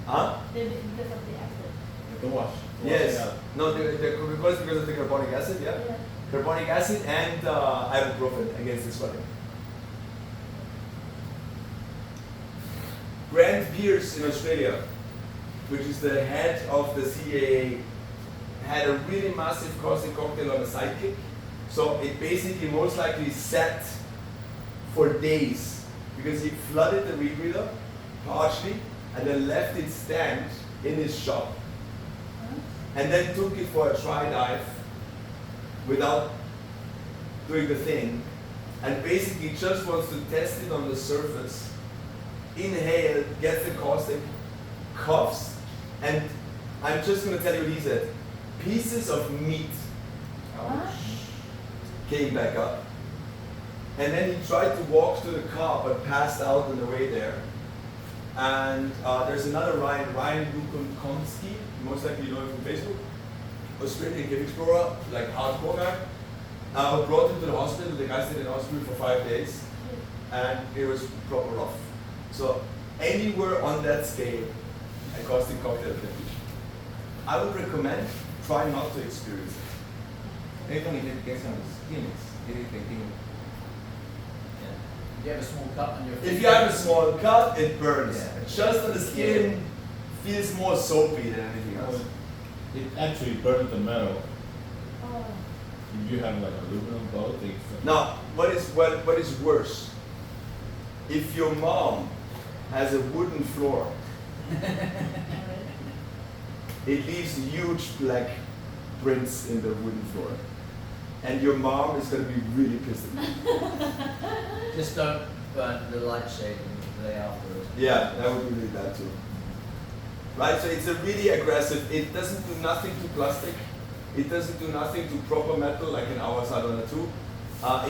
Huh? Because of the acid. The wash. Yes. Yeah. No, the Coca-Cola is because of the carbonic acid, yeah? Yeah. Carbonic acid and ibuprofen against the swelling. Grant Pierce in Australia, which is the head of the CAA, had a really massive caustic cocktail on a sidekick. So it basically most likely sat for days because he flooded the rebreather partially and then left it stand in his shop and then took it for a try dive without doing the thing, and basically just wants to test it on the surface, inhale, gets the caustic, coughs, and I'm just gonna tell you what he said. Pieces of meat came back up. And then he tried to walk to the car but passed out on the way there. And there's another Ryan Bukonski, most likely you know him from Facebook, Australian cave explorer, like hardcore guy. Brought him to the hospital, the guy stayed in hospital for 5 days, and it was proper rough. So anywhere on that scale, a caustic cocktail advantage. I would recommend try not to experience it. Even if it gets on the skin, it's irritating. You have a small cut on your If you have a small cut, it burns. Yeah. Just on the skin, feels more soapy than anything else. It actually burns the metal. Oh. If you have like aluminum boat, it's Now, what is worse? If your mom has a wooden floor, it leaves huge black prints in the wooden floor. And your mom is going to be really pissed at you. Just don't burn the light shade the day afterwards. Yeah, that would be really bad too. Right, so it's a really aggressive, it doesn't do nothing to plastic, it doesn't do nothing to proper metal like in our Sadona 2.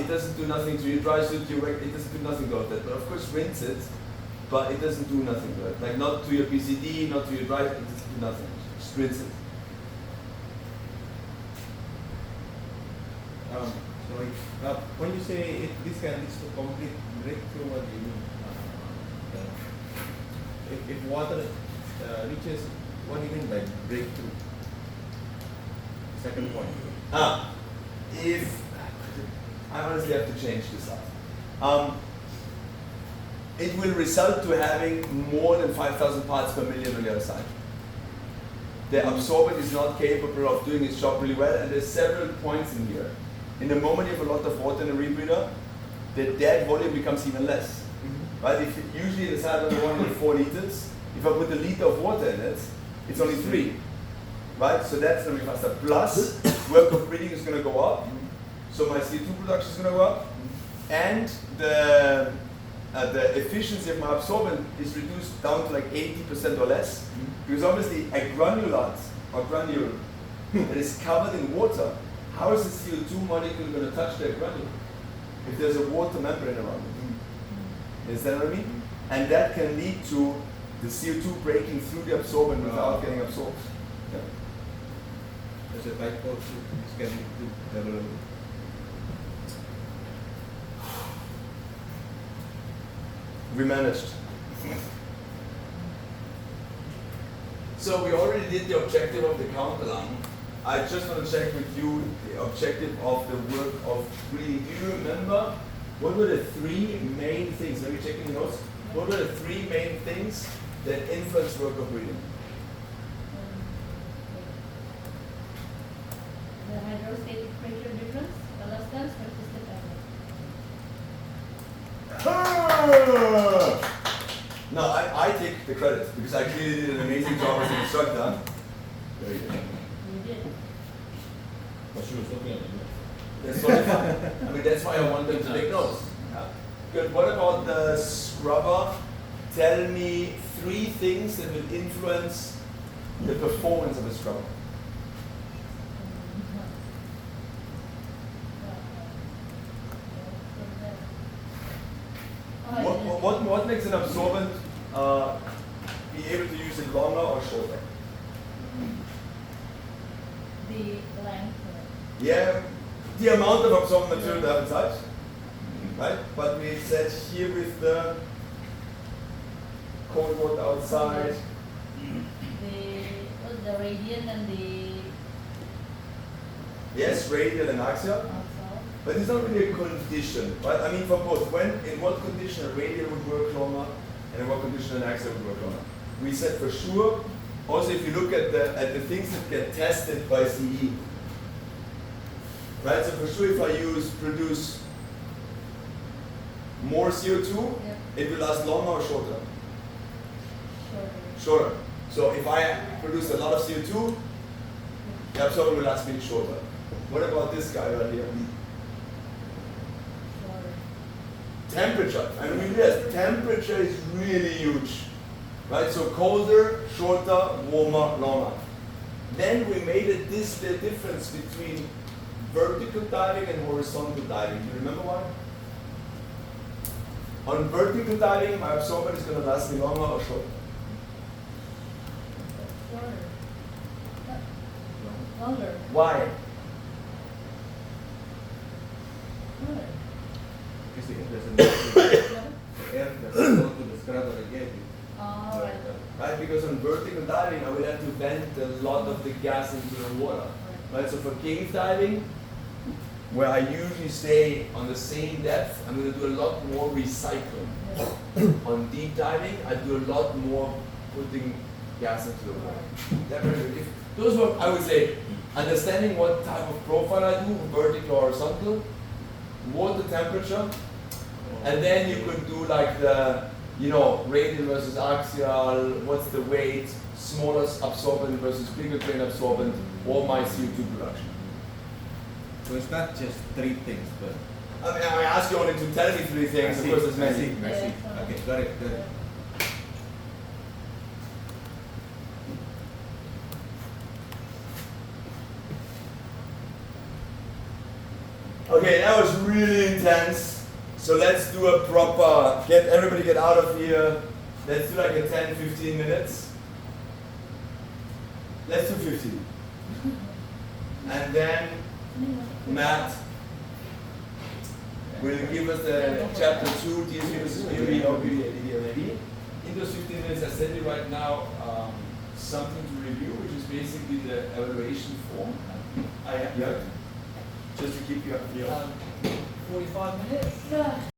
It doesn't do nothing to your dry suit, it doesn't do nothing to that. But of course rinse it, but it doesn't do nothing to it. Like not to your PCD, not to your dry, it doesn't do nothing. Just rinse it. Sorry. When you say this can lead to complete breakthrough, what do you mean? If water reaches, what do you mean by breakthrough? Second point. If I honestly have to change this up. It will result to having more than 5,000 parts per million on the other side. The absorbent is not capable of doing its job really well, and there's several points in here. In the moment you have a lot of water in a rebreather, the dead volume becomes even less. Right? If usually the side of the one with 4 liters, if I put a liter of water in it, it's only 3. Right? So that's going to be faster. Plus, work of breathing is going to go up, so my CO2 production is going to go up, and the efficiency of my absorbent is reduced down to like 80% or less, because obviously a granulate or granule that is covered in water, how is the CO2 molecule going to touch that granule if there's a water membrane around it? Is that what I mean? And that can lead to the CO2 breaking through the absorbent without getting absorbed. Yeah. There's a type of this can lead to develop. We managed. So we already did the objective of the counterlung. I just want to check with you the objective of the work of breathing. Do you remember what were the 3 main things? Let me check in the notes. What were the 3 main things that influence work of breathing? The hydrostatic pressure difference, elastance, persistent effort. No, I take the credit because I clearly did an amazing job as an instructor. Very good. You did. what she was looking at. That's totally fine. I mean, that's why I want them to take notes. Yeah. Good. What about the scrubber? Tell me 3 things that will influence the performance of a scrubber. What makes an absorbent be able to use it longer or shorter? The length. Yeah, the amount of absorbent material they have inside, right? But we said here with the cold water outside. The radiant and the Yes, radial and axial. outside. But it's not really a condition, right? I mean, for both. In what condition a radial would work longer, and in what condition an axial would work longer? We said for sure. Also, if you look at the things that get tested by CE, right? So for sure, if I produce more CO2, Yep. it will last longer or shorter. Shorter. Shorter. So if I produce a lot of CO2, the absorbent will last me shorter. What about this guy right here? Temperature. And we realize temperature is really huge. Right? So colder, shorter, warmer, longer. Then we made a display difference between vertical diving and horizontal diving. Do you remember why? On vertical diving, my absorbent is going to last me longer or shorter? Shorter. Longer. Why? Shorter. Because it doesn't the air doesn't go to the scrubber again. Oh, right. Right? Because on vertical diving, I will have to vent a lot of the gas into the water. Right? So for cave diving, where I usually stay on the same depth, I'm going to do a lot more recycling. Yeah. On deep diving, I do a lot more putting gas into the water. That very good. If those were, I would say, understanding what type of profile I do, vertical or horizontal, water temperature, and then you could do like the, you know, radial versus axial, what's the weight, smaller absorbent versus bigger grain absorbent, or my CO2 production. So it's not just three things, but I mean, I ask you only to tell me three things, of course it's I see, many. I see. Yeah. Okay, got it, got it. Okay, that was really intense. So let's do a proper, everybody get out of here. Let's do like a 10, 15 minutes. Let's do 15. And then Matt will give us the chapter 2, DSV versus POV, OPV, ADV, and AV. In those 15 minutes, I send you right now something to review, which is basically the evaluation form. I have, just to keep you up. 45 minutes? Yeah.